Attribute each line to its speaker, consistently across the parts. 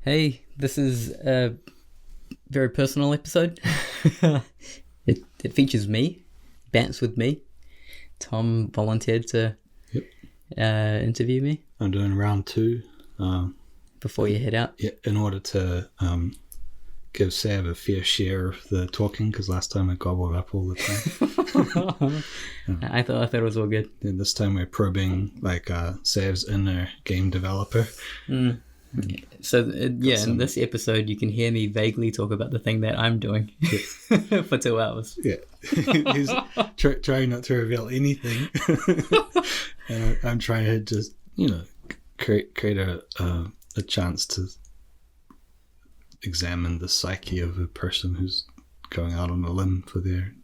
Speaker 1: Hey, this is a very personal episode. It features me, Bants with me. Tom volunteered to interview me.
Speaker 2: I'm doing round two.
Speaker 1: Before you head out.
Speaker 2: Yeah, in order to give Sav a fair share of the talking, because last time I gobbled up all the time.
Speaker 1: I thought it was all good.
Speaker 2: And this time we're probing Sav's inner game developer.
Speaker 1: So in this episode you can hear me vaguely talk about the thing that I'm doing for 2 hours.
Speaker 2: Yeah, he's trying not to reveal anything, and I'm trying to just create a chance to examine the psyche of a person who's going out on a limb for their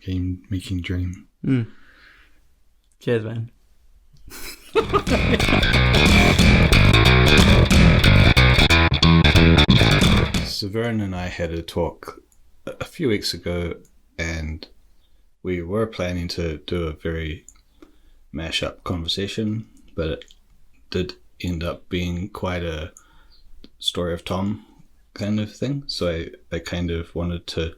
Speaker 2: game making dream.
Speaker 1: Cheers, man.
Speaker 2: Saveun and I had a talk a few weeks ago, and we were planning to do a very mash-up conversation, but it did end up being quite a story of Tom kind of thing. So I kind of wanted to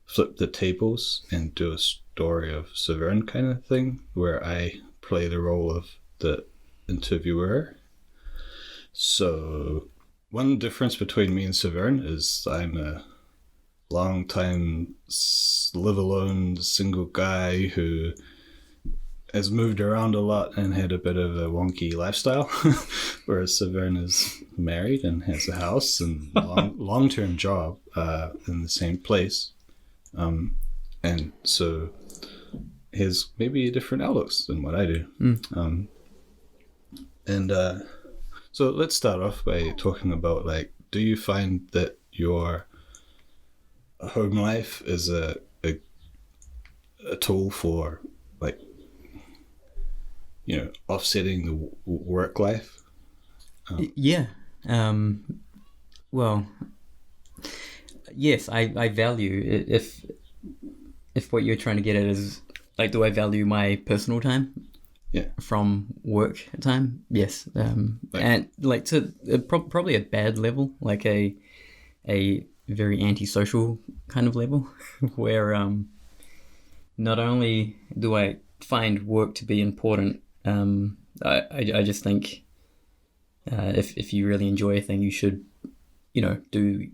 Speaker 2: flip the tables and do a story of Saveun kind of thing, where I play the role of the interviewer. So one difference between me and Saveun is I'm a long-time live-alone single guy who has moved around a lot and had a bit of a wonky lifestyle, whereas Saveun is married and has a house and long-term job in the same place. And so he has maybe different outlooks than what I do. So let's start off by talking about, do you find that your home life is a tool for, offsetting the work life?
Speaker 1: Yeah. Well, yes, I value it. If what you're trying to get at is, do I value my personal time?
Speaker 2: Yeah.
Speaker 1: From work time, yes. And to probably a bad level, a very antisocial kind of level, where not only do I find work to be important, I just think if you really enjoy a thing, you should do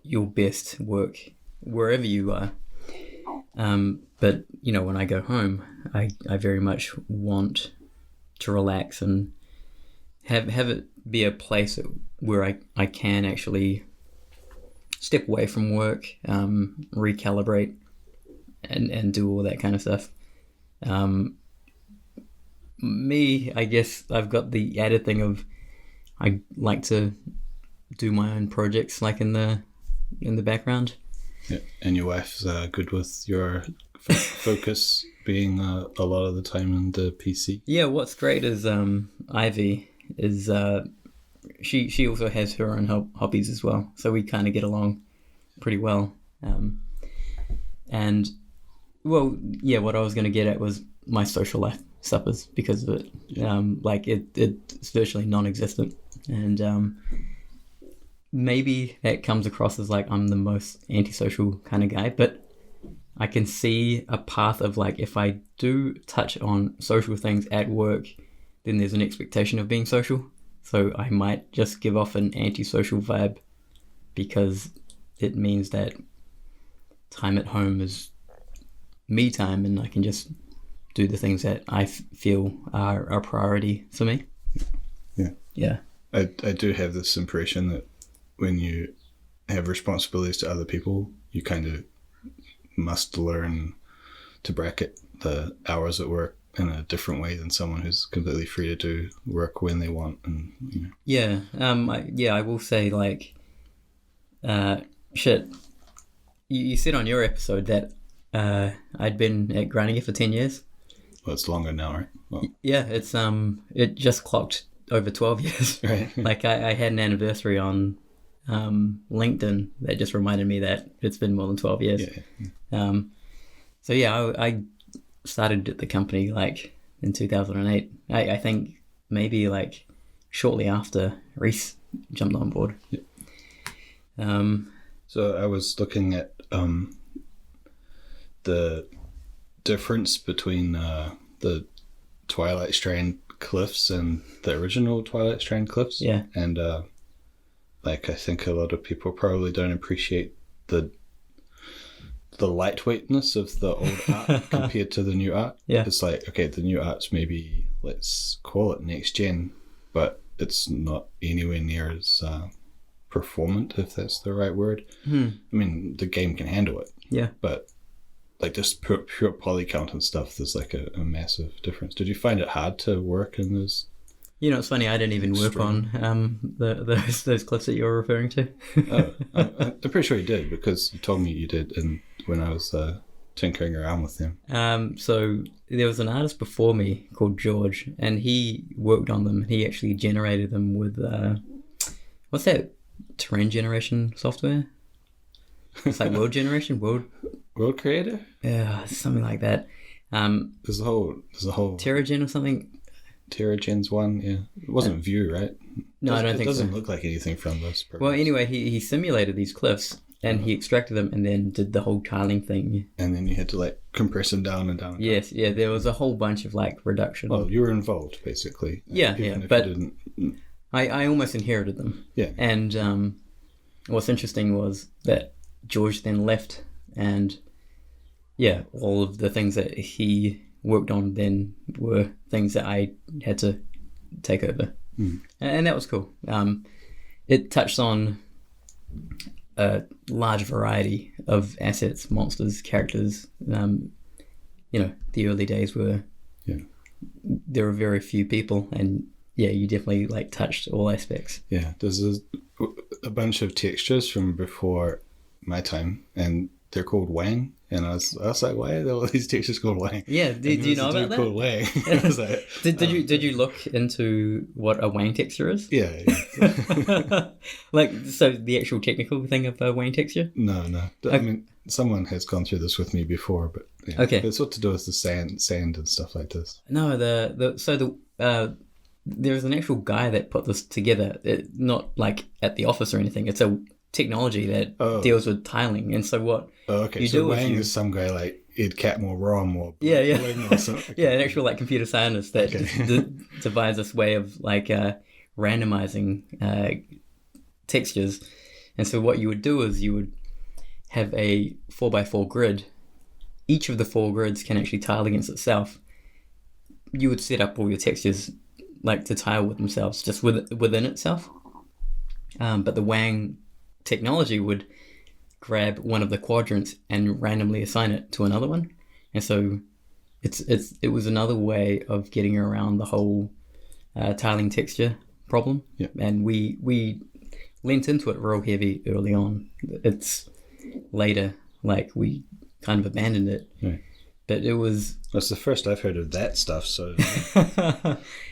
Speaker 1: your best work wherever you are. But when I go home, I very much want to relax and have it be a place where I can actually step away from work, recalibrate, and do all that kind of stuff. Me, I guess I've got the added thing of I like to do my own projects, in the background.
Speaker 2: Yeah, and your wife's good with your focus being a lot of the time in the PC.
Speaker 1: Yeah, what's great is Ivy is she also has her own hobbies as well, so we kind of get along pretty well. And well, yeah, what I was going to get at was my social life suffers because of it. Yeah. It's virtually non-existent, and maybe that comes across as I'm the most antisocial kind of guy, but I can see a path of if I do touch on social things at work, then there's an expectation of being social. So I might just give off an antisocial vibe because it means that time at home is me time and I can just do the things that I feel are a priority for me.
Speaker 2: Yeah.
Speaker 1: Yeah.
Speaker 2: I do have this impression that when you have responsibilities to other people, you kind of must learn to bracket the hours at work in a different way than someone who's completely free to do work when they want. And
Speaker 1: Yeah. I will say you said on your episode that I'd been at Grinding for 10 years.
Speaker 2: Well, it's longer now, right? Well,
Speaker 1: yeah, it's it just clocked over 12 years.
Speaker 2: Right.
Speaker 1: I had an anniversary on LinkedIn that just reminded me that it's been more than 12 years.
Speaker 2: Yeah.
Speaker 1: So yeah, I started at the company in 2008. I think maybe shortly after Reese jumped on board.
Speaker 2: Yeah.
Speaker 1: Um,
Speaker 2: So I was looking at the difference between the Twilight Strand cliffs and the original Twilight Strand cliffs.
Speaker 1: Yeah.
Speaker 2: And I think a lot of people probably don't appreciate the lightweightness of the old art compared to the new art.
Speaker 1: Yeah.
Speaker 2: It's like, okay, the new art's maybe, let's call it next gen, but it's not anywhere near as performant, if that's the right word. I mean, the game can handle it.
Speaker 1: Yeah.
Speaker 2: But like just pure poly count and stuff, there's like a massive difference. Did you find it hard to work in those?
Speaker 1: You know, it's funny, I didn't even work on those clips that you're referring to.
Speaker 2: I'm pretty sure you did, because you told me you did when I was tinkering around with them.
Speaker 1: So there was an artist before me called George, and he worked on them. He actually generated them with, what's that terrain generation software? It's like world generation?
Speaker 2: World Creator?
Speaker 1: Yeah, something like that.
Speaker 2: There's a whole
Speaker 1: TerraGen or something?
Speaker 2: TerraGen's one, yeah. It wasn't Vue, right?
Speaker 1: No, I don't think so.
Speaker 2: It doesn't look like anything from those programs.
Speaker 1: Well, anyway, he simulated these cliffs, and he extracted them and then did the whole tiling thing.
Speaker 2: And then you had to like compress them down and down.
Speaker 1: Yes, yeah, there was a whole bunch of like reduction.
Speaker 2: Well, you were involved, basically.
Speaker 1: Yeah,
Speaker 2: even if
Speaker 1: but
Speaker 2: you didn't...
Speaker 1: I almost inherited them.
Speaker 2: Yeah.
Speaker 1: And what's interesting was that George then left, and yeah, all of the things that he worked on then were things that I had to take over. And that was cool. It touched on a large variety of assets, monsters, characters. You know, the early days were there were very few people, and yeah, you definitely like touched all aspects.
Speaker 2: Yeah, there's a bunch of textures from before my time, and they're called Wang. And I was like, why are there all these textures called Wang?
Speaker 1: Yeah, do you know about that?
Speaker 2: Called Wang. I was like,
Speaker 1: did you look into what a Wang texture is?
Speaker 2: Yeah.
Speaker 1: Like, so the actual technical thing of a Wang texture?
Speaker 2: No. I mean, someone has gone through this with me before, but yeah.
Speaker 1: Okay.
Speaker 2: It's what to do with the sand and stuff like this.
Speaker 1: No, there's an actual guy that put this together. Not like at the office or anything. It's a technology that deals with tiling, and so what you do
Speaker 2: Wang is some guy like Ed Catmull Rom or
Speaker 1: or something. Yeah, an actual like computer scientist that devised this way of like randomizing textures. And so what you would do is you would have a 4x4 grid. Each of the 4 grids can actually tile against itself. You would set up all your textures like to tile with themselves, just within itself. But the Wang technology would grab one of the quadrants and randomly assign it to another one, and so it was another way of getting around the whole tiling texture problem.
Speaker 2: Yeah.
Speaker 1: And we lent into it real heavy early on. It's later like we kind of abandoned it.
Speaker 2: Right.
Speaker 1: But it was...
Speaker 2: That's the first I've heard of that stuff, so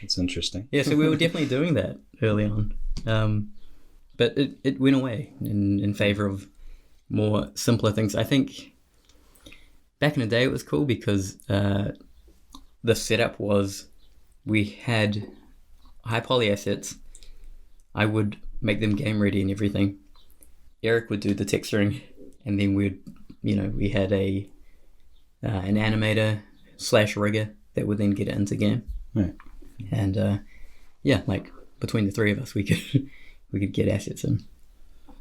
Speaker 2: it's interesting.
Speaker 1: Yeah, so we were definitely doing that early on. But it went away in favor of more simpler things. I think back in the day it was cool because the setup was we had high poly assets. I would make them game ready and everything. Eric would do the texturing, and then we had an animator / rigger that would then get it into game.
Speaker 2: Right.
Speaker 1: And like between the three of us we could get assets in.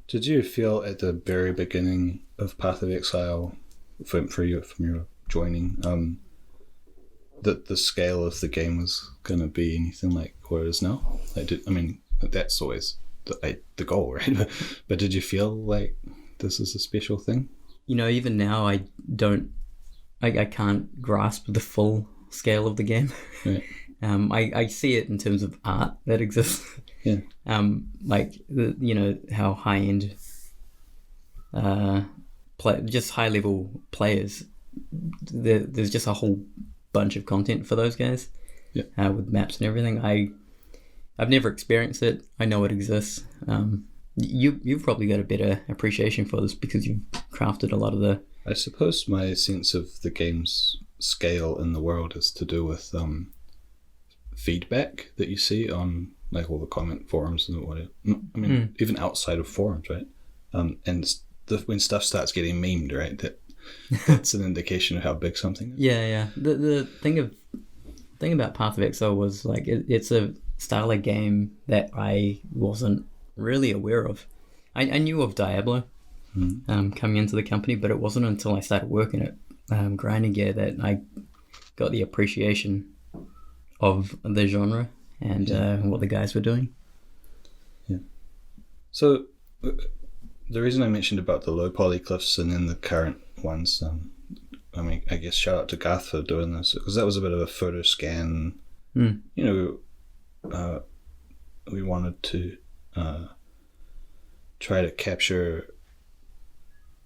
Speaker 2: Did you feel at the very beginning of Path of Exile, from your joining, that the scale of the game was going to be anything like what it is now? That's always the goal, right? But did you feel like this is a special thing?
Speaker 1: You know, even now I can't grasp the full scale of the game.
Speaker 2: Right.
Speaker 1: I see it in terms of art that exists.
Speaker 2: Yeah.
Speaker 1: Like how high end, just high level players. There's just a whole bunch of content for those guys.
Speaker 2: Yeah.
Speaker 1: With maps and everything. I've never experienced it. I know it exists. You've probably got a better appreciation for this because you've crafted a lot of the...
Speaker 2: I suppose my sense of the game's scale in the world is to do with feedback that you see on like all the comment forums and whatever. I mean, even outside of forums, right? And when stuff starts getting memed, right, that's an indication of how big something is.
Speaker 1: Yeah. The thing about Path of Exile was like it's a style of game that I wasn't really aware of. I knew of Diablo coming into the company, but it wasn't until I started working at Grinding Gear that I got the appreciation of the genre and what the guys were doing.
Speaker 2: Yeah. So the reason I mentioned about the low poly cliffs and then the current ones, I mean, I guess shout out to Garth for doing this, because that was a bit of a photo scan. You know, we wanted to try to capture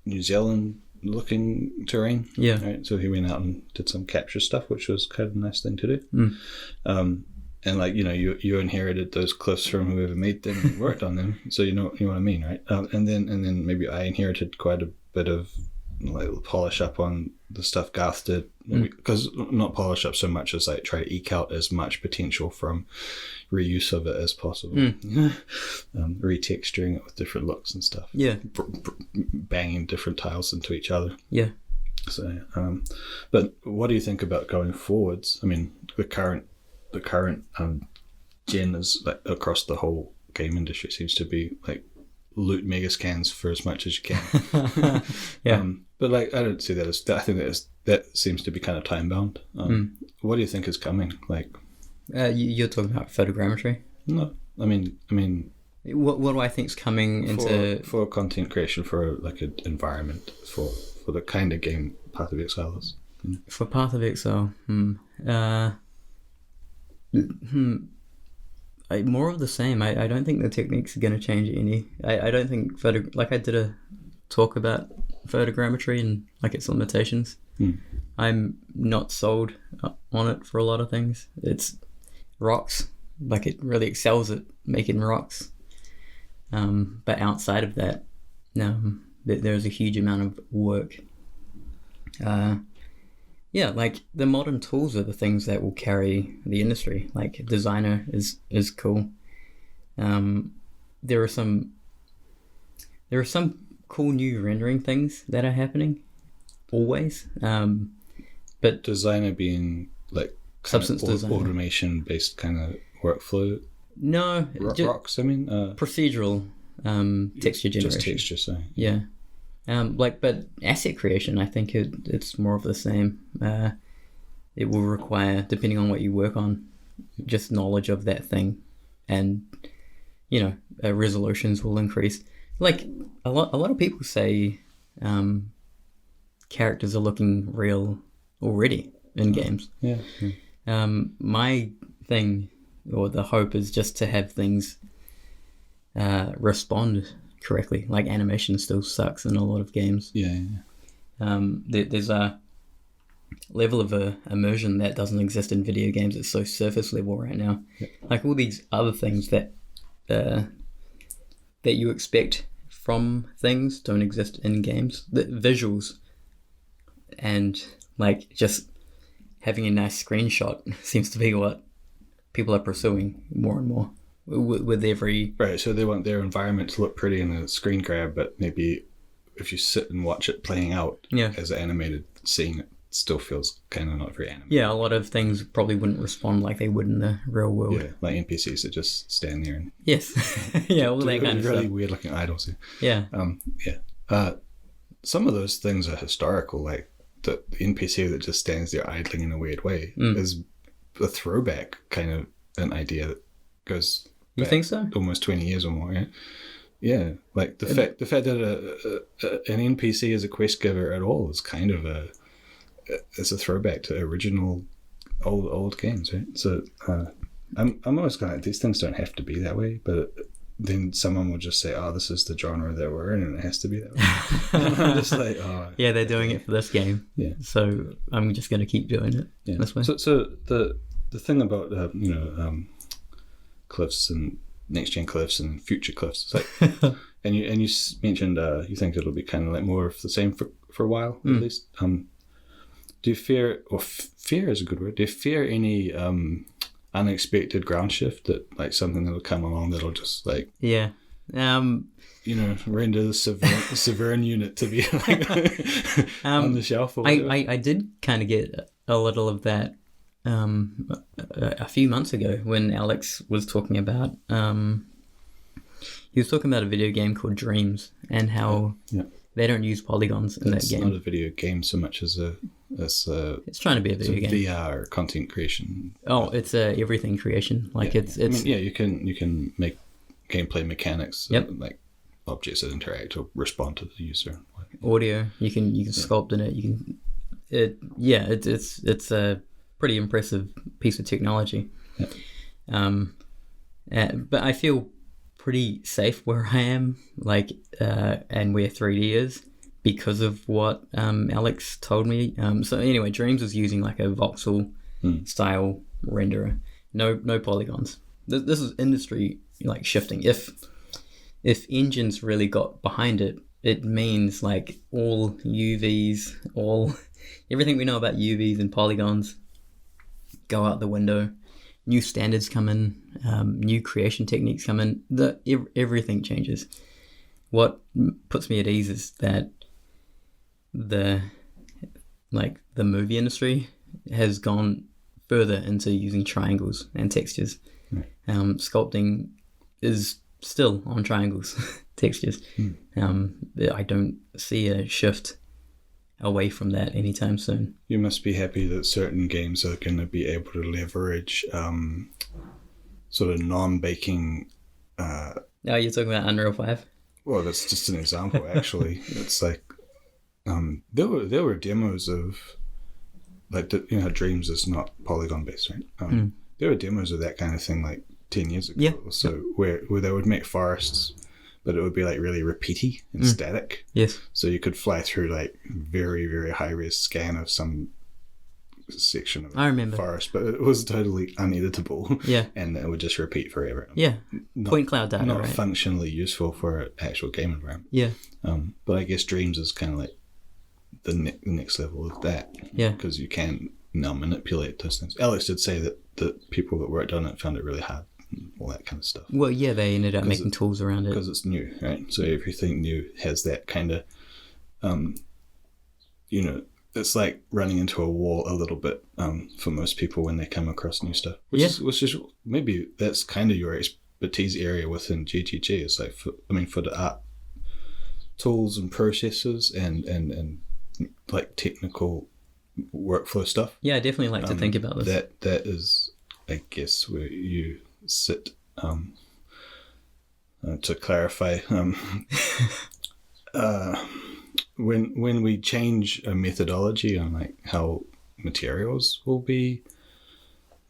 Speaker 2: New Zealand looking terrain.
Speaker 1: Yeah.
Speaker 2: Right. So he went out and did some capture stuff, which was kind of a nice thing to do. And like, you know, you inherited those cliffs from whoever made them and worked on them. So you know what I mean, right? And then maybe I inherited quite a bit of like polish up on the stuff Garth did, because not polish up so much as like try to eke out as much potential from reuse of it as possible. Retexturing it with different looks and stuff.
Speaker 1: Yeah.
Speaker 2: Banging different tiles into each other.
Speaker 1: Yeah.
Speaker 2: So, but what do you think about going forwards? I mean, the current gen is like across the whole game industry seems to be like loot mega scans for as much as you can.
Speaker 1: Yeah.
Speaker 2: But like, I don't see that as, I think that seems to be kind of time bound. What do you think is coming? Like,
Speaker 1: you're talking about photogrammetry?
Speaker 2: No, I mean.
Speaker 1: What do I think's coming into
Speaker 2: for content creation for like an environment for the kind of game Path of Exile is?
Speaker 1: For Path of Exile? More of the same. I don't think the techniques are going to change any. I don't think I did a talk about photogrammetry and like its limitations. I'm not sold on it for a lot of things. It's rocks, like it really excels at making rocks. But outside of that, there's a huge amount of work. Yeah, like the modern tools are the things that will carry the industry. Like Designer is cool. There are some cool new rendering things that are happening always. But
Speaker 2: Designer being like
Speaker 1: substance design,
Speaker 2: automation based kind of workflow.
Speaker 1: No,
Speaker 2: rocks. I mean,
Speaker 1: procedural texture generation.
Speaker 2: Just texture, so
Speaker 1: yeah. But asset creation, I think it's more of the same. It will require, depending on what you work on, just knowledge of that thing, and resolutions will increase. Like a lot of people say, characters are looking real already in games.
Speaker 2: Yeah.
Speaker 1: My thing, or the hope, is just to have things respond correctly. Like animation still sucks in a lot of games.
Speaker 2: Yeah.
Speaker 1: There's a level of immersion that doesn't exist in video games. It's so surface level right now.
Speaker 2: Yeah.
Speaker 1: Like all these other things that you expect from things don't exist in games. The visuals and like just having a nice screenshot seems to be what people are pursuing more and more. With every...
Speaker 2: Right, so they want their environment to look pretty in a screen grab, but maybe if you sit and watch it playing out as an animated scene, it still feels kind of not very animated.
Speaker 1: Yeah, a lot of things probably wouldn't respond like they would in the real world.
Speaker 2: Yeah, like NPCs that just stand there and...
Speaker 1: Yes. Yeah, all that kind of
Speaker 2: really
Speaker 1: stuff.
Speaker 2: weird looking idols.
Speaker 1: Yeah.
Speaker 2: Some of those things are historical, like the NPC that just stands there idling in a weird way is a throwback kind of an idea that goes...
Speaker 1: You think so?
Speaker 2: Almost 20 years or more, yeah. Yeah, like the fact that an NPC is a quest giver at all is kind of it's a throwback to original old games, right? So I'm always kind of, these things don't have to be that way, but then someone will just say, "Oh, this is the genre that we're in, and it has to be that way." And I'm just like, "Oh,
Speaker 1: yeah, they're doing it for this game,
Speaker 2: yeah."
Speaker 1: So I'm just going to keep doing it this way.
Speaker 2: So the thing about cliffs and next gen cliffs and future cliffs, it's like, and you mentioned you think it'll be kind of like more of the same for a while at least. Do you fear, or fear is a good word, do you fear any unexpected ground shift, that like something that'll come along that'll just like
Speaker 1: Yeah.
Speaker 2: render the Saveun unit to be like on the shelf or whatever.
Speaker 1: I did kind of get a little of that a few months ago when Alex was talking about he was talking about a video game called Dreams and how they don't use polygons in that game.
Speaker 2: It's not a video game so much as
Speaker 1: it's trying to be a video game.
Speaker 2: VR content creation.
Speaker 1: Oh, it's a everything creation. Like it's
Speaker 2: I mean, you can make gameplay mechanics, like objects that interact or respond to the user.
Speaker 1: Audio, you can sculpt in it. It's a pretty impressive piece of technology. But I feel pretty safe where I am, like, and where 3D is, because of what Alex told me. So anyway, Dreams is using like a voxel style renderer, no polygons. This is industry like shifting. If engines really got behind it, it means like all UVs, everything we know about UVs and polygons go out the window. New standards come in, new creation techniques come in. Everything changes. What puts me at ease is that the movie industry has gone further into using triangles and textures. Sculpting is still on triangles, textures. I don't see a shift away from that anytime soon.
Speaker 2: You must be happy that certain games are going to be able to leverage sort of non-baking.
Speaker 1: You're talking about Unreal 5?
Speaker 2: Well, that's just an example, actually. It's like there were demos of like Dreams is not polygon based, right? There were demos of that kind of thing like 10 years ago.
Speaker 1: Yeah.
Speaker 2: So where they would make forests, but it would be like really repeaty and static.
Speaker 1: Yes.
Speaker 2: So you could fly through like very, very high res scan of some section of a forest, but it was totally uneditable.
Speaker 1: Yeah.
Speaker 2: And it would just repeat forever.
Speaker 1: Yeah. Point cloud data,
Speaker 2: not
Speaker 1: right?
Speaker 2: functionally useful for an actual game environment.
Speaker 1: Yeah.
Speaker 2: But I guess Dreams is kind of like the next level of that.
Speaker 1: Yeah.
Speaker 2: Because you can now manipulate those things. Alex did say that the people that worked on it found it really hard. All that kind of stuff.
Speaker 1: Well, yeah, they ended up making tools around it.
Speaker 2: Because it's new, right? So everything new has that kind of, it's like running into a wall a little bit for most people when they come across new stuff. Which is maybe that's kind of your expertise area within GGG. It's like, for the art tools and processes and like technical workflow stuff.
Speaker 1: Yeah, I definitely like to think about this.
Speaker 2: That is, I guess, where you sit. To clarify, when we change a methodology on like how materials will be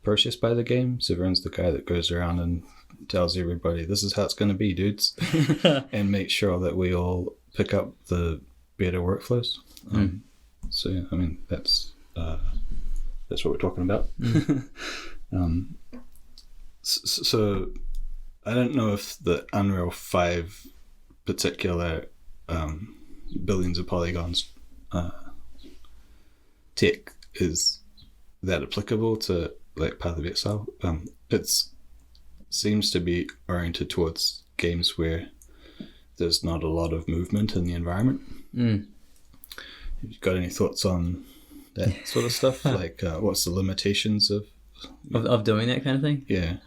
Speaker 2: processed by the game, Saveun's the guy that goes around and tells everybody this is how it's going to be, dudes, and make sure that we all pick up the better workflows. So yeah, I mean that's what we're talking about. So I don't know if the Unreal 5 particular billions of polygons tech is that applicable to like Path of Exile. It seems to be oriented towards games where there's not a lot of movement in the environment. Have you got any thoughts on that sort of stuff? Like what's the limitations of
Speaker 1: doing that kind of thing?
Speaker 2: Yeah.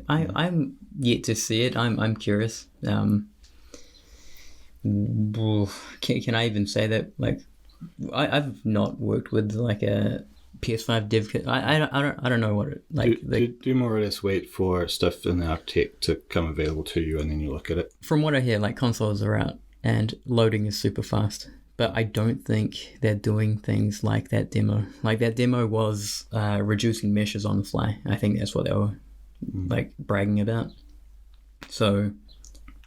Speaker 1: I'm yet to see it. I'm curious. Can I even say that? Like, I've not worked with like a PS5 dev kit. I don't know what it like.
Speaker 2: Do you more or less wait for stuff in the architect to come available to you and then you look at it?
Speaker 1: From what I hear, like consoles are out and loading is super fast. But I don't think they're doing things like that demo. Like that demo was reducing meshes on the fly. I think that's what they were like bragging about. So,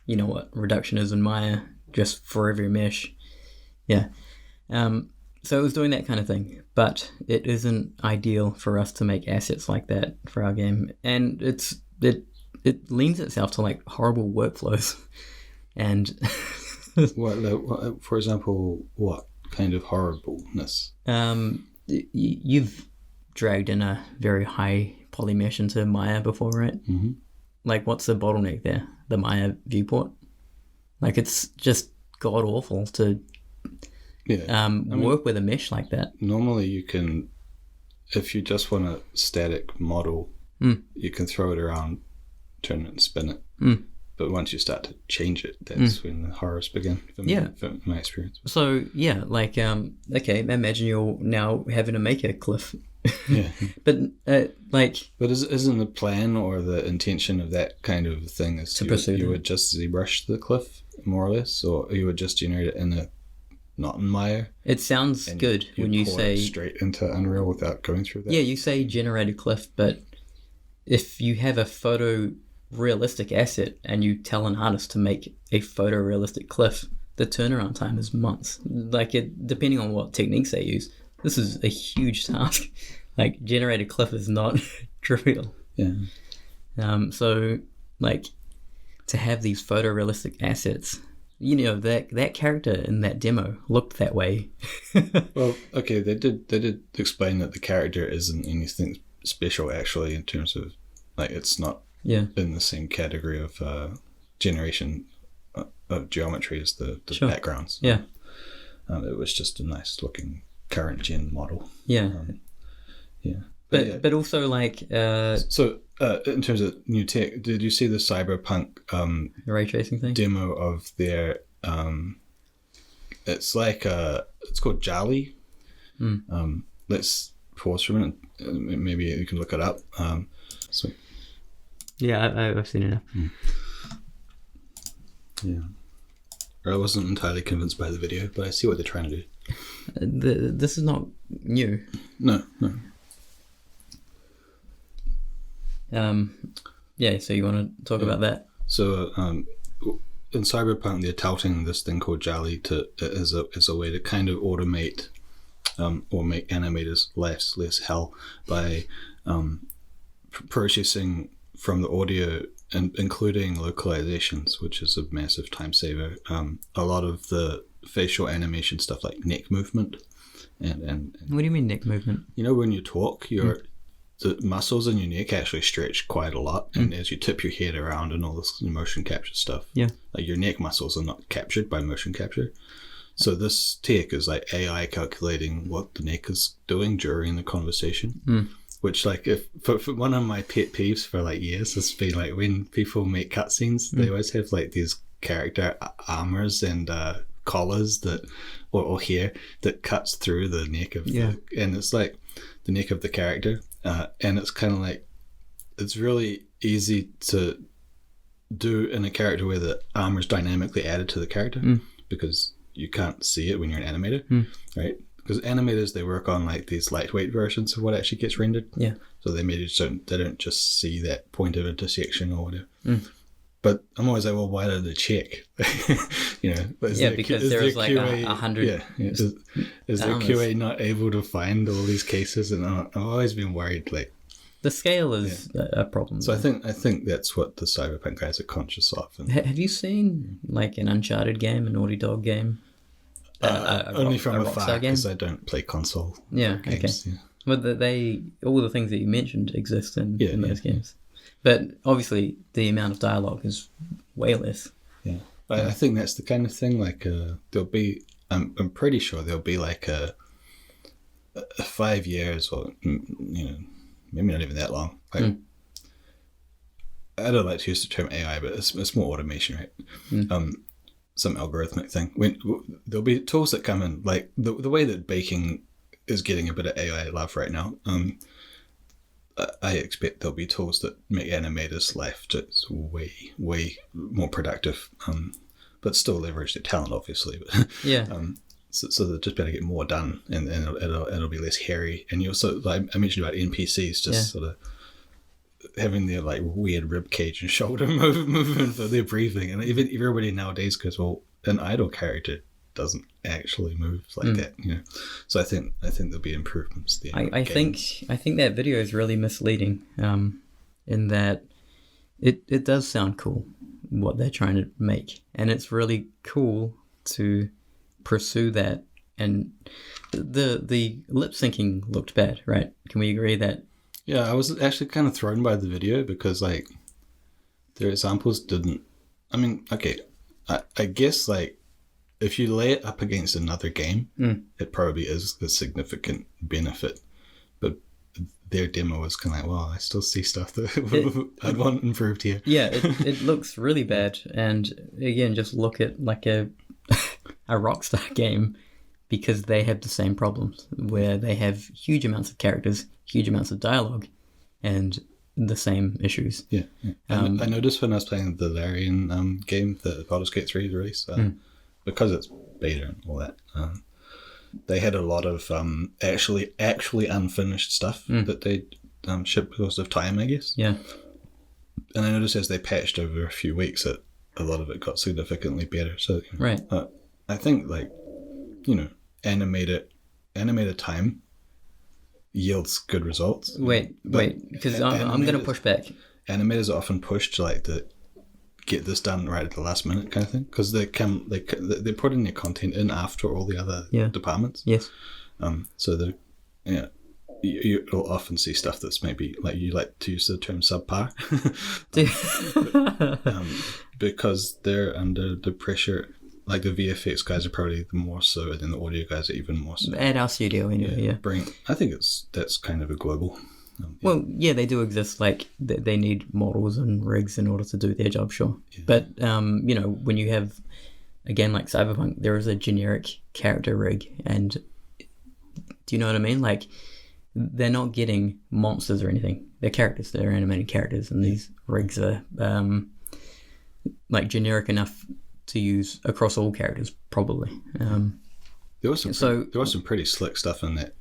Speaker 1: you know what? Reductionism Maya, just for every mesh. Yeah. So it was doing that kind of thing. But it isn't ideal for us to make assets like that for our game. And it leans itself to like horrible workflows. And...
Speaker 2: What, for example, what kind of horribleness?
Speaker 1: You've dragged in a very high polymesh into Maya before, right?
Speaker 2: Mm-hmm.
Speaker 1: Like, what's the bottleneck there? The Maya viewport? Like, it's just god awful to work with a mesh like that.
Speaker 2: Normally you can, if you just want a static model, you can throw it around, turn it and spin it. But once you start to change it, that's when the horrors begin, from my experience.
Speaker 1: So, yeah, like, okay, imagine you're now having to make a cliff.
Speaker 2: Yeah.
Speaker 1: But,
Speaker 2: But isn't the plan or the intention of that kind of thing is you would just ZBrush the cliff, more or less, or you would just generate it not in Maya?
Speaker 1: It sounds good when you say...
Speaker 2: straight into Unreal without going through that.
Speaker 1: Yeah, you say generate a cliff, but if you have a photorealistic asset and you tell an artist to make a photorealistic cliff, the turnaround time is months. Like, depending on what techniques they use, this is a huge task. Like, generate a cliff is not trivial.
Speaker 2: Yeah.
Speaker 1: So, like, to have these photorealistic assets, you know, that character in that demo looked that way.
Speaker 2: Well, okay, they did explain that the character isn't anything special, actually, in terms of, like, it's not in the same category of generation of geometry as the backgrounds.
Speaker 1: Yeah.
Speaker 2: It was just a nice looking current gen model.
Speaker 1: Yeah. But also, like...
Speaker 2: So, in terms of new tech, did you see the Cyberpunk
Speaker 1: ray tracing thing?
Speaker 2: Demo of their... it's like... it's called Jali. Let's pause for a minute. Maybe you can look it up.
Speaker 1: Yeah, I've seen enough.
Speaker 2: Yeah. I wasn't entirely convinced by the video, but I see what they're trying to do.
Speaker 1: This is not new.
Speaker 2: No.
Speaker 1: Yeah, so you want to talk about that?
Speaker 2: So, in Cyberpunk, they're touting this thing called Jali as a way to kind of automate or make animators' lives less hell by processing from the audio and including localizations, which is a massive time saver. A lot of the facial animation stuff, like neck movement, and
Speaker 1: what do you mean neck movement?
Speaker 2: You know, when you talk, the muscles in your neck actually stretch quite a lot, and as you tip your head around and all this motion capture stuff, like your neck muscles are not captured by motion capture. So this tech is like AI calculating what the neck is doing during the conversation. Which, like, if for one of my pet peeves for like years has been like when people make cutscenes, they always have like these character armors and collars that or hair that cuts through the neck of and it's like the neck of the character, and it's kind of like it's really easy to do in a character where the armor is dynamically added to the character because you can't see it when you're an animator, right? Because animators, they work on like these lightweight versions of what actually gets rendered. Yeah. So they don't just see that point of intersection or whatever. But I'm always like, well, why did they check? You know,
Speaker 1: because there's like 100.
Speaker 2: Yeah. Is the QA not able to find all these cases? And I've always been worried, like
Speaker 1: the scale is a problem.
Speaker 2: So I think that's what the Cyberpunk guys are conscious of. And
Speaker 1: have you seen like an Uncharted game, a Naughty Dog game?
Speaker 2: Only from afar, because I don't play console games.
Speaker 1: Okay. But all the things that you mentioned exist in those games. But obviously the amount of dialogue is way less.
Speaker 2: Yeah. I think that's the kind of thing, like there'll be, I'm pretty sure there'll be like a 5 years or, you know, maybe not even that long. Like, I don't like to use the term AI, but it's more automation, right? Some algorithmic thing. When there'll be tools that come in, like the way that baking is getting a bit of AI love right now. I expect there'll be tools that make animators' life just way more productive, but still leverage their talent, obviously. But, so they just better get more done, and it'll be less hairy. And you also, like I mentioned about NPCs, just sort of having their like weird rib cage and shoulder movement for their breathing, and even everybody nowadays goes, well, an idle character doesn't actually move like that, you know. So I think there'll be improvements there.
Speaker 1: I think that video is really misleading, in that it does sound cool what they're trying to make, and it's really cool to pursue that. And the lip syncing looked bad, right? Can we agree that
Speaker 2: Yeah, I was actually kind of thrown by the video because, like, their examples didn't... I mean, okay, I guess, like, if you lay it up against another game, it probably is a significant benefit. But their demo was kind of like, well, I still see stuff that I'd want improved here.
Speaker 1: Yeah, it looks really bad. And again, just look at like a Rockstar game, because they have the same problems where they have huge amounts of characters, huge amounts of dialogue, and the same issues.
Speaker 2: Yeah. I noticed when I was playing the Larian game that Baldur's Gate 3 released, because it's beta and all that, they had a lot of actually unfinished stuff that they shipped because of time, I guess.
Speaker 1: Yeah.
Speaker 2: And I noticed as they patched over a few weeks that a lot of it got significantly better. So
Speaker 1: right.
Speaker 2: I think, like, you know, animated time yields good results.
Speaker 1: Wait, because I'm going to push back.
Speaker 2: Animators are often pushed to like to get this done right at the last minute kind of thing, because they put in their content in after all the other departments.
Speaker 1: Yes.
Speaker 2: So you'll often see stuff that's maybe, like, you like to use the term subpar, because they're under the pressure. Like, the VFX guys are probably the more so, and then the audio guys are even more so.
Speaker 1: At our studio, anyway, yeah.
Speaker 2: I think that's kind of a global.
Speaker 1: Well, yeah, they do exist. Like, they need models and rigs in order to do their job, sure. Yeah. But, you know, when you have a game like Cyberpunk, there is a generic character rig. And do you know what I mean? Like, they're not getting monsters or anything. They're characters. They're animated characters. And these rigs are, like, generic enough to use across all characters, probably.
Speaker 2: There was some pretty slick stuff in that,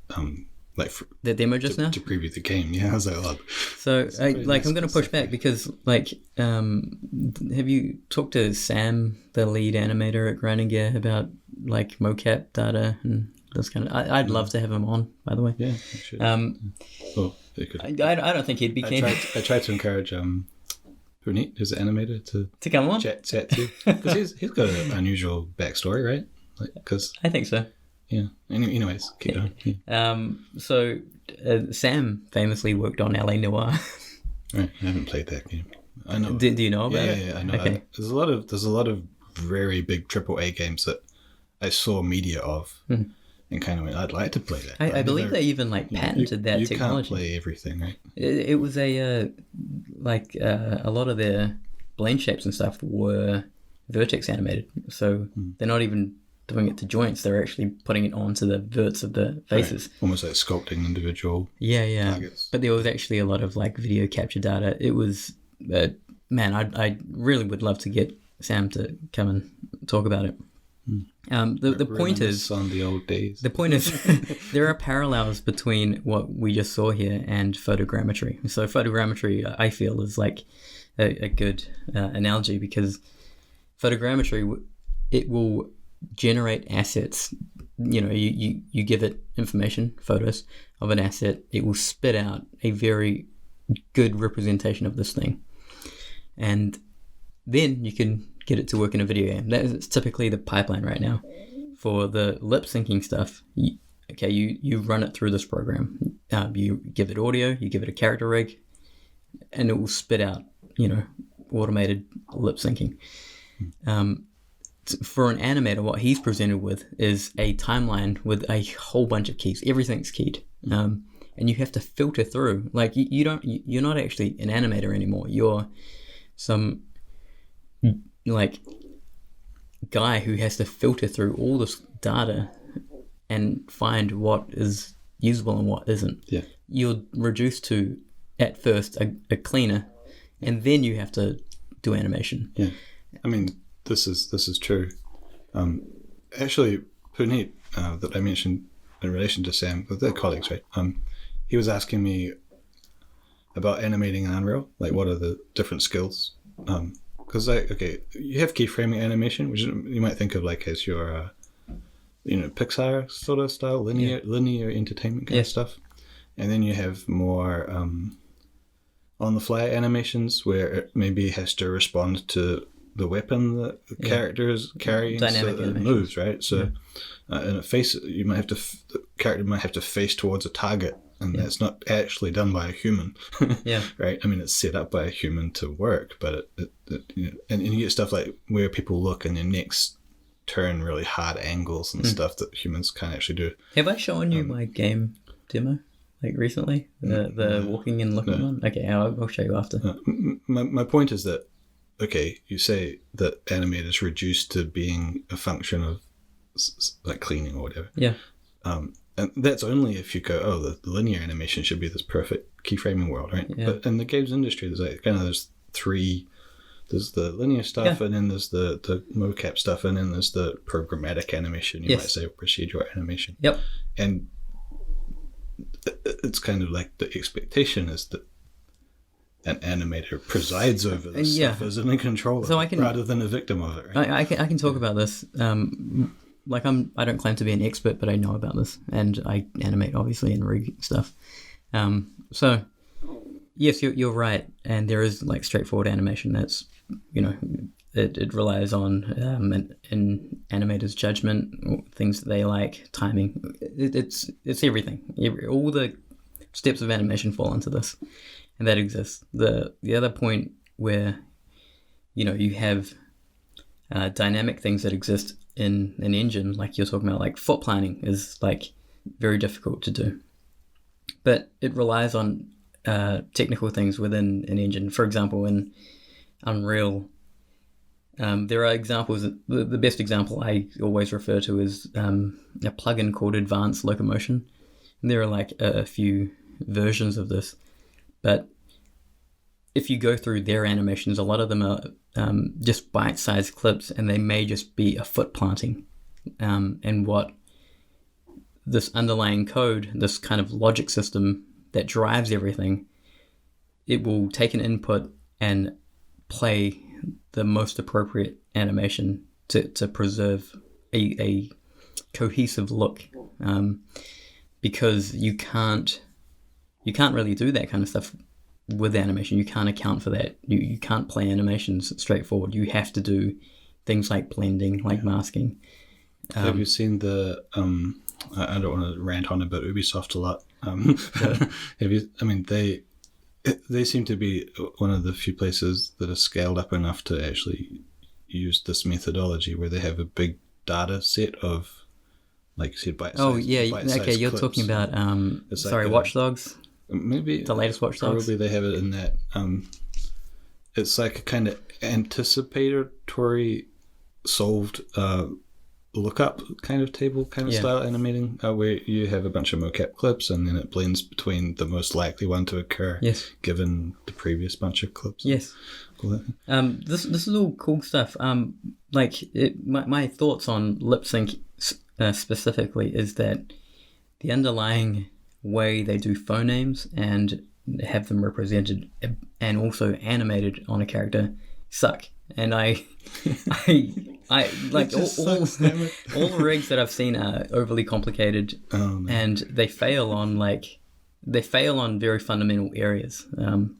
Speaker 2: like,
Speaker 1: the demo just now
Speaker 2: to preview the game. Yeah, I was like, oh.
Speaker 1: So, I'm going to push back because, like, have you talked to Sam, the lead animator at Grinding Gear, about like mocap data and this kind of? I'd love to have him on, by the way.
Speaker 2: Yeah, sure.
Speaker 1: Well, I don't think he'd be keen.
Speaker 2: I tried to encourage Puneet, who's the animator, to
Speaker 1: come on,
Speaker 2: chat too, because he's got an unusual backstory, right? Like, because
Speaker 1: I think so.
Speaker 2: Yeah. Anyways, keep going. Yeah.
Speaker 1: So Sam famously worked on LA Noire.
Speaker 2: Right. I haven't played that game. I know.
Speaker 1: Do you know about it?
Speaker 2: Yeah, I know.
Speaker 1: Okay.
Speaker 2: There's a lot of very big AAA games that I saw media of. And kind of went, I'd like to play that.
Speaker 1: I believe they even like patented that technology.
Speaker 2: You can't play everything, right?
Speaker 1: It was a lot of their blend shapes and stuff were vertex animated, so they're not even doing it to joints. They're actually putting it onto the verts of the faces,
Speaker 2: right. Almost like sculpting individual. Targets.
Speaker 1: But there was actually a lot of like video capture data. It was man, I really would love to get Sam to come and talk about it. The point is
Speaker 2: on the old days.
Speaker 1: The point is there are parallels between what we just saw here and photogrammetry. So photogrammetry, I feel, is like a good analogy, because photogrammetry, it will generate assets. You know, you give it information, photos of an asset, it will spit out a very good representation of this thing, and then you can get it to work in a video game. That is typically the pipeline right now. For the lip syncing stuff, you run it through this program. You give it audio, you give it a character rig, and it will spit out, you know, automated lip syncing. For an animator, what he's presented with is a timeline with a whole bunch of keys. Everything's keyed, and you have to filter through. Like you're not actually an animator anymore. You're some like guy who has to filter through all this data and find what is usable and what isn't.
Speaker 2: Yeah.
Speaker 1: You're reduced to, at first, a cleaner, and then you have to do animation.
Speaker 2: Yeah. I mean, this is true. Actually, Puneet, that I mentioned in relation to Sam, with their colleagues, right? He was asking me about animating in Unreal, like what are the different skills? Because you have keyframing animation, which you might think of like as your, Pixar sort of style, linear entertainment kind of stuff, and then you have more on-the-fly animations where it maybe has to respond to the weapon that the characters carry,
Speaker 1: dynamic
Speaker 2: so it moves, right? So, in a face, the character might have to face towards a target and that's not actually done by a human.
Speaker 1: Yeah.
Speaker 2: Right? I mean, it's set up by a human to work, but and you get stuff like where people look and their necks turn really hard angles and stuff that humans can't actually do.
Speaker 1: Have I shown you my game demo, like recently? The walking and looking one? Okay, I'll show you after.
Speaker 2: My point is that, okay, you say that animators reduced to being a function of like cleaning or whatever.
Speaker 1: Yeah.
Speaker 2: And that's only if you go, the linear animation should be this perfect keyframing world, right?
Speaker 1: Yeah.
Speaker 2: But in the games industry, there's three. There's the linear stuff, and then there's the mocap stuff, and then there's the programmatic animation, you might say, or procedural animation.
Speaker 1: Yep.
Speaker 2: And it's kind of like the expectation is that an animator presides over this stuff as in control of it, rather than a victim of it. Right?
Speaker 1: I can talk about this. Like I don't claim to be an expert, but I know about this, and I animate obviously and rig stuff. So yes, you're right, and there is like straightforward animation that's, it relies on an animator's judgment, things that they like, timing. It's everything. All the steps of animation fall into this, and that exists. The other point where you have dynamic things that exist in an engine, like you're talking about, like foot planning is like very difficult to do, but it relies on technical things within an engine. For example, in Unreal, there are examples. The best example I always refer to is a plugin called Advanced Locomotion. And there are like a few versions of this, but if you go through their animations, a lot of them are just bite-sized clips, and they may just be a foot planting. And what this underlying code, this kind of logic system that drives everything, it will take an input and play the most appropriate animation to preserve a cohesive look, because you can't really do that kind of stuff with animation. You can't account for that. You can't play animations straightforward. You have to do things like blending, like masking.
Speaker 2: Have you seen the I don't want to rant on about Ubisoft a lot. Have you? I mean, they seem to be one of the few places that are scaled up enough to actually use this methodology, where they have a big data set of, like you said, bite-sized. Oh yeah,
Speaker 1: okay. You're
Speaker 2: clips.
Speaker 1: Talking about Watch Dogs.
Speaker 2: Maybe
Speaker 1: the latest Watch Dogs.
Speaker 2: Probably they have it in that. It's like a kind of anticipatory solved lookup kind of table style animating, where you have a bunch of mocap clips and then it blends between the most likely one to occur, given the previous bunch of clips.
Speaker 1: Yes. This is all cool stuff. My thoughts on lip sync specifically is that the underlying way they do phonemes and have them represented and also animated on a character suck. And I like all the rigs that I've seen are overly complicated, and they fail on very fundamental areas. Do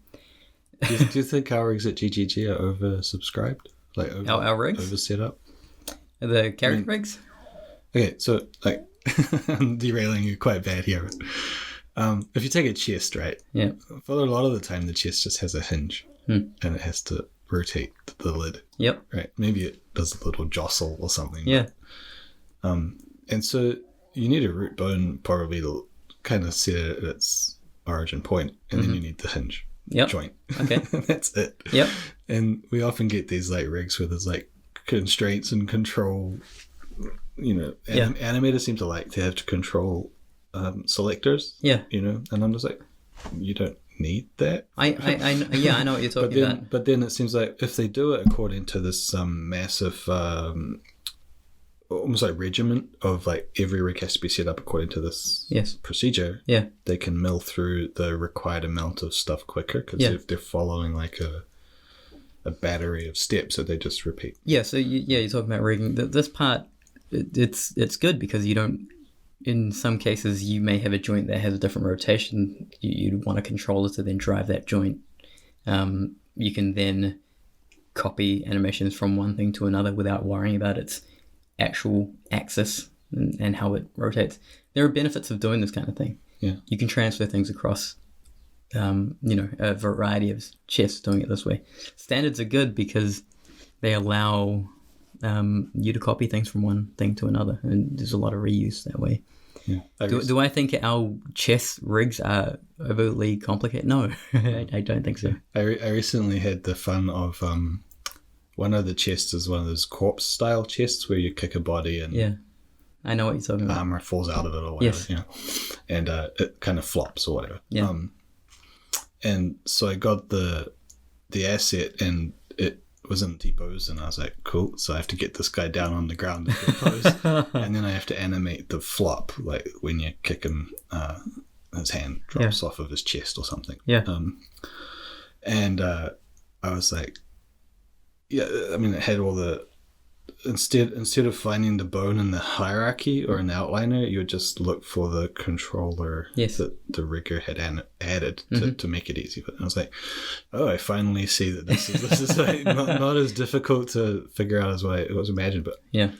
Speaker 2: you think our rigs at GGG are oversubscribed? Like
Speaker 1: our rigs?
Speaker 2: Over set up?
Speaker 1: The character rigs?
Speaker 2: Okay, so like I'm derailing you quite bad here. If you take a chest, right?
Speaker 1: Yeah.
Speaker 2: For a lot of the time, the chest just has a hinge, and it has to rotate the lid.
Speaker 1: Yep.
Speaker 2: Right. Maybe it does a little jostle or something.
Speaker 1: Yeah.
Speaker 2: And so you need a root bone probably to kind of set it at its origin point, and then you need the hinge joint. Okay. That's it.
Speaker 1: Yep.
Speaker 2: And we often get these like rigs where there's like constraints and control. Animators seem to like to have to control selectors.
Speaker 1: Yeah.
Speaker 2: And I'm just like, you don't need that.
Speaker 1: I know what you're talking about.
Speaker 2: But then it seems like if they do it according to this massive almost like regiment of like every rig has to be set up according to this procedure, they can mill through the required amount of stuff quicker, because if they're following like a battery of steps that they just repeat.
Speaker 1: Yeah, so you're talking about rigging. This part, it's good because you don't. In some cases, you may have a joint that has a different rotation. You'd want a controller to then drive that joint. You can then copy animations from one thing to another without worrying about its actual axis and how it rotates. There are benefits of doing this kind of thing.
Speaker 2: Yeah.
Speaker 1: You can transfer things across, a variety of chests doing it this way. Standards are good because they allow you to copy things from one thing to another, and there's a lot of reuse that way.
Speaker 2: Yeah.
Speaker 1: Do I think our chess rigs are overly complicated? No, I don't think so.
Speaker 2: I recently had the fun of one of the chests is one of those corpse style chests where you kick a body and
Speaker 1: Yeah, I know what you're talking about.
Speaker 2: armor falls out of it or whatever.
Speaker 1: Yes.
Speaker 2: You know, and it kind of flops or whatever.
Speaker 1: Yeah.
Speaker 2: And so I got the asset and it was in T-pose, and I was like, cool, so I have to get this guy down on the ground in T-pose, and then I have to animate the flop, like when you kick him, his hand drops off of his chest or something.
Speaker 1: Yeah.
Speaker 2: And I was like, yeah, I mean, it had all the, instead of finding the bone in the hierarchy or an outliner, you would just look for the controller that the rigger had added to make it easy. But I was like, oh, I finally see that this is like not as difficult to figure out as what it was imagined. But
Speaker 1: yeah,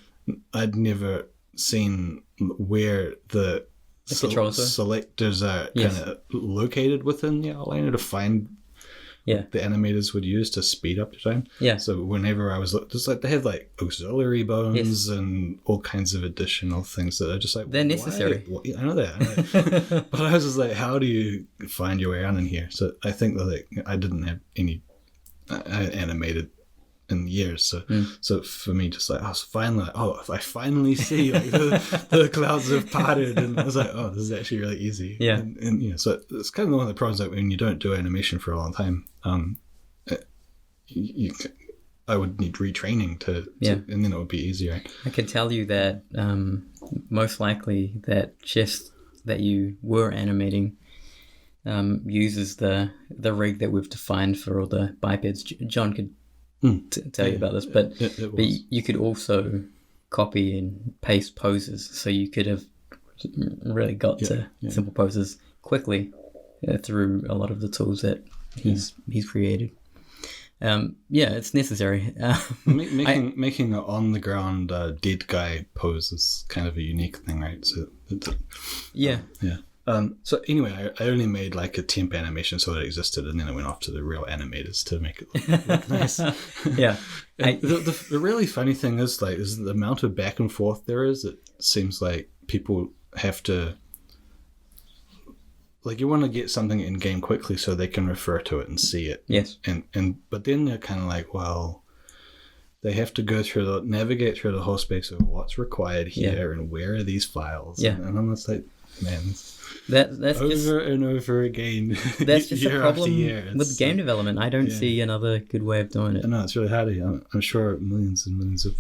Speaker 2: I'd never seen where the selectors are kind of located within the outliner to find the animators would use to speed up the time. Yeah. So whenever I was just like, they have like auxiliary bones and all kinds of additional things that are just like,
Speaker 1: they're necessary.
Speaker 2: I know that. But I was just like, how do you find your way around in here? So I think that like, I didn't have any animated in years. So for me, just like, I was finally like, I finally see like the clouds have parted, and I was like, oh, this is actually really easy. Yeah. And you know, so it's kind of one of the problems, like when you don't do animation for a long time, I would need retraining to and then it would be easier.
Speaker 1: I can tell you that most likely that chest that you were animating uses the rig that we've defined for all the bipeds. John could tell you about this, but you could also copy and paste poses, so you could have really got to simple poses quickly through a lot of the tools that he's created. It's necessary.
Speaker 2: Making an on the ground dead guy pose is kind of a unique thing, right? So so anyway, I only made like a temp animation so that it existed, and then I went off to the real animators to make it look nice.
Speaker 1: Yeah.
Speaker 2: The really funny thing is the amount of back and forth there is. It seems like people have to, like, you want to get something in game quickly so they can refer to it and see it. Yes. But then they're kind of like, well, they have to navigate through the whole space of what's required here and where are these files. Yeah. And I'm just like, man, that's over just, and over again.
Speaker 1: That's just a problem with game development. I don't see another good way of doing it.
Speaker 2: No, it's really hard. I'm sure millions and millions of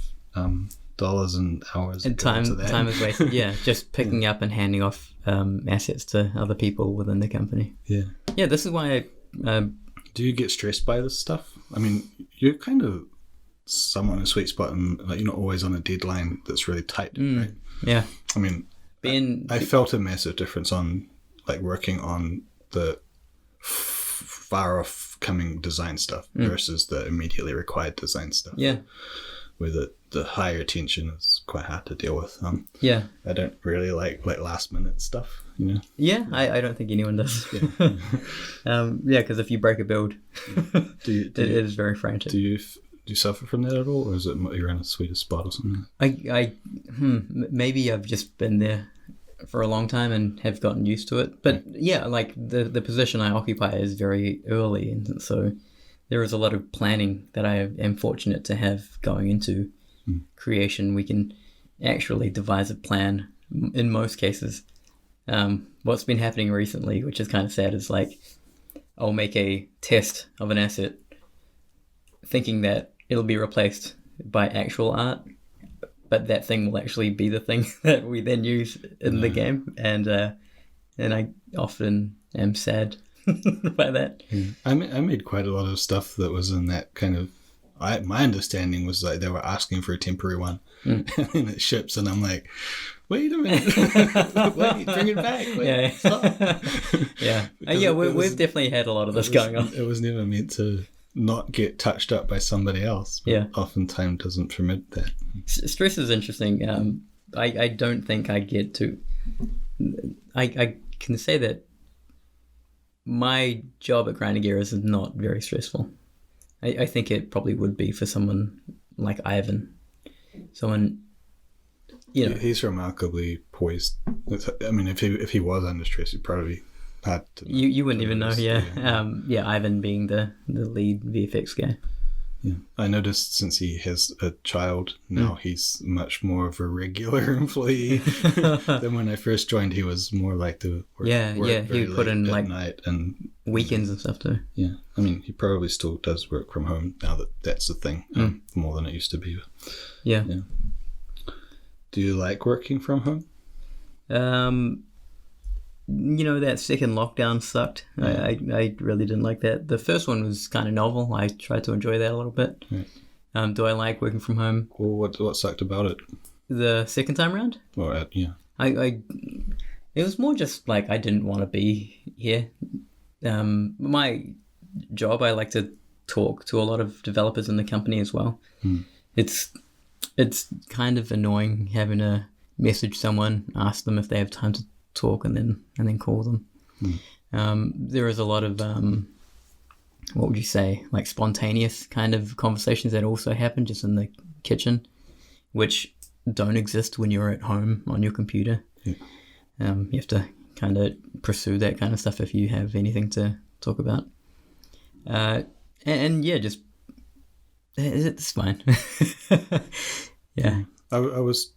Speaker 2: dollars and hours
Speaker 1: and time is wasted. Yeah, just picking up and handing off assets to other people within the company. Yeah. This is why
Speaker 2: do you get stressed by this stuff? I mean, you're kind of somewhat in a sweet spot, and like, you're not always on a deadline that's really tight, right?
Speaker 1: Yeah.
Speaker 2: I mean, I felt a massive difference on like working on the far off coming design stuff versus the immediately required design stuff. Yeah. Where the higher tension is quite hard to deal with. I don't really like last minute stuff, you know?
Speaker 1: Yeah, I don't think anyone does. Because if you break a build, it is very frantic.
Speaker 2: Do you suffer from that at all, or is it you're in a sweeter spot or something?
Speaker 1: Maybe I've just been there for a long time and have gotten used to it. But like the position I occupy is very early, and so there is a lot of planning that I am fortunate to have going into creation. We can actually devise a plan in most cases. What's been happening recently, which is kind of sad, is like I'll make a test of an asset thinking that it'll be replaced by actual art, but that thing will actually be the thing that we then use in the game, and I often am sad by that.
Speaker 2: I made quite a lot of stuff that was in that kind of. My understanding was like they were asking for a temporary one, and then it ships, and I'm like, wait a minute, wait, bring it back. Wait, stop.
Speaker 1: We've definitely had a lot of this going on.
Speaker 2: It was never meant to not get touched up by somebody else. Oftentimes doesn't permit that. Stress
Speaker 1: is interesting. I don't think I get to. I can say that my job at Grinding Gears is not very stressful. I think it probably would be for someone like Ivan. Someone, you know.
Speaker 2: He's remarkably poised. I mean, if he was under stress, he'd probably hard to
Speaker 1: You wouldn't even know, yeah. Ivan being the lead VFX guy.
Speaker 2: Yeah, I noticed since he has a child now, he's much more of a regular employee than when I first joined. He was more like the work
Speaker 1: he would put in like
Speaker 2: night and
Speaker 1: weekends and stuff too.
Speaker 2: Yeah, I mean, he probably still does work from home now that that's a thing, more than it used to be.
Speaker 1: Yeah.
Speaker 2: Do you like working from home?
Speaker 1: That second lockdown sucked. I really didn't like that. The first one was kind of novel. I tried to enjoy that a little bit. Right. Do I like working from home?
Speaker 2: Well, what sucked about it?
Speaker 1: The second time around?
Speaker 2: Or yeah.
Speaker 1: It was more just like I didn't want to be here. My job, I like to talk to a lot of developers in the company as well. It's kind of annoying having to message someone, ask them if they have time to talk, and then call them. There is a lot of what would you say, like spontaneous kind of conversations that also happen just in the kitchen, which don't exist when you're at home on your computer. You have to kind of pursue that kind of stuff if you have anything to talk about. Just it's fine. Yeah.
Speaker 2: I was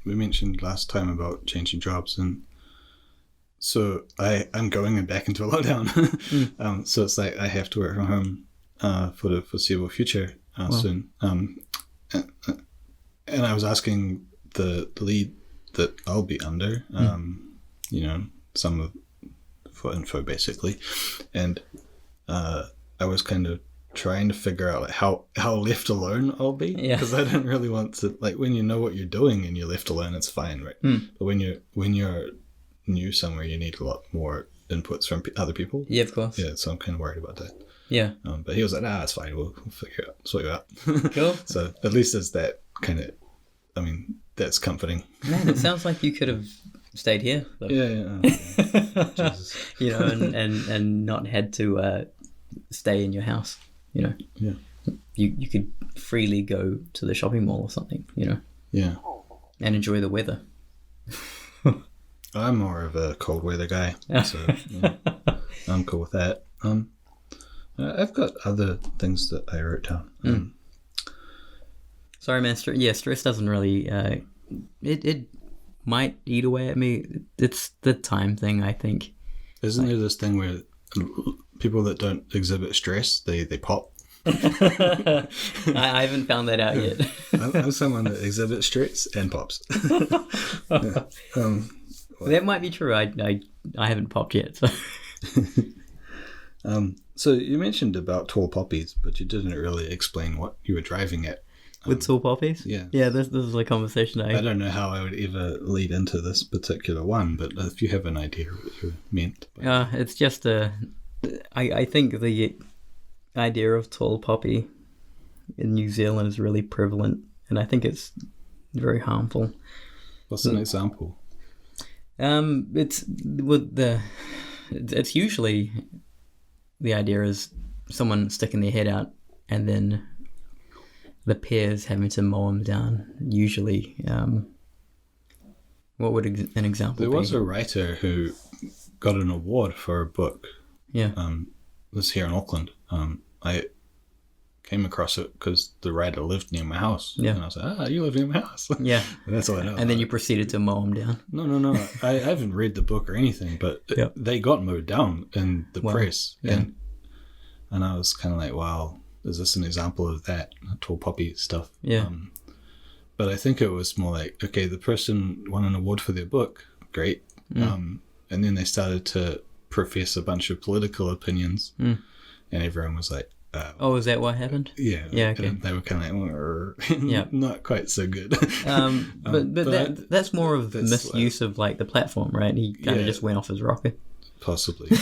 Speaker 2: we mentioned last time about changing jobs, and so I'm going back into a lockdown. So it's like I have to work from home for the foreseeable future soon. And I was asking the lead that I'll be under, some of for info basically, and I was kind of trying to figure out like how left alone I'll be, because I don't really want to, like, when you know what you're doing and you're left alone, it's fine, right? But when you're new somewhere, you need a lot more inputs from other people.
Speaker 1: Yeah, of course.
Speaker 2: Yeah, so I'm kind of worried about that.
Speaker 1: Yeah.
Speaker 2: But he was like, it's fine, we'll sort you out.
Speaker 1: Cool.
Speaker 2: So at least there's that kind of, I mean, that's comforting.
Speaker 1: Man, it sounds like you could have stayed here, though.
Speaker 2: Yeah. Jesus.
Speaker 1: And not had to stay in your house.
Speaker 2: Yeah.
Speaker 1: You could freely go to the shopping mall or something,
Speaker 2: Yeah.
Speaker 1: and enjoy the weather.
Speaker 2: I'm more of a cold weather guy, so I'm cool with that. I've got other things that I wrote down.
Speaker 1: Sorry, man. Stress doesn't really. It might eat away at me. It's the time thing, I think.
Speaker 2: Isn't there this thing where people that don't exhibit stress, they pop?
Speaker 1: I haven't found that out yet.
Speaker 2: I'm someone that exhibits stress and pops.
Speaker 1: That might be true. I haven't popped yet. So.
Speaker 2: So you mentioned about tall poppies, but you didn't really explain what you were driving at.
Speaker 1: With tall poppies?
Speaker 2: Yeah.
Speaker 1: Yeah, this is a conversation
Speaker 2: I don't know how I would ever lead into this particular one, but if you have an idea of what you meant.
Speaker 1: It's just I think the idea of tall poppy in New Zealand is really prevalent, and I think it's very harmful.
Speaker 2: What's an example?
Speaker 1: It's usually the idea is someone sticking their head out and then the peers having to mow them down. Usually, what would an example be?
Speaker 2: There was a writer who got an award for a book.
Speaker 1: Yeah.
Speaker 2: This here in Auckland. I came across it because the writer lived near my house.
Speaker 1: Yeah.
Speaker 2: And I was like, you live near my house.
Speaker 1: Yeah.
Speaker 2: And that's all I know.
Speaker 1: And then you proceeded to mow them down.
Speaker 2: No. I haven't read the book or anything, but they got mowed down in the press.
Speaker 1: Yeah.
Speaker 2: And I was kind of like, wow, is this an example of that tall poppy stuff?
Speaker 1: Yeah.
Speaker 2: But I think it was more like, okay, the person won an award for their book. Great. And then they started to profess a bunch of political opinions. And everyone was like,
Speaker 1: is that what happened?
Speaker 2: Yeah.
Speaker 1: Yeah, okay.
Speaker 2: And they were kind of like, not quite so good.
Speaker 1: But that's more of misuse of like the platform, right? He kind of just went off his rocker.
Speaker 2: Possibly.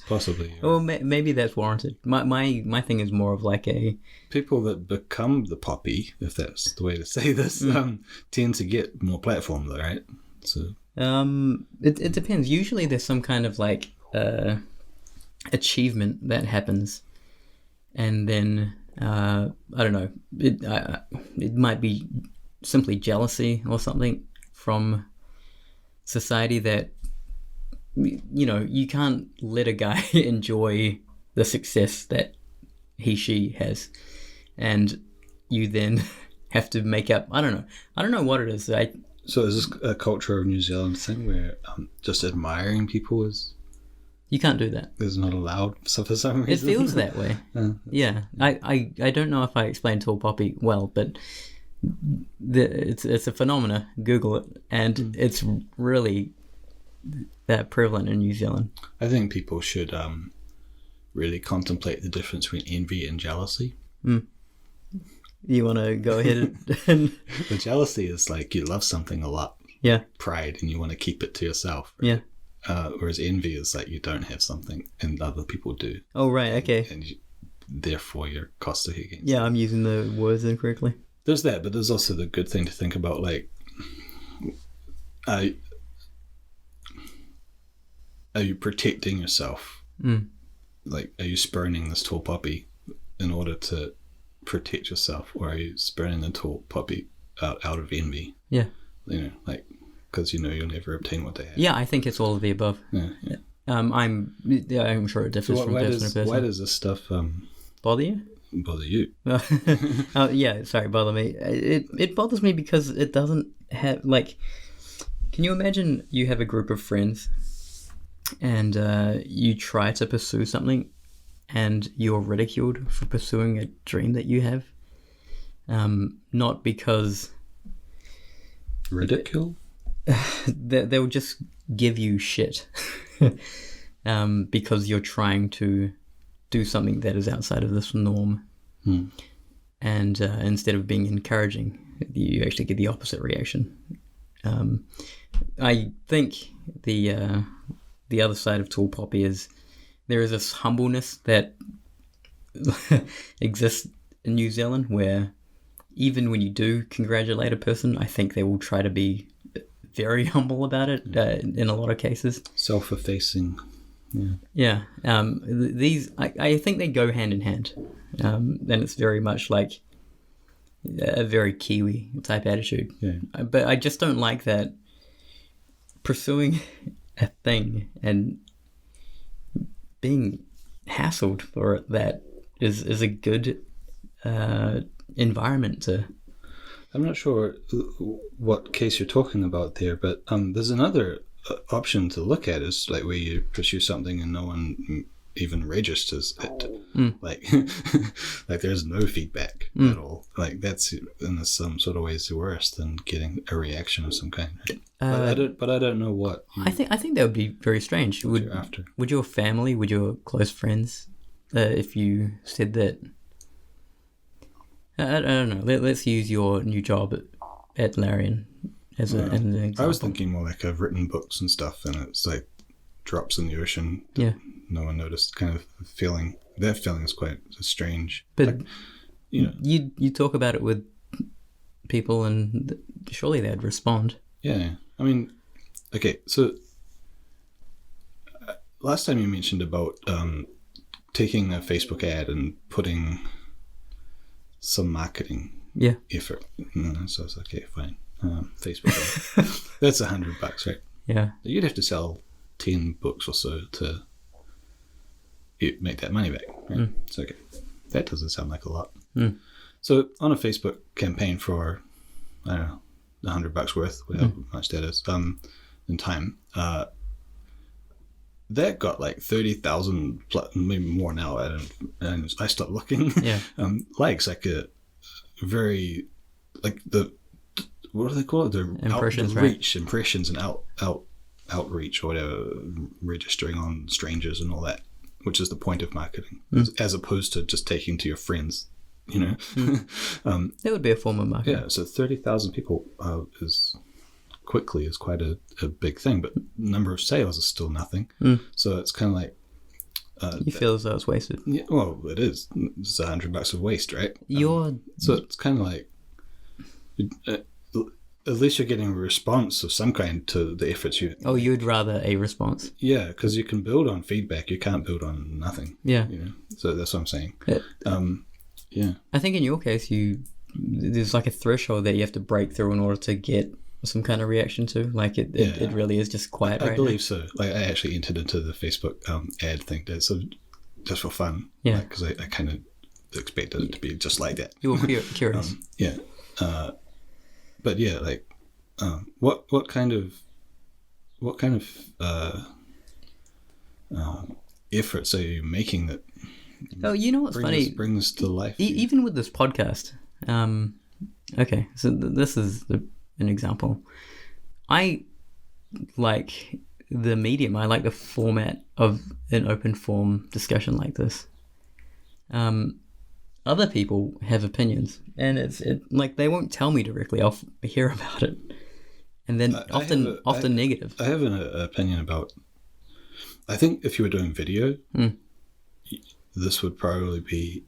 Speaker 2: Possibly. Yeah.
Speaker 1: Well, maybe that's warranted. My thing is more of like a...
Speaker 2: People that become the poppy, if that's the way to say this, tend to get more platform though, right? So
Speaker 1: It depends. Usually there's some kind of like achievement that happens, and then I don't know. It might be simply jealousy or something from society that you can't let a guy enjoy the success that she has, and you then have to make up. I don't know what it is.
Speaker 2: So is this a culture of New Zealand thing where just admiring people
Speaker 1: you can't do that.
Speaker 2: is not allowed for some reason?
Speaker 1: It feels that way. Yeah. I don't know if I explained Tall Poppy well, but it's a phenomena. Google it, and it's really that prevalent in New Zealand.
Speaker 2: I think people should really contemplate the difference between envy and jealousy.
Speaker 1: You want to go ahead and...
Speaker 2: The jealousy is like you love something a lot.
Speaker 1: Yeah.
Speaker 2: Pride, and you want to keep it to yourself. Right?
Speaker 1: Yeah.
Speaker 2: Whereas envy is like you don't have something and other people do.
Speaker 1: Oh, right, okay.
Speaker 2: And therefore you're caustic against
Speaker 1: I'm using the words incorrectly.
Speaker 2: There's that, but there's also the good thing to think about, like, are you protecting yourself? Like, are you spurning this tall poppy in order to protect yourself, or are you spurning the tall poppy out of envy?
Speaker 1: Yeah.
Speaker 2: Like, because you'll never obtain what they have.
Speaker 1: Yeah, I think it's all of the above.
Speaker 2: Yeah.
Speaker 1: I'm sure it differs from person to person.
Speaker 2: Why does this stuff
Speaker 1: bother you?
Speaker 2: Bother you?
Speaker 1: Yeah, sorry, bother me. It bothers me because it doesn't have, like, can you imagine you have a group of friends and you try to pursue something and you're ridiculed for pursuing a dream that you have? Not because...
Speaker 2: Ridicule?
Speaker 1: They'll just give you shit because you're trying to do something that is outside of this norm. And instead of being encouraging, you actually get the opposite reaction. I think the other side of Tall Poppy is there is this humbleness that exists in New Zealand where even when you do congratulate a person, I think they will try to be very humble about it in a lot of cases.
Speaker 2: Self-effacing.
Speaker 1: Yeah. These, I think they go hand in hand. And it's very much like a very Kiwi type attitude.
Speaker 2: Yeah.
Speaker 1: But I just don't like that pursuing a thing and being hassled for it that is a good environment to...
Speaker 2: I'm not sure what case you're talking about there, but there's another option to look at is like where you pursue something and no one even registers it. Like there's no feedback at all. Like that's in some sort of ways worse than getting a reaction of some kind. Right? But I don't know what.
Speaker 1: I think that would be very strange. Would your family, would your close friends, if you said that? I don't know. Let's use your new job at Larian as an example.
Speaker 2: I was thinking more like I've written books and stuff, and it's like drops in the ocean.
Speaker 1: Yeah.
Speaker 2: No one noticed. Kind of feeling. That feeling is quite strange.
Speaker 1: But
Speaker 2: like,
Speaker 1: you talk about it with people, and surely they'd respond.
Speaker 2: Yeah. I mean, okay. So last time you mentioned about taking a Facebook ad and putting some marketing effort. So it's okay, fine. Facebook ad. That's $100, right?
Speaker 1: Yeah.
Speaker 2: You'd have to sell 10 books or so to make that money back, right? So okay, that doesn't sound like a lot. So on a Facebook campaign for, I don't know, $100 worth, however much that is, in time, that got like 30,000, maybe more now. And I stopped looking.
Speaker 1: Yeah.
Speaker 2: Likes, like a very, like the, what do they call it? The
Speaker 1: impressions,
Speaker 2: reach, impressions, and outreach or whatever, registering on strangers and all that, which is the point of marketing, as opposed to just taking to your friends.
Speaker 1: That would be a form of marketing.
Speaker 2: Yeah. So 30,000 people is quite a big thing, but number of sales is still nothing. So it's kind of like
Speaker 1: you feel as though it's wasted.
Speaker 2: Yeah, well, it is. It's $100 of waste, right?
Speaker 1: So
Speaker 2: it's kind of like at least you're getting a response of some kind to the efforts you.
Speaker 1: Oh, you'd rather a response?
Speaker 2: Yeah, because you can build on feedback. You can't build on nothing.
Speaker 1: Yeah.
Speaker 2: So that's what I'm saying. Yeah.
Speaker 1: I think in your case, there's like a threshold that you have to break through in order to get some kind of reaction to. Like it really is just quiet.
Speaker 2: I
Speaker 1: right
Speaker 2: believe
Speaker 1: now.
Speaker 2: so. Like I actually entered into the Facebook ad thing. That's just for fun.
Speaker 1: Yeah.
Speaker 2: Because I kind of expected it to be just like that.
Speaker 1: You were curious.
Speaker 2: Yeah. But yeah, like, what kind of efforts are you making that?
Speaker 1: Oh, you know what's funny?
Speaker 2: Bring this to life.
Speaker 1: Even with this podcast. Okay, so this is an example. I like the medium. I like the format of an open forum discussion like this. Other people have opinions, and it's like they won't tell me directly. I'll hear about it, and then often negative.
Speaker 2: I have an opinion about. I think if you were doing video, this would probably be.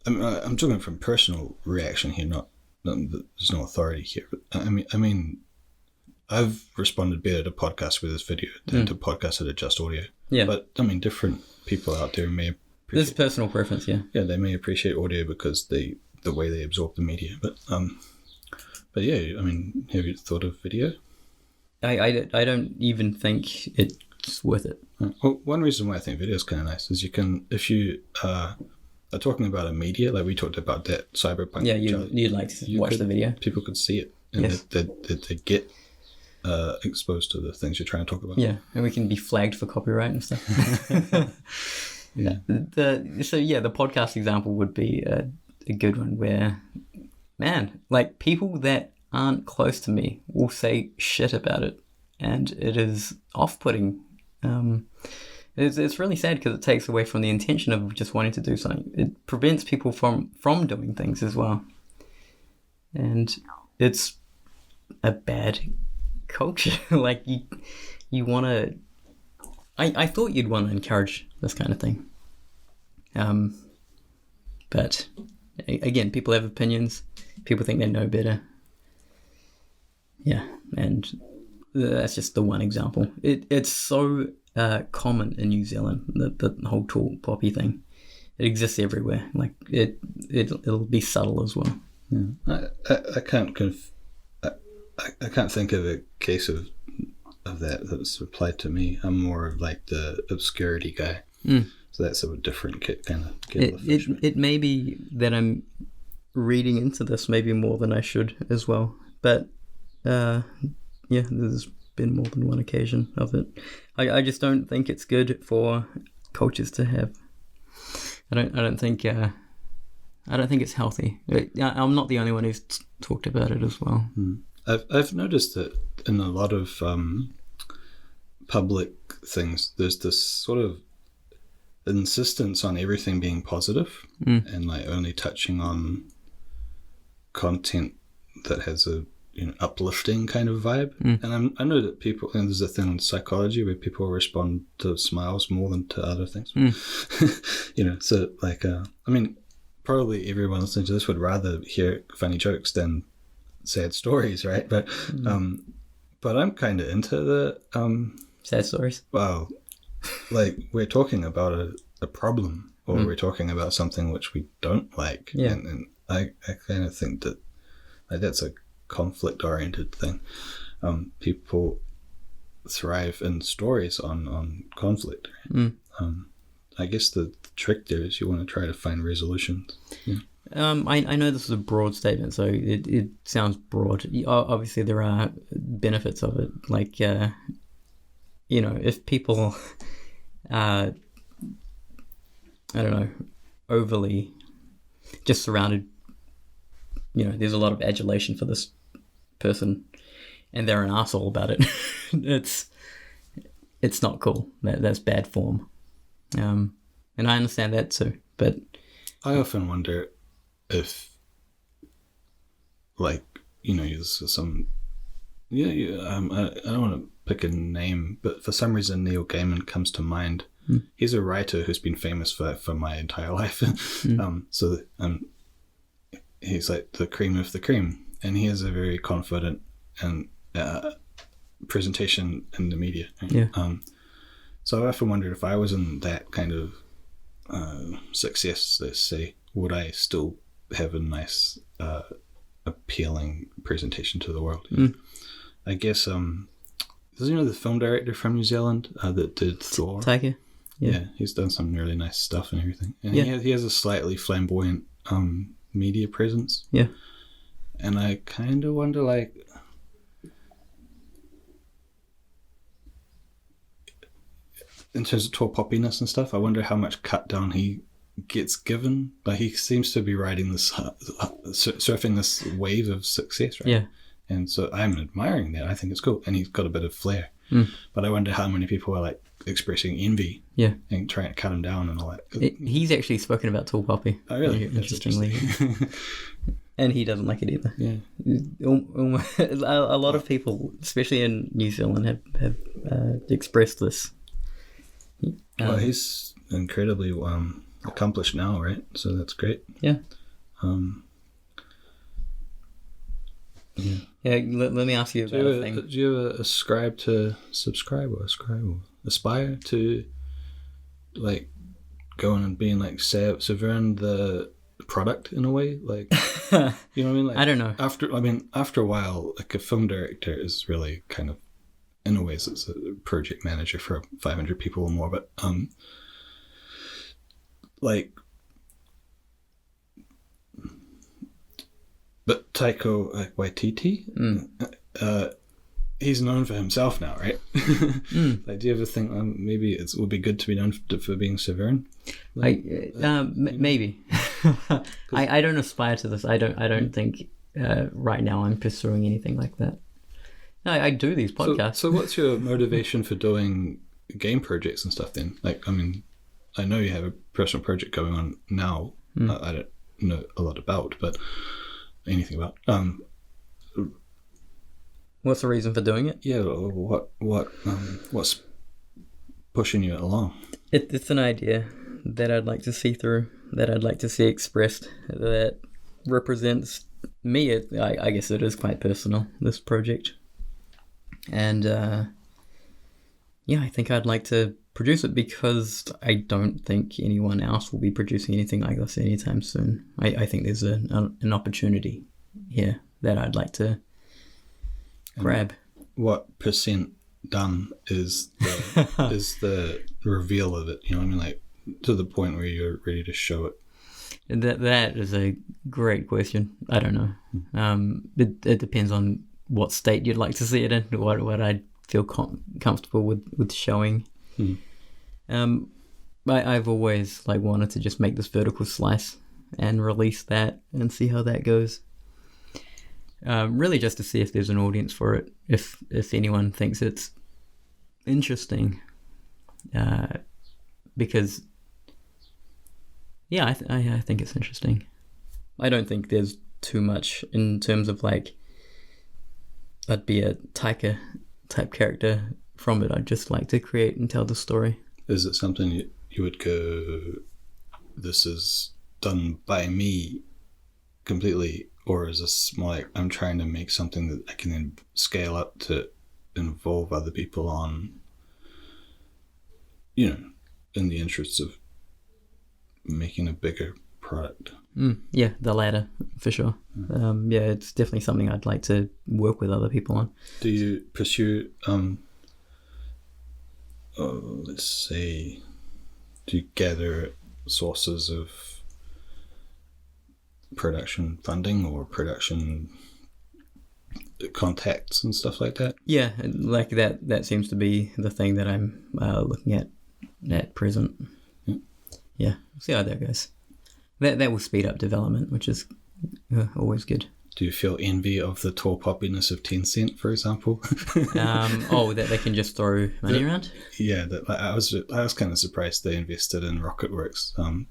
Speaker 2: I'm talking from personal reaction here, not there's no authority here. But I mean, I've responded better to podcasts with this video than to podcasts that are just audio. Yeah. But I mean, different people out there may.
Speaker 1: There's personal preference, yeah.
Speaker 2: Yeah, they may appreciate audio because the way they absorb the media, but yeah, I mean, have you thought of video?
Speaker 1: I don't even think it's worth it.
Speaker 2: Well, one reason why I think video is kind of nice is you can, if you are talking about a media, like we talked about that Cyberpunk.
Speaker 1: Yeah, you'd like to watch the video.
Speaker 2: People could see it, and
Speaker 1: yes.
Speaker 2: they get exposed to the things you're trying to talk about.
Speaker 1: Yeah, and we can be flagged for copyright and stuff.
Speaker 2: Yeah.
Speaker 1: The podcast example would be a good one where, man, like people that aren't close to me will say shit about it, and it is off-putting. It's really sad because it takes away from the intention of just wanting to do something. It prevents people from doing things as well, and it's a bad culture. Like you want to. I thought you'd want to encourage this kind of thing. But again, people have opinions. People think they know better. Yeah, and that's just the one example. It's so common in New Zealand, the whole tall poppy thing. It exists everywhere. Like it'll be subtle as well.
Speaker 2: Yeah. I can't think of a case of that's applied to me. I'm more of like the obscurity guy. So that's a different kind of kettle of fish.
Speaker 1: It may be that I'm reading into this maybe more than I should as well. But there's been more than one occasion of it. I just don't think it's good for cultures to have. I don't think it's healthy. I'm not the only one who's talked about it as well.
Speaker 2: I've noticed that in a lot of public things, there's this sort of insistence on everything being positive and like only touching on content that has a uplifting kind of vibe. And I know that people, and there's a thing in psychology where people respond to smiles more than to other things. So like I mean, probably everyone listening to this would rather hear funny jokes than sad stories, right? But I'm kind of into the
Speaker 1: sad stories.
Speaker 2: Well, like we're talking about a problem, or we're talking about something which we don't like, and I kind of think that like that's a conflict-oriented thing. People thrive in stories on conflict. I guess the trick there is you want to try to find resolutions.
Speaker 1: I know this is a broad statement, so it sounds broad. Obviously, there are benefits of it. Like, if people are, I don't know, overly just surrounded, there's a lot of adulation for this person and they're an asshole about it. It's not cool. That's bad form. And I understand that too, but
Speaker 2: I often wonder if, like, there's some, I don't want to pick a name, but for some reason Neil Gaiman comes to mind. He's a writer who's been famous for my entire life. He's like the cream of the cream. and he has a very confident and presentation in the media. Right?
Speaker 1: Yeah.
Speaker 2: So I often wondered if I was in that kind of success, let's say, would I still have a nice, appealing presentation to the world? I guess, the film director from New Zealand that did Thor?
Speaker 1: Taika.
Speaker 2: Yeah, he's done some really nice stuff and everything. And
Speaker 1: Yeah.
Speaker 2: he has a slightly flamboyant media presence.
Speaker 1: Yeah.
Speaker 2: And I kind of wonder, like, in terms of tall poppiness and stuff, I wonder how much cut down he gets given. Like, he seems to be riding this, surfing this wave of success, right?
Speaker 1: Yeah.
Speaker 2: And so I'm admiring that. I think it's cool. And he's got a bit of flair. But I wonder how many people are, like, expressing envy.
Speaker 1: Yeah.
Speaker 2: And trying to cut him down and all that.
Speaker 1: He's actually spoken about tall poppy.
Speaker 2: Oh, really?
Speaker 1: Interestingly. And he doesn't like it either.
Speaker 2: Yeah.
Speaker 1: A lot of people, especially in New Zealand, have expressed this.
Speaker 2: Well, he's incredibly accomplished now, right? So that's great.
Speaker 1: Yeah.
Speaker 2: Yeah.
Speaker 1: Yeah. Let me ask you about a thing.
Speaker 2: Do you ever aspire to, like, going and being like Saveun the product in a way? Like, you know what I mean? Like,
Speaker 1: I don't know.
Speaker 2: After a while, like, a film director is really kind of, in a way, it's a project manager for 500 people or more, but but Taika Waititi, he's known for himself now, right? Like, do you ever think maybe it would be good to be known for being Saveun? Like,
Speaker 1: maybe. I don't aspire to this. I don't think right now I'm pursuing anything like that. No, I do these podcasts.
Speaker 2: So what's your motivation for doing game projects and stuff then? Like, I mean, I know you have a personal project going on now. I don't know a lot about, but anything about.
Speaker 1: What's the reason for doing it?
Speaker 2: Yeah, what's pushing you along?
Speaker 1: It's an idea that I'd like to see through, that I'd like to see expressed, that represents me. I guess it is quite personal, this project. And I think I'd like to produce it because I don't think anyone else will be producing anything like this anytime soon. I think there's an opportunity here that I'd like to grab.
Speaker 2: What percent done is the reveal of it? You know what I mean? Like, to the point where you're ready to show it.
Speaker 1: That is a great question. I don't know. It depends on what state you'd like to see it in, what I'd feel comfortable with showing. I've always wanted to just make this vertical slice and release that and see how that goes. Really just to see if there's an audience for it, if anyone thinks it's interesting. Because I think it's interesting. I don't think there's too much in terms of I'd be a Taika type character from it. I'd just like to create and tell the story.
Speaker 2: Is it something you would go, this is done by me completely, or is this more like I'm trying to make something that I can then scale up to involve other people on, in the interests of making a bigger product?
Speaker 1: Yeah, the latter, for sure. It's definitely something I'd like to work with other people on.
Speaker 2: Do you pursue, let's say, do you gather sources of production funding or production contacts and stuff like that?
Speaker 1: Yeah, that seems to be the thing that I'm looking at present. Yeah, see how that goes. That will speed up development, which is always good.
Speaker 2: Do you feel envy of the tall poppiness of Tencent, for example?
Speaker 1: That they can just throw money around?
Speaker 2: Yeah, I was kind of surprised they invested in Rocketworks. I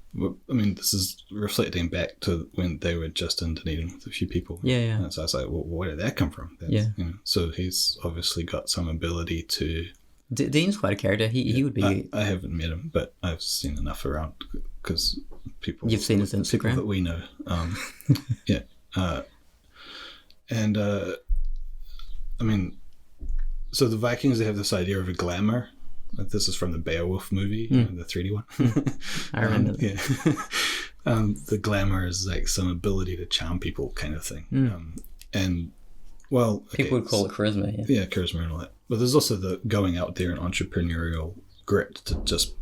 Speaker 2: mean, this is reflecting back to when they were just in Dunedin with a few people.
Speaker 1: Yeah.
Speaker 2: And so I was like, well, where did that come from? So he's obviously got some ability to...
Speaker 1: Dean's quite a character. He would be...
Speaker 2: I haven't met him, but I've seen enough around because people...
Speaker 1: You've seen his Instagram?
Speaker 2: People that we know. And I mean, so the Vikings, they have this idea of a glamour. Like this is from the Beowulf movie, the 3D one.
Speaker 1: I remember that.
Speaker 2: Yeah. The glamour is like some ability to charm people kind of thing. And well,
Speaker 1: people would call it charisma.
Speaker 2: Yeah, charisma and all that. But there's also the going out there and entrepreneurial grit to just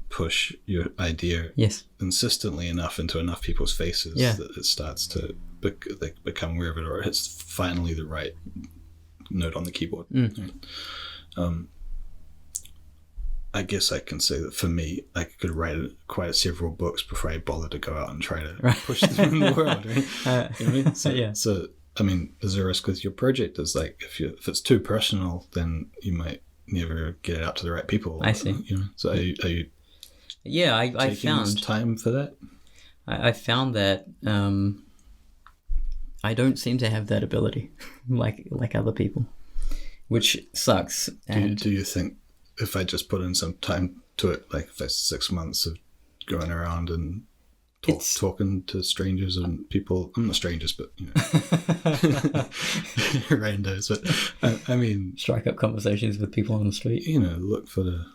Speaker 2: push your idea consistently enough into enough people's faces that it starts to become aware of it, or it's finally the right note on the keyboard. Right? I guess I can say that for me, I could write quite several books before I bother to go out and try to push them in the world. Right? You know what I mean? So I mean, there's a risk with your project. Is like if it's too personal, then you might never get it out to the right people.
Speaker 1: I see.
Speaker 2: You know? So are you
Speaker 1: I found
Speaker 2: time for that.
Speaker 1: I found that I don't seem to have that ability like other people, which sucks.
Speaker 2: Do you think if I just put in some time to it, like if it's 6 months of going around and talking to strangers and people, I'm not strangers, but you know, randos, but I mean,
Speaker 1: strike up conversations with people on the street.
Speaker 2: You know, look for the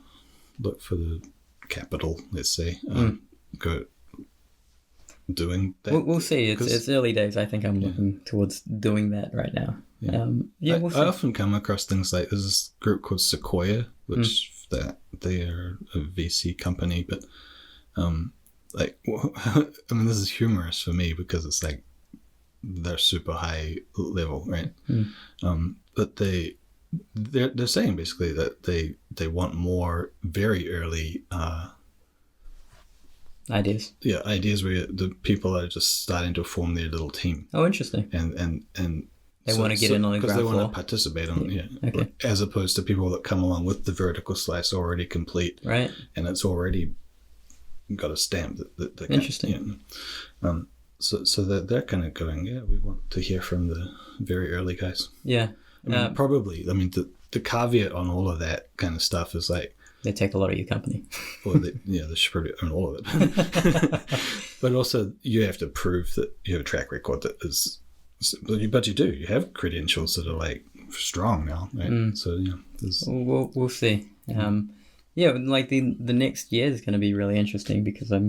Speaker 2: capital, let's say, go doing that.
Speaker 1: We'll see. It's early days. I think I'm looking towards doing that right now. We'll see.
Speaker 2: I often come across things like there's this group called Sequoia, which they are a VC company, but like, I mean, this is humorous for me because it's like they're super high level, right? But they're saying basically that they want more very early
Speaker 1: ideas.
Speaker 2: Yeah, ideas where the people are just starting to form their little team.
Speaker 1: Oh, interesting.
Speaker 2: And
Speaker 1: they want to get in on the ground floor.
Speaker 2: Because they want to participate on
Speaker 1: Okay.
Speaker 2: As opposed to people that come along with the vertical slice already complete.
Speaker 1: Right.
Speaker 2: And it's already got a stamp that
Speaker 1: interesting.
Speaker 2: So they're kind of going, we want to hear from the very early guys.
Speaker 1: Yeah.
Speaker 2: I mean, probably. I mean, the caveat on all of that kind of stuff is like,
Speaker 1: they take a lot of your company.
Speaker 2: Well, they should probably own all of it. But also, you have to prove that you have a track record that is. But you do. You have credentials that are like strong now, right? So
Speaker 1: we'll see. Like the next year is going to be really interesting because I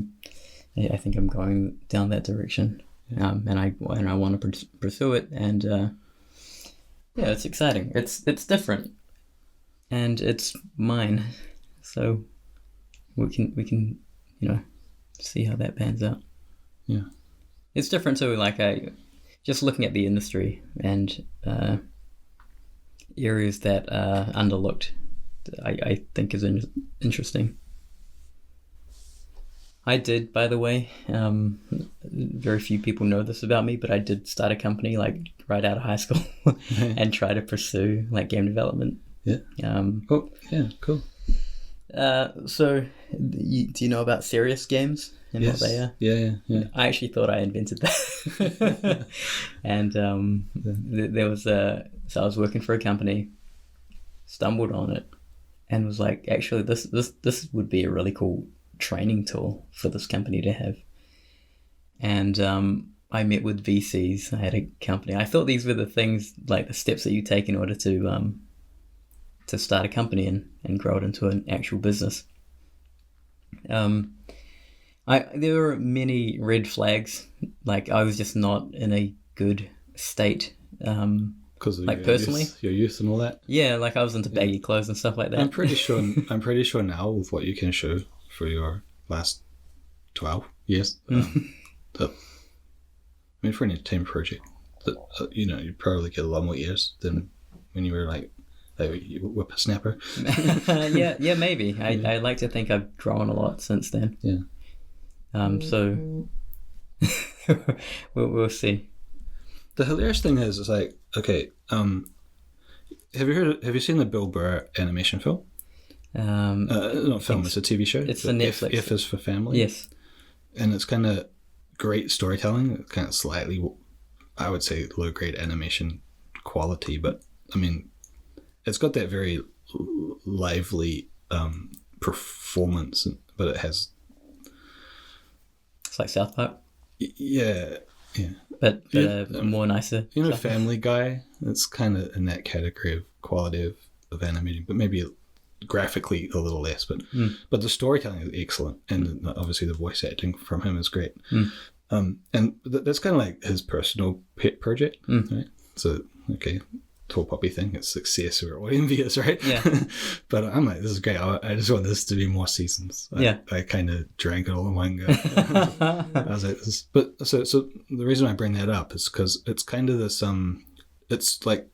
Speaker 1: think I'm going down that direction, and I want to pursue it, and it's exciting. It's different, and it's mine. So we can see how that pans out.
Speaker 2: Yeah,
Speaker 1: it's different too. Like just looking at the industry and areas that are underlooked, I think is interesting. I did, by the way. Very few people know this about me, but I did start a company like right out of high school and try to pursue like game development.
Speaker 2: Yeah. Cool.
Speaker 1: So, do you know about serious games and what they are?
Speaker 2: Yeah.
Speaker 1: I actually thought I invented that. And there was so I was working for a company, stumbled on it, and was like, actually, this would be a really cool training tool for this company to have. And I met with VCs. I had a company. I thought these were the things, like the steps that you take in order to start a company and grow it into an actual business. There were many red flags. Like I was just not in a good state.
Speaker 2: Because of
Speaker 1: like personally,
Speaker 2: your youth and all that.
Speaker 1: Yeah, like I was into baggy clothes and stuff like that.
Speaker 2: I'm pretty sure now with what you can show for your last 12 years. I mean, for an entertainment project, you probably get a lot more years than when you were like whippersnapper.
Speaker 1: yeah, maybe. I like to think I've grown a lot since then.
Speaker 2: Yeah.
Speaker 1: So we'll see.
Speaker 2: The hilarious thing is like, okay, have you seen the Bill Burr animation film? Not film, it's a TV show.
Speaker 1: It's the Netflix.
Speaker 2: F is for family.
Speaker 1: Yes.
Speaker 2: And it's kind of great storytelling, kind of slightly, I would say, low-grade animation quality, but I mean, it's got that very lively performance, but it has...
Speaker 1: It's like South Park?
Speaker 2: Yeah.
Speaker 1: more nicer.
Speaker 2: You know,
Speaker 1: stuff.
Speaker 2: Family Guy. It's kind of in that category of quality of animating, but maybe graphically a little less. But the storytelling is excellent, and obviously the voice acting from him is great. And that's kind of like his personal pet project, right? So, okay, tall poppy thing, it's success or envious, right?
Speaker 1: Yeah.
Speaker 2: But I'm like, this is great. I just want this to be more seasons. I kind of drank it all in one go. I was like, but so the reason I bring that up is because it's kind of this, it's like,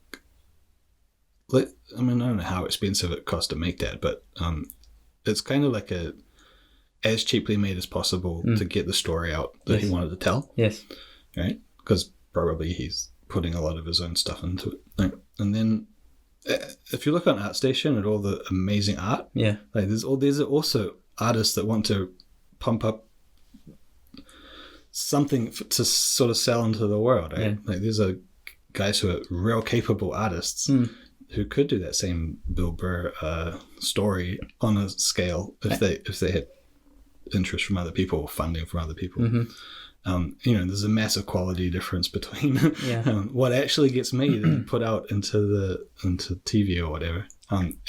Speaker 2: I mean, I don't know how expensive it cost to make that, but it's kind of like as cheaply made as possible to get the story out that he wanted to tell.
Speaker 1: Yes.
Speaker 2: Right? Because probably he's putting a lot of his own stuff into it. Right? And then if you look on ArtStation at all the amazing art, like there's also artists that want to pump up something to sort of sell into the world, right? Yeah. Like there's guys who are real capable artists who could do that same Bill Burr story on a scale if they had interest from other people or funding from other people. You know, there's a massive quality difference between what actually gets made and put out into TV or whatever,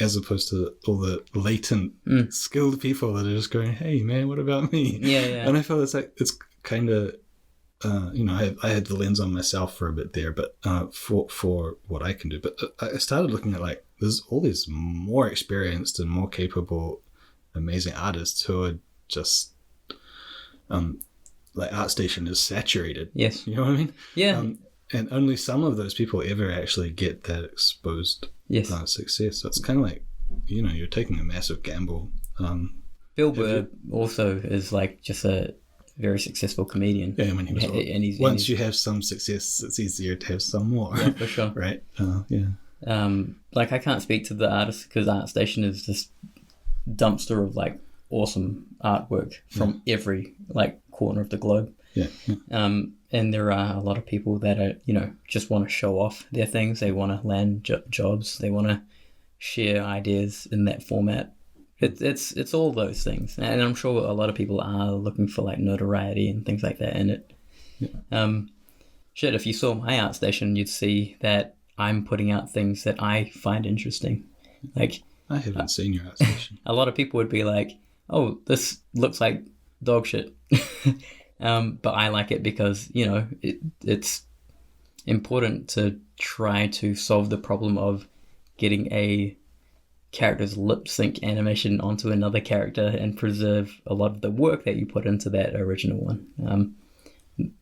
Speaker 2: as opposed to all the latent skilled people that are just going, hey man, what about me? And I feel it's kind of you know, I had the lens on myself for a bit there, but for what I can do. But I started looking at like there's all these more experienced and more capable, amazing artists who are just like ArtStation is saturated.
Speaker 1: Yes.
Speaker 2: You know what I mean?
Speaker 1: Yeah.
Speaker 2: And only some of those people ever actually get that exposed success. So it's kind of like, you know, you're taking a massive gamble.
Speaker 1: Bill Burr also is like just a very successful comedian.
Speaker 2: Yeah, when he was once you have some success, it's easier to have some more.
Speaker 1: Yeah, for sure.
Speaker 2: Right?
Speaker 1: Like I can't speak to the artists because ArtStation is this dumpster of like awesome artwork from every like corner of the globe. And there are a lot of people that are, you know, just want to show off their things. They want to land jobs. They want to share ideas in that format. It's all those things, and I'm sure a lot of people are looking for like notoriety and things like that in it. If you saw my ArtStation, you'd see that I'm putting out things that I find interesting. Like
Speaker 2: I haven't seen your ArtStation.
Speaker 1: A lot of people would be like, "Oh, this looks like dog shit," but I like it because, you know, it's important to try to solve the problem of getting a character's lip sync animation onto another character and preserve a lot of the work that you put into that original one.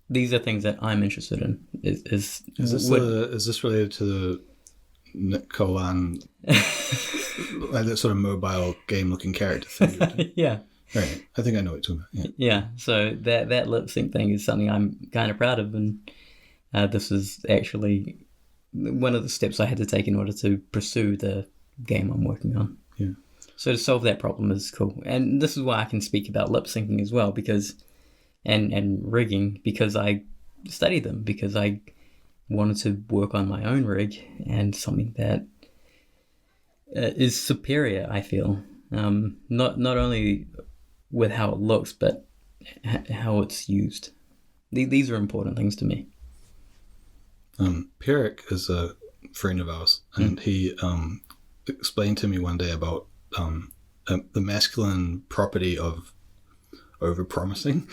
Speaker 1: These are things that I'm interested in. Is
Speaker 2: this related to the Nick Colan, like that sort of mobile game looking character thing?
Speaker 1: Yeah.
Speaker 2: Right. I think I know what you're talking about.
Speaker 1: Yeah. So that lip sync thing is something I'm kind of proud of, and this is actually one of the steps I had to take in order to pursue the game I'm working on.
Speaker 2: Yeah.
Speaker 1: So to solve that problem is cool. And this is why I can speak about lip syncing as well, because and rigging, because I studied them, because I wanted to work on my own rig and something that is superior, I feel. Not only with how it looks, but how it's used. These are important things to me.
Speaker 2: Pierrick is a friend of ours, and he explained to me one day about the masculine property of over-promising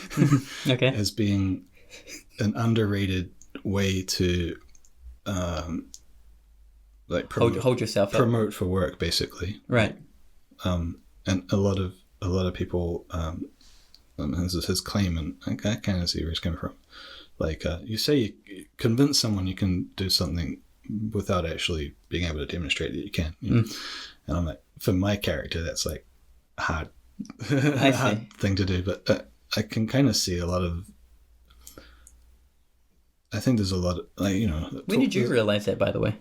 Speaker 2: as being an underrated way to like
Speaker 1: hold yourself
Speaker 2: promote
Speaker 1: up
Speaker 2: for work, basically.
Speaker 1: Right.
Speaker 2: And a lot of people, this is his claim, and I kind of see where he's coming from. Like you say, you convince someone you can do something without actually being able to demonstrate that you can. You know? And I'm like, for my character, that's like hard thing to do. But I can kind of see a lot of. I think there's a lot of, like, you know.
Speaker 1: When did you realize that, by the way?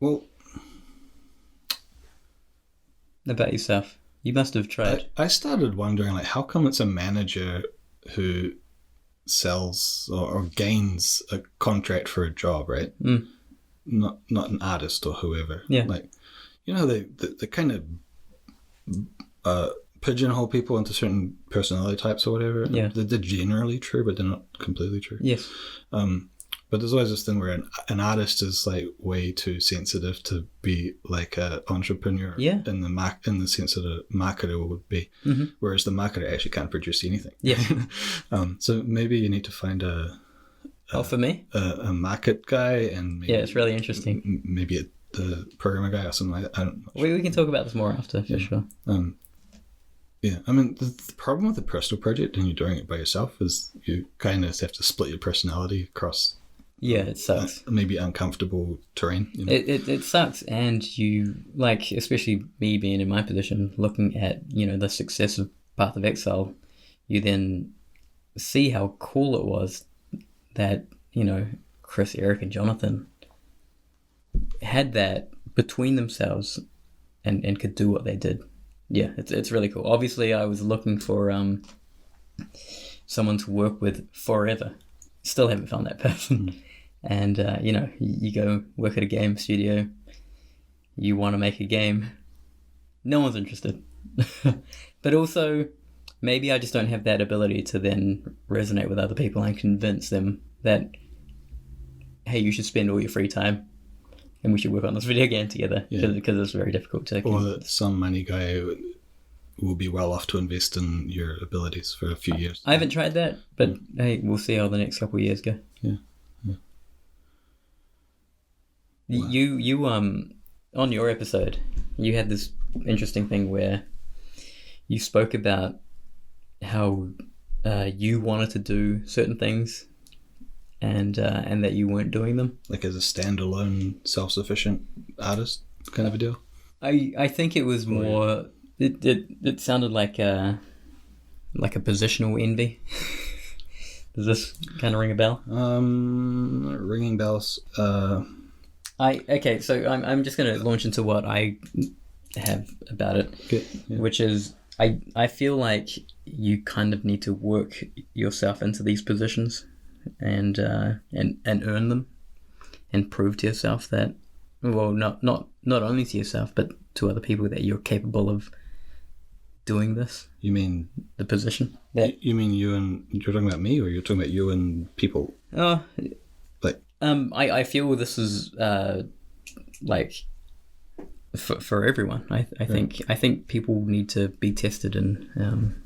Speaker 2: Well,
Speaker 1: about yourself, you must have tried.
Speaker 2: I started wondering, like, how come it's a manager who sells or gains a contract for a job, right? Not an artist or whoever.
Speaker 1: Yeah.
Speaker 2: Like, you know, they kind of pigeonhole people into certain personality types or whatever.
Speaker 1: Yeah.
Speaker 2: They're generally true, but they're not completely true.
Speaker 1: Yes.
Speaker 2: But there's always this thing where an artist is like way too sensitive to be like an entrepreneur in the sense that a marketer would be, whereas the marketer actually can't produce anything.
Speaker 1: Yeah.
Speaker 2: So maybe you need to find
Speaker 1: for me?
Speaker 2: A market guy, and maybe,
Speaker 1: it's really interesting.
Speaker 2: Maybe the programmer guy or something like that. I don't know.
Speaker 1: We can talk about this more after, for sure.
Speaker 2: Yeah, I mean, the problem with a personal project and you're doing it by yourself is you kind of have to split your personality across.
Speaker 1: Yeah, it sucks.
Speaker 2: Maybe uncomfortable terrain. You know?
Speaker 1: It sucks, and you, like, especially me being in my position, looking at, you know, the success of Path of Exile, you then see how cool it was that, you know, Chris, Eric, and Jonathan had that between themselves and could do what they did. Yeah, it's really cool. Obviously, I was looking for someone to work with forever. Still haven't found that person. And, you know, you go work at a game studio, you want to make a game, no one's interested. But also, maybe I just don't have that ability to then resonate with other people and convince them that, hey, you should spend all your free time and we should work on this video game together, because it's very difficult to...
Speaker 2: Or that some money guy will be well off to invest in your abilities for a few years.
Speaker 1: I haven't tried that, but hey, we'll see how the next couple of years go.
Speaker 2: Yeah.
Speaker 1: Wow. You on your episode, you had this interesting thing where you spoke about how you wanted to do certain things and that you weren't doing them. Like
Speaker 2: as a standalone, self-sufficient artist kind of a deal?
Speaker 1: I think it was more... It sounded like a positional envy. Does this kind of ring a bell?
Speaker 2: Ringing bells.
Speaker 1: So I'm just going to launch into what I have about it, which is I feel like you kind of need to work yourself into these positions and earn them and prove to yourself that, well, not only to yourself but to other people that you're capable of doing this.
Speaker 2: You mean
Speaker 1: the position?
Speaker 2: You mean you're talking about me, or you're talking about you and people?
Speaker 1: Oh,
Speaker 2: like
Speaker 1: I feel this is like for everyone. I think people need to be tested and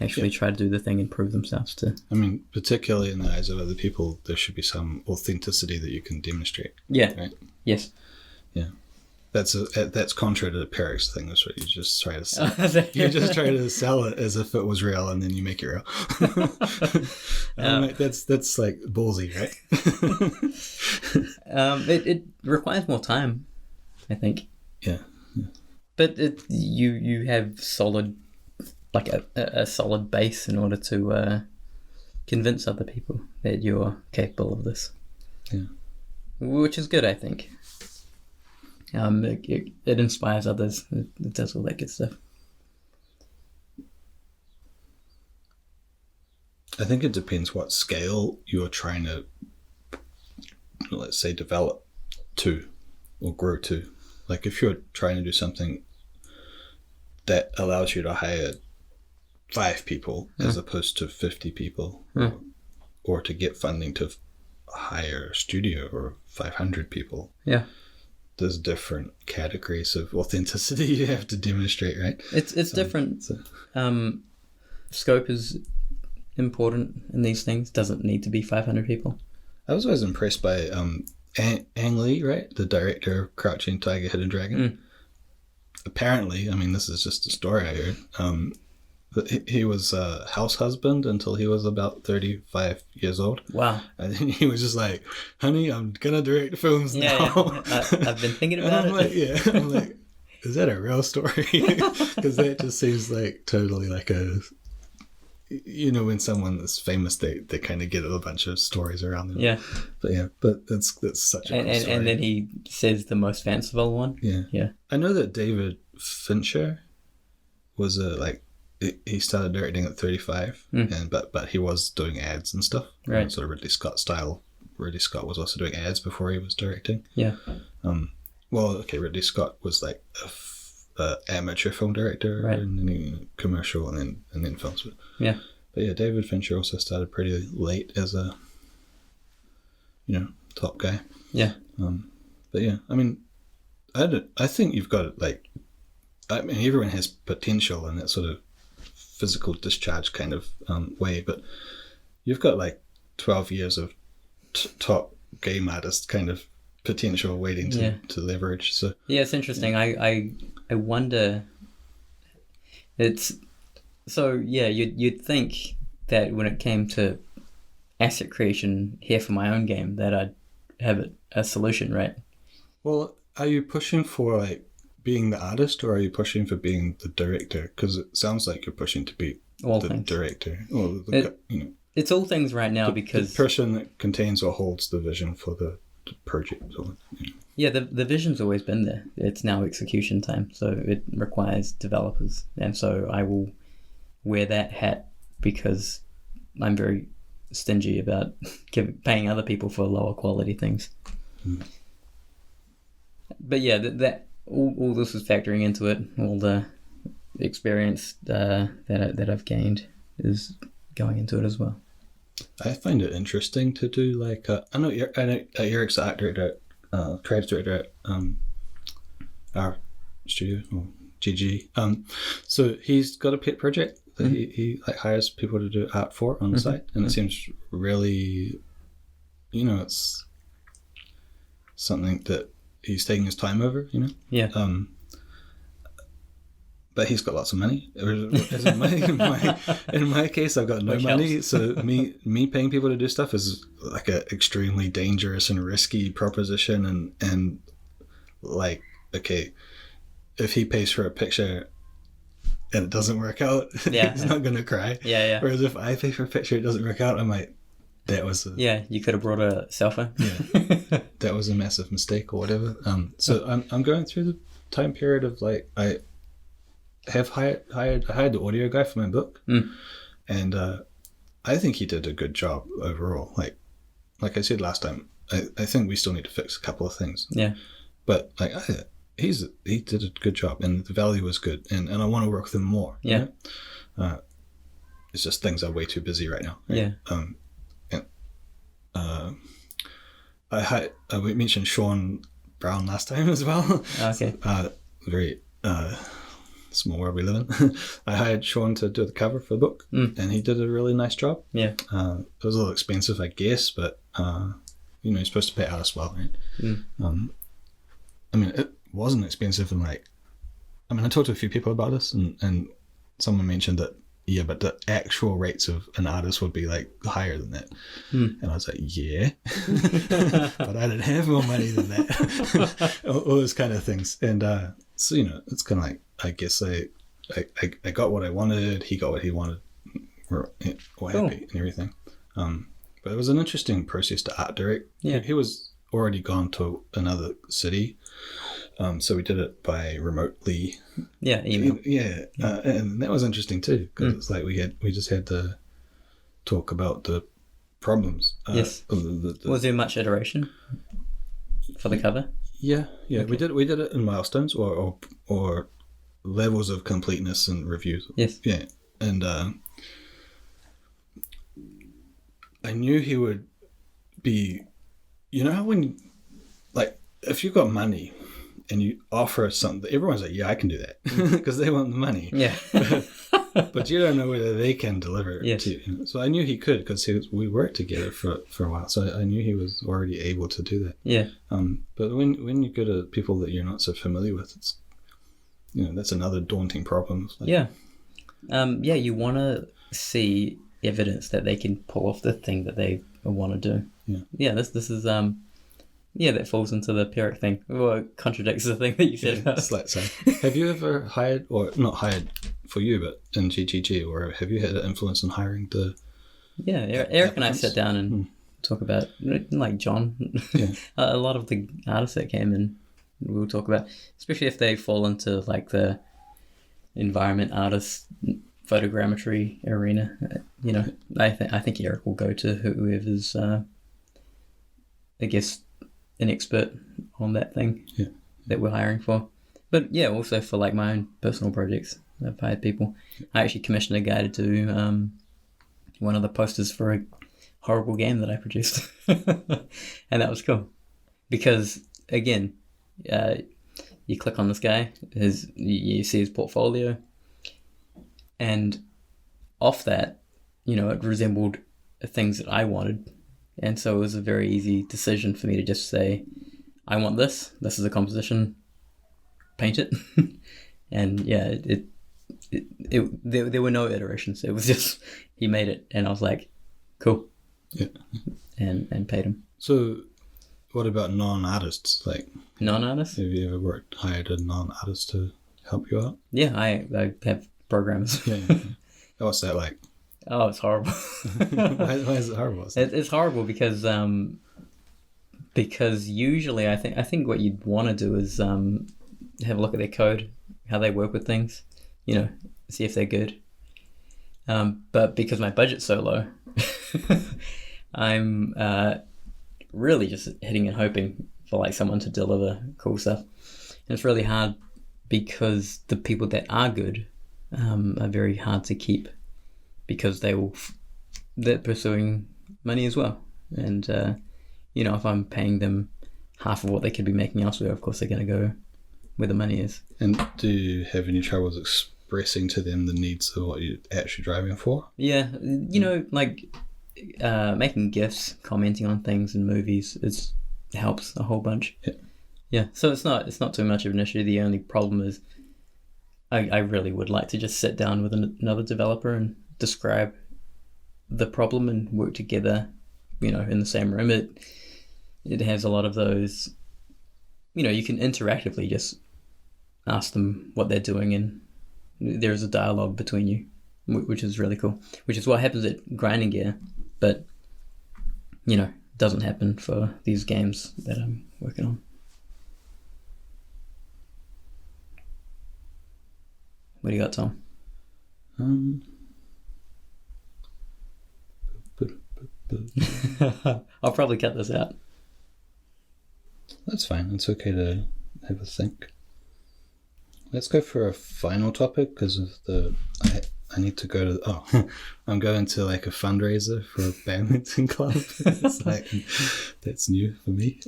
Speaker 1: actually try to do the thing and prove themselves to.
Speaker 2: I mean, particularly in the eyes of other people, there should be some authenticity that you can demonstrate.
Speaker 1: Yeah.
Speaker 2: Right?
Speaker 1: Yes.
Speaker 2: Yeah. That's contrary to the Perix thing. That's what you just try to sell. You just try to sell it as if it was real, and then you make it real. That's like ballsy, right?
Speaker 1: It requires more time, I think.
Speaker 2: Yeah.
Speaker 1: But you have solid, like a solid base in order to convince other people that you're capable of this.
Speaker 2: Yeah.
Speaker 1: Which is good, I think. It inspires others. It does all that good stuff.
Speaker 2: I think it depends what scale you're trying to, let's say, develop to or grow to. Like if you're trying to do something that allows you to hire 5 people as opposed to 50 people, or to get funding to hire a studio or 500 people.
Speaker 1: Yeah.
Speaker 2: There's different categories of authenticity you have to demonstrate, right?
Speaker 1: It's different. Scope is important in these things. Doesn't need to be 500 people.
Speaker 2: I was always impressed by Ang Lee, right? The director of Crouching Tiger, Hidden Dragon. Apparently, I mean, this is just a story I heard. He was a house husband until he was about 35 years old.
Speaker 1: Wow.
Speaker 2: And then he was just like, honey, I'm going to direct films now.
Speaker 1: I've been thinking about it.
Speaker 2: I'm like, is that a real story? Because that just seems like totally like a, you know, when someone is famous, they kind of get a bunch of stories around them.
Speaker 1: Yeah.
Speaker 2: But that's such a cool story.
Speaker 1: And then he says the most fanciful one.
Speaker 2: Yeah. I know that David Fincher was he started directing at 35, but he was doing ads and stuff.
Speaker 1: Right.
Speaker 2: Sort of Ridley Scott style. Ridley Scott was also doing ads before he was directing.
Speaker 1: Yeah.
Speaker 2: Ridley Scott was like amateur film director,
Speaker 1: Right.
Speaker 2: and then commercial, and then films. But
Speaker 1: Yeah.
Speaker 2: yeah, David Fincher also started pretty late as a top guy.
Speaker 1: Yeah.
Speaker 2: But yeah, I mean, I think you've got like, I mean, everyone has potential in that sort of physical discharge kind of way, but you've got like 12 years of top game artist kind of potential waiting to leverage. So
Speaker 1: yeah, it's interesting. I wonder. It's so yeah. You'd think that when it came to asset creation here for my own game, that I'd have a solution, right?
Speaker 2: Well, are you pushing for like being the artist, or are you pushing for being the director? Because it sounds like you're pushing to be
Speaker 1: All
Speaker 2: the
Speaker 1: things.
Speaker 2: director, or
Speaker 1: It's all things right now because
Speaker 2: the person that contains or holds the vision for the project. Or,
Speaker 1: yeah, the vision's always been there. It's now execution time, so it requires developers, and so I will wear that hat because I'm very stingy about paying other people for lower quality things. But yeah, that all this is factoring into it. All the experience that I've gained is going into it as well.
Speaker 2: I find it interesting to do like I know Eric's the art director, creative director at our studio, or GG. So he's got a pet project that he like hires people to do art for on the site, and it seems really, it's something that he's taking his time over.
Speaker 1: Yeah.
Speaker 2: But he's got lots of money. As in my case, I've got no
Speaker 1: Which
Speaker 2: money.
Speaker 1: helps.
Speaker 2: So me paying people to do stuff is like an extremely dangerous and risky proposition. And like, okay, if he pays for a picture and it doesn't work out, he's not going to cry.
Speaker 1: Yeah.
Speaker 2: Whereas if I pay for a picture, it doesn't work out, I'm like, that was
Speaker 1: You could have brought a cell phone.
Speaker 2: Yeah, that was a massive mistake or whatever. So I'm going through the time period of like, I hired the audio guy for my book, and I think he did a good job overall. Like I said last time, I think we still need to fix a couple of things.
Speaker 1: Yeah.
Speaker 2: But like he did a good job, and the value was good, and I want to work with him more.
Speaker 1: Yeah.
Speaker 2: It's just things are way too busy right now. Right?
Speaker 1: Yeah.
Speaker 2: We mentioned Sean Brown last time as well.
Speaker 1: Okay.
Speaker 2: Very small world we live in. I hired Sean to do the cover for the book, and he did a really nice job.
Speaker 1: Yeah.
Speaker 2: It was a little expensive, I guess, but you're supposed to pay artists well, right? I mean, it wasn't expensive, and I talked to a few people about this, and someone mentioned that, yeah, but the actual rates of an artist would be like higher than that. And I was like, yeah, but I didn't have more money than that. all those kind of things. And so, it's kind of like, I guess I got what I wanted, he got what he wanted, we're happy and everything. But it was an interesting process to art direct.
Speaker 1: Yeah.
Speaker 2: He was already gone to another city. So we did it by remotely.
Speaker 1: Yeah, email.
Speaker 2: Yeah, and that was interesting too, because it's like we just had to talk about the problems.
Speaker 1: Yes. Was there much iteration for the cover?
Speaker 2: Yeah. Okay. We did it in milestones or levels of completeness and reviews.
Speaker 1: Yes.
Speaker 2: Yeah, and I knew he would be. How when, like, if you've got money and you offer something, everyone's like, yeah, I can do that, because they want the money.
Speaker 1: Yeah.
Speaker 2: But you don't know whether they can deliver it to you. So I knew he could, because we worked together for a while. So I knew he was already able to do that.
Speaker 1: Yeah.
Speaker 2: But when you go to people that you're not so familiar with, it's, that's another daunting problem. Like,
Speaker 1: yeah. You want to see evidence that they can pull off the thing that they want to do.
Speaker 2: Yeah.
Speaker 1: Yeah, this is that falls into the Pyrrhic thing. Well, it contradicts the thing that you said about.
Speaker 2: So have you ever hired, or not hired for you, but in GGG, or have you had an influence in hiring the?
Speaker 1: Yeah, Eric and I sit down and talk about, like John, a lot of the artists that came in, we'll talk about, especially if they fall into like the environment artist, photogrammetry arena. I think Eric will go to whoever's, I guess, an expert on that thing that we're hiring for. But yeah, also for like my own personal projects, I've hired people. I actually commissioned a guy to do one of the posters for a horrible game that I produced, and that was cool because again, you click on this guy, you see his portfolio, and off that, it resembled things that I wanted, and so it was a very easy decision for me to just say, I want this. This is a composition. Paint it, and yeah, there were no iterations. It was just he made it, and I was like, cool,
Speaker 2: yeah,
Speaker 1: and paid him.
Speaker 2: So, what about non-artists? Like
Speaker 1: non-artists?
Speaker 2: Have you ever hired a non-artist to help you out?
Speaker 1: Yeah, I have programmers.
Speaker 2: Yeah. What's that like?
Speaker 1: Oh, it's horrible.
Speaker 2: Why is it horrible?
Speaker 1: It's horrible because usually I think what you'd want to do is have a look at their code, how they work with things, see if they're good. But because my budget's so low, I'm really just hitting and hoping for like someone to deliver cool stuff. And it's really hard because the people that are good are very hard to keep because they're pursuing money as well. And if I'm paying them half of what they could be making elsewhere, of course they're going to go where the money is.
Speaker 2: And do you have any troubles expressing to them the needs of what you're actually driving for?
Speaker 1: Yeah, like making GIFs, commenting on things in movies, helps a whole bunch. Yeah. So it's not too much of an issue. The only problem is I really would like to just sit down with another developer and describe the problem and work together, in the same room. It has a lot of those, you can interactively just ask them what they're doing and there's a dialogue between you, which is really cool, which is what happens at Grinding Gear, but, doesn't happen for these games that I'm working on. What do you got, Tom? I'll probably cut this out.
Speaker 2: That's fine. It's okay to have a think. Let's go for a final topic because of I need to go to I'm going to like a fundraiser for a badminton club. It's like that's new for me.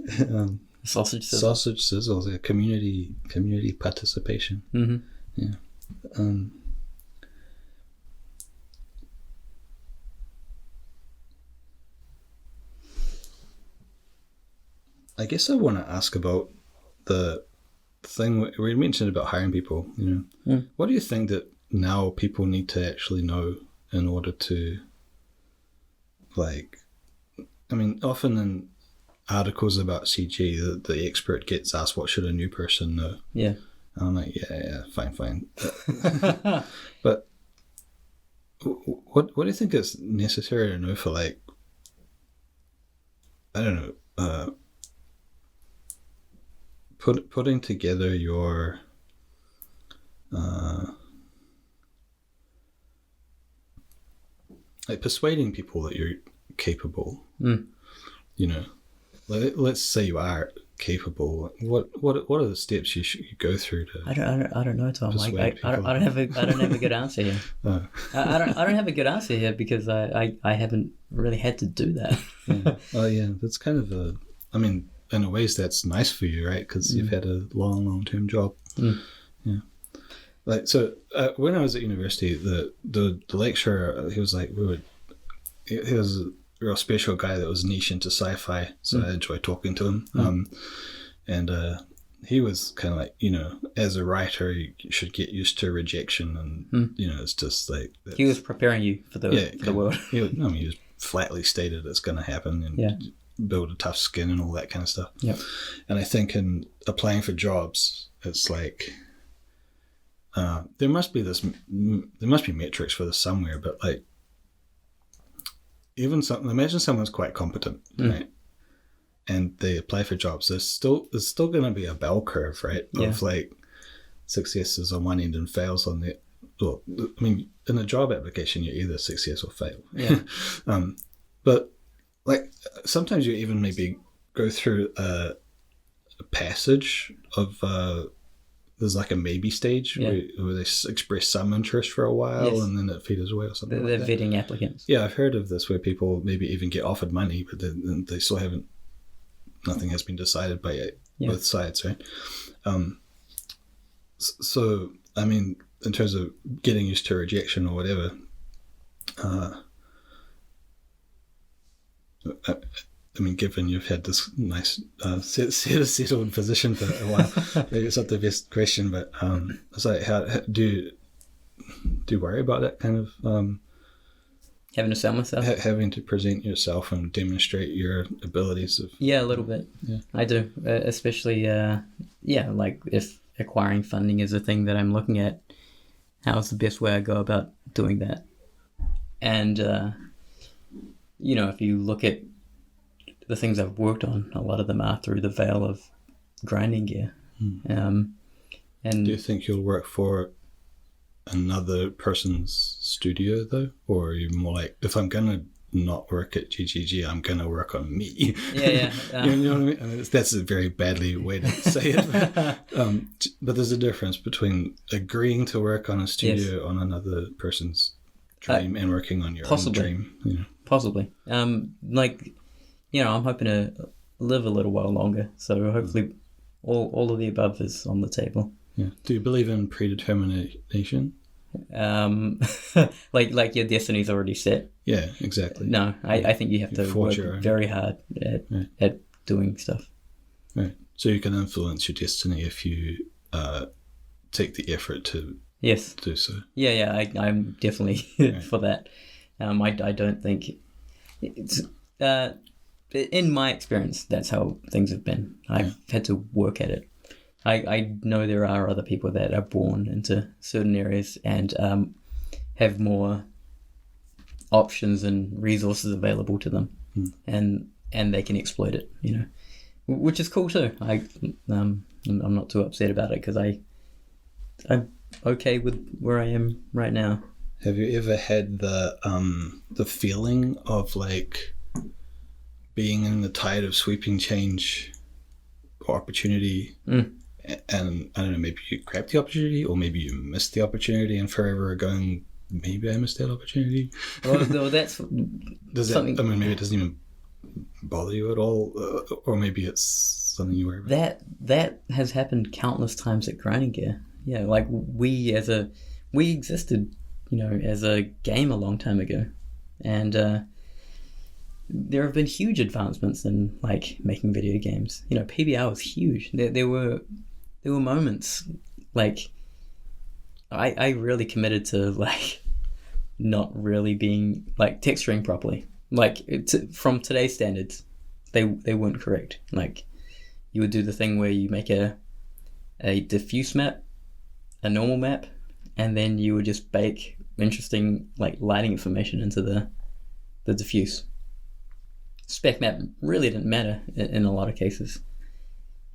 Speaker 1: Sausage
Speaker 2: sizzles, a community participation.
Speaker 1: Mm-hmm.
Speaker 2: Yeah. I guess I want to ask about the thing we mentioned about hiring people. What do you think that now people need to actually know in order to, often in articles about CG, the expert gets asked, what should a new person know?
Speaker 1: Yeah.
Speaker 2: And I'm like, yeah, fine. But what do you think is necessary to know for, like, I don't know, putting together your persuading people that you're capable. Let's say you are capable. What are the steps you go through to?
Speaker 1: I don't know, Tom. I don't have a good answer here. I don't have a good answer here because I haven't really had to do that.
Speaker 2: Yeah. That's kind of in a ways that's nice for you, right? Because you've had a long-term job. Yeah. When I was at university, the lecturer, he was like, he was a real special guy that was niche into sci-fi, so I enjoyed talking to him. And he was kind of like, as a writer, you should get used to rejection, and it's just like
Speaker 1: he was preparing you for the world.
Speaker 2: He was flatly stated it's going to happen, and build a tough skin and all that kind of stuff.
Speaker 1: Yeah.
Speaker 2: And I think in applying for jobs, it's like there must be metrics for this somewhere, but like imagine someone's quite competent, right? And they apply for jobs. There's still going to be a bell curve, right? Of like successes on one end and fails on the. Well, I mean, in a job application, you're either success or fail.
Speaker 1: Yeah.
Speaker 2: But like sometimes you even maybe go through a passage of there's like a maybe stage where they express some interest for a while and then it fades away or something.
Speaker 1: They're vetting applicants.
Speaker 2: Yeah, I've heard of this where people maybe even get offered money, but then they still haven't. Nothing has been decided by both sides, right? So I mean, in terms of getting used to rejection or whatever. I mean, given you've had this nice settled position for a while, maybe it's not the best question, but it's like, how do you worry about that kind of
Speaker 1: having to sell myself,
Speaker 2: having to present yourself and demonstrate your abilities?
Speaker 1: A little bit. Yeah, I do, especially like if acquiring funding is a thing that I'm looking at. How's the best way I go about doing that? And if you look at the things I've worked on, a lot of them are through the veil of grinding gear. And
Speaker 2: do you think you'll work for another person's studio though, or are you more like, if I'm gonna not work at GGG, I'm gonna work on me?
Speaker 1: Yeah.
Speaker 2: You know what I mean? That's a very badly way to say it. But there's a difference between agreeing to work on a studio on another person's dream and working on your own dream.
Speaker 1: Possibly. I'm hoping to live a little while longer, so hopefully all of the above is on the table.
Speaker 2: Yeah. Do you believe in predetermination?
Speaker 1: Like your destiny's already set?
Speaker 2: Yeah, exactly.
Speaker 1: No, I think you have to work very hard at doing stuff.
Speaker 2: Right. So you can influence your destiny if you take the effort to do so.
Speaker 1: Yeah, I'm definitely for that. I don't think it's in my experience that's how things have been. I've had to work at it. I know there are other people that are born into certain areas and have more options and resources available to them, and they can exploit it, which is cool too. I'm not too upset about it because I'm okay with where I am right now.
Speaker 2: Have you ever had the feeling of like being in the tide of sweeping change or opportunity, and I don't know, maybe you grabbed the opportunity or maybe you missed the opportunity and forever going, maybe I missed that opportunity?
Speaker 1: Well, that's something.
Speaker 2: Maybe it doesn't even bother you at all, or maybe it's something you worry about.
Speaker 1: That has happened countless times at Grinding Gear. Yeah, like we existed, as a game a long time ago, and there have been huge advancements in like making video games. PBR was huge. There were moments like I really committed to like not really being like texturing properly. Like from today's standards, they weren't correct. Like you would do the thing where you make a diffuse map, a normal map, and then you would just bake interesting like lighting information into the diffuse. Spec map really didn't matter in a lot of cases.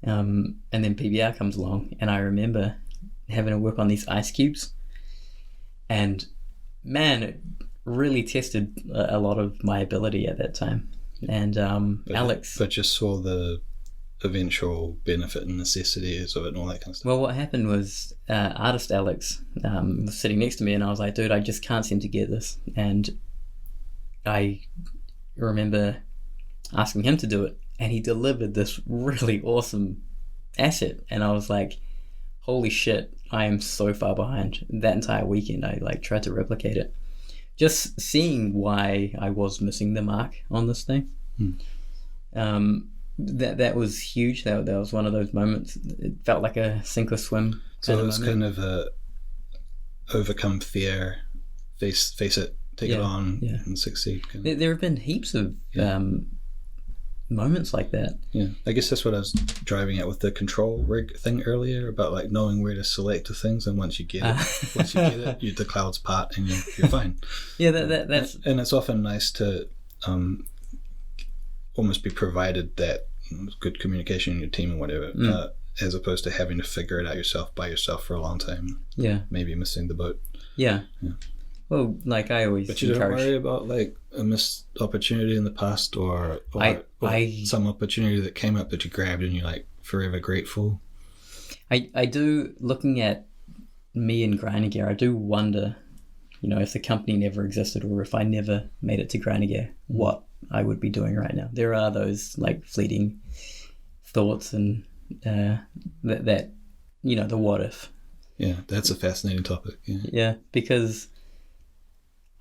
Speaker 1: And then PBR comes along, and I remember having to work on these ice cubes, and man, it really tested a lot of my ability at that time. And Alex,
Speaker 2: but just saw the eventual benefit and necessities of it and all that kind of stuff.
Speaker 1: Well, what happened was artist Alex was sitting next to me, and I was like, dude, I just can't seem to get this. And I remember asking him to do it, and he delivered this really awesome asset, and I was like, holy shit, I am so far behind. That entire weekend I like tried to replicate it, just seeing why I was missing the mark on this thing. That was huge. That was one of those moments. It felt like a sink or swim
Speaker 2: so it was kind of a overcome fear, face it, take it on, and succeed.
Speaker 1: There have been heaps of moments like that.
Speaker 2: Yeah, I guess that's what I was driving at with the control rig thing earlier, about like knowing where to select the things, and once you get it, the clouds part and you're fine.
Speaker 1: Yeah, that's
Speaker 2: and it's often nice to almost be provided that good communication in your team and whatever, as opposed to having to figure it out by yourself for a long time.
Speaker 1: Yeah,
Speaker 2: maybe missing the boat.
Speaker 1: Yeah. Well, like I always
Speaker 2: But you don't worry about like a missed opportunity in the past or some opportunity that came up that you grabbed and you're like forever grateful?
Speaker 1: I do, looking at me and Grinding Gear, I do wonder, if the company never existed or if I never made it to Grinding Gear, what I would be doing right now. There are those like fleeting thoughts and that the what if.
Speaker 2: Yeah, that's a fascinating topic.
Speaker 1: Yeah, because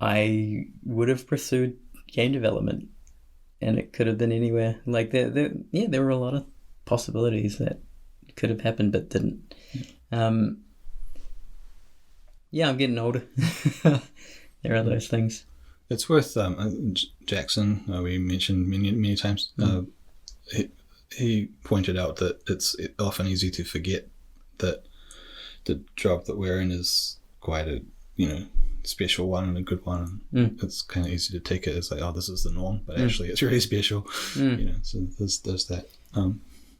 Speaker 1: I would have pursued game development, and it could have been anywhere. Like there were a lot of possibilities that could have happened but didn't. I'm getting older. There are those things.
Speaker 2: It's worth Jackson. We mentioned many times. He pointed out that it's often easy to forget that the job that we're in is quite a special one and a good one. It's kind of easy to take it as like, oh, this is the norm, but actually it's really special. So there's that.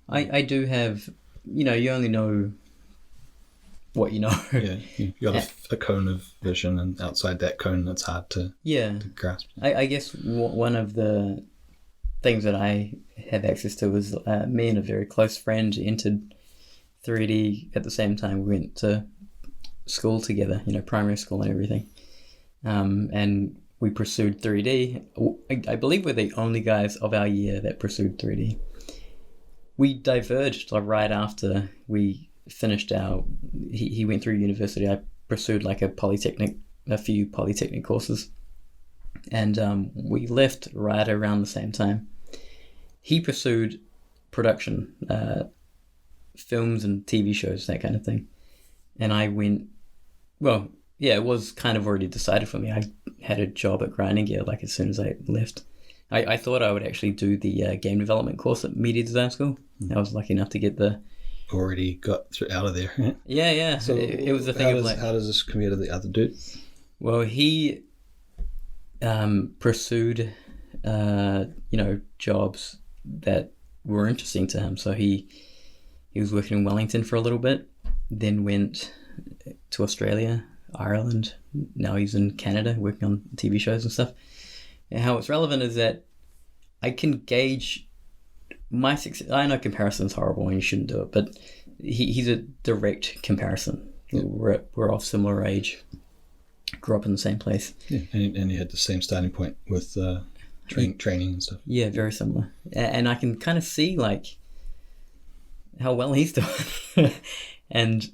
Speaker 1: I do have, you only know what you know.
Speaker 2: Yeah, you got a cone of vision, and outside that cone, it's hard to grasp.
Speaker 1: I guess one of the things that I have access to was me and a very close friend entered 3D at the same time. We went to school together, primary school and everything. And we pursued 3D. I believe we're the only guys of our year that pursued 3D. We diverged right after we finished he went through university. I pursued like a few polytechnic courses. And we left right around the same time. He pursued production, films and TV shows, that kind of thing. And I went, it was kind of already decided for me. I had a job at Grinding Gear like as soon as I left. I thought I would actually do the game development course at Media Design School. I was lucky enough to get
Speaker 2: already got out of there.
Speaker 1: Yeah. So it was the thing of like,
Speaker 2: how does this compare to the other dude?
Speaker 1: Well, he pursued jobs that were interesting to him. So he was working in Wellington for a little bit, then went to Australia, Ireland. Now he's in Canada working on TV shows and stuff. And how it's relevant is that I can gauge my success. I know comparison's horrible and you shouldn't do it, but he's a direct comparison. Yeah. We're of similar age, grew up in the same place.
Speaker 2: Yeah, and you had the same starting point with training and stuff.
Speaker 1: Yeah, very similar. And I can kind of see like how well he's doing. And,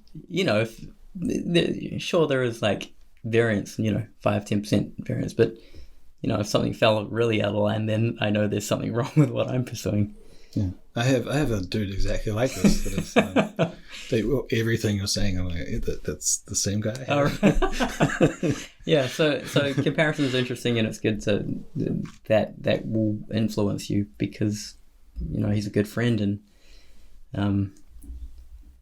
Speaker 1: sure there is like variance, 5-10% variance, but, if something fell really out of line, then I know there's something wrong with what I'm pursuing.
Speaker 2: Yeah, I have a dude exactly like this. That is, everything you're saying, I'm like, that's the same guy.
Speaker 1: Yeah, so comparison is interesting, and it's good to that will influence you because he's a good friend, and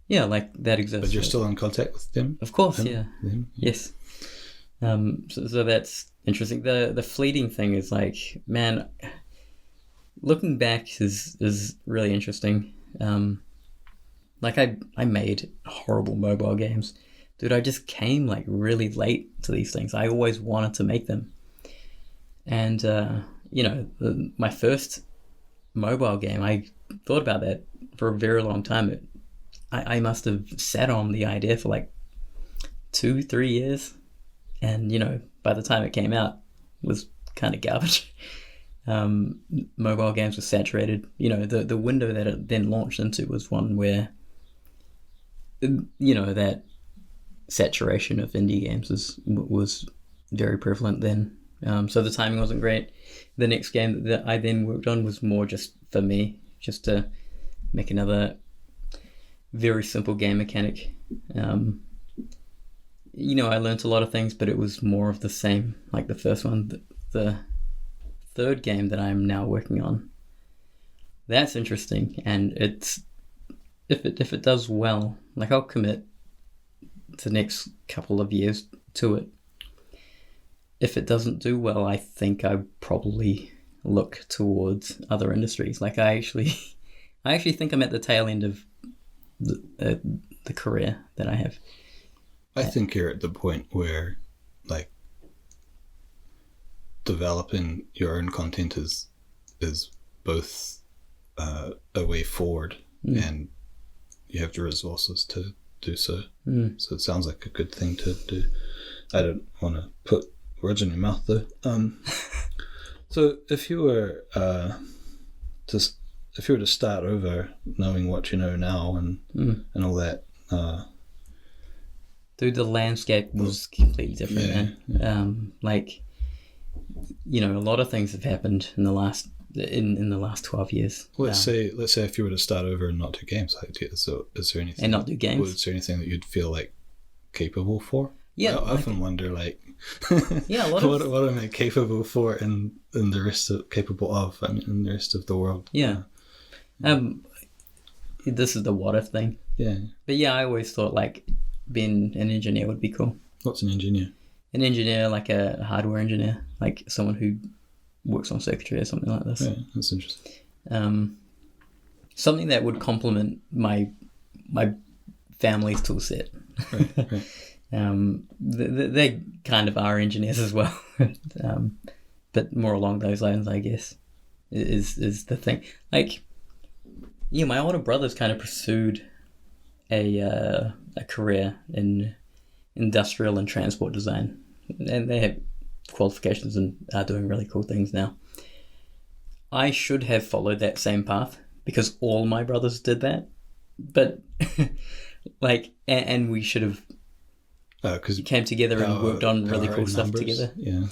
Speaker 1: like that exists.
Speaker 2: But you're still in contact with them,
Speaker 1: of course. Them? Yes. So that's interesting. The fleeting thing is like, man, looking back is really interesting. Like I made horrible mobile games. Dude, I just came like really late to these things. I always wanted to make them. And, my first mobile game, I thought about that for a very long time. I must have sat on the idea for like 2-3 years. And, by the time it came out, it was kind of garbage. Mobile games were saturated. The window that it then launched into was one where, that saturation of indie games was very prevalent then. So the timing wasn't great. The next game that I then worked on was more just for me, just to make another very simple game mechanic. I learned a lot of things, but it was more of the same, like the first one. The third game that I'm now working on, that's interesting, and it's if it does well, like I'll commit the next couple of years to it. If it doesn't do well, I think I probably look towards other industries. Like I actually think I'm at the tail end of the career that I have.
Speaker 2: I think you're at the point where, like, developing your own content is both a way forward and you have the resources to do so.
Speaker 1: Mm.
Speaker 2: So it sounds like a good thing to do. I don't want to put words in your mouth though. So if you were to start over, knowing what you know now and all that,
Speaker 1: Dude, the landscape was completely different, man.
Speaker 2: Yeah.
Speaker 1: Like, you know, a lot of things have happened in the last 12 years.
Speaker 2: Let's say if you were to start over and not do games, like, is there anything
Speaker 1: And not do games?
Speaker 2: Is there anything that you'd feel like capable for?
Speaker 1: Yeah,
Speaker 2: I often wonder, like,
Speaker 1: yeah, a lot
Speaker 2: what
Speaker 1: of
Speaker 2: am I capable for, and the rest of capable of? I mean, in the rest of the world.
Speaker 1: yeah. This is the what if thing.
Speaker 2: Yeah.
Speaker 1: But yeah, I always thought like being an engineer would be cool.
Speaker 2: What's an engineer?
Speaker 1: An engineer, like a hardware engineer, like someone who works on circuitry or something like this.
Speaker 2: Yeah, that's interesting.
Speaker 1: Something that would complement my family's tool set.
Speaker 2: Right.
Speaker 1: They kind of are engineers as well, but more along those lines, I guess, is the thing. Like, yeah, my older brothers kind of pursued a career in industrial and transport design, and they have qualifications and are doing really cool things now. I should have followed that same path because all my brothers did that, but like, and we should have came together and worked on really cool stuff together.
Speaker 2: Yeah.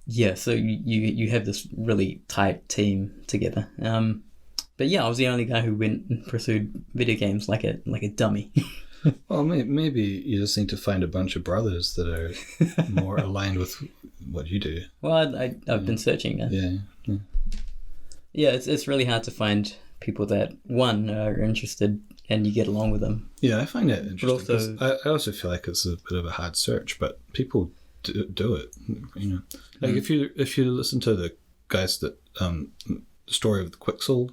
Speaker 1: Yeah. So you have this really tight team together. But yeah, I was the only guy who went and pursued video games like a dummy.
Speaker 2: Well, maybe you just need to find a bunch of brothers that are more aligned with what you do.
Speaker 1: Well, I've been searching now.
Speaker 2: Yeah.
Speaker 1: Yeah, it's really hard to find people that, one, are interested and you get along with them.
Speaker 2: Yeah, I find it interesting.
Speaker 1: But also,
Speaker 2: I also feel like it's a bit of a hard search, but people do it. You know, like if you listen to the guys that the story of the Quixel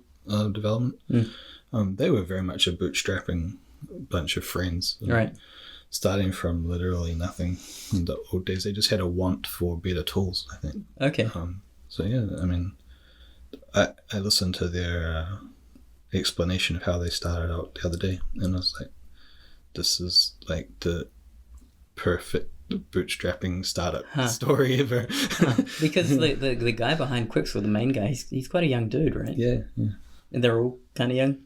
Speaker 2: development, they were very much a bootstrapping bunch of friends,
Speaker 1: right?
Speaker 2: Starting from literally nothing in the old days. They just had a want for better tools, I think.
Speaker 1: Okay.
Speaker 2: So yeah, I mean, I listened to their explanation of how they started out the other day, and I was like, this is like the perfect bootstrapping startup story ever.
Speaker 1: Because the guy behind Quixel, the main guy, he's quite a young dude, right?
Speaker 2: Yeah.
Speaker 1: And they're all kind of young.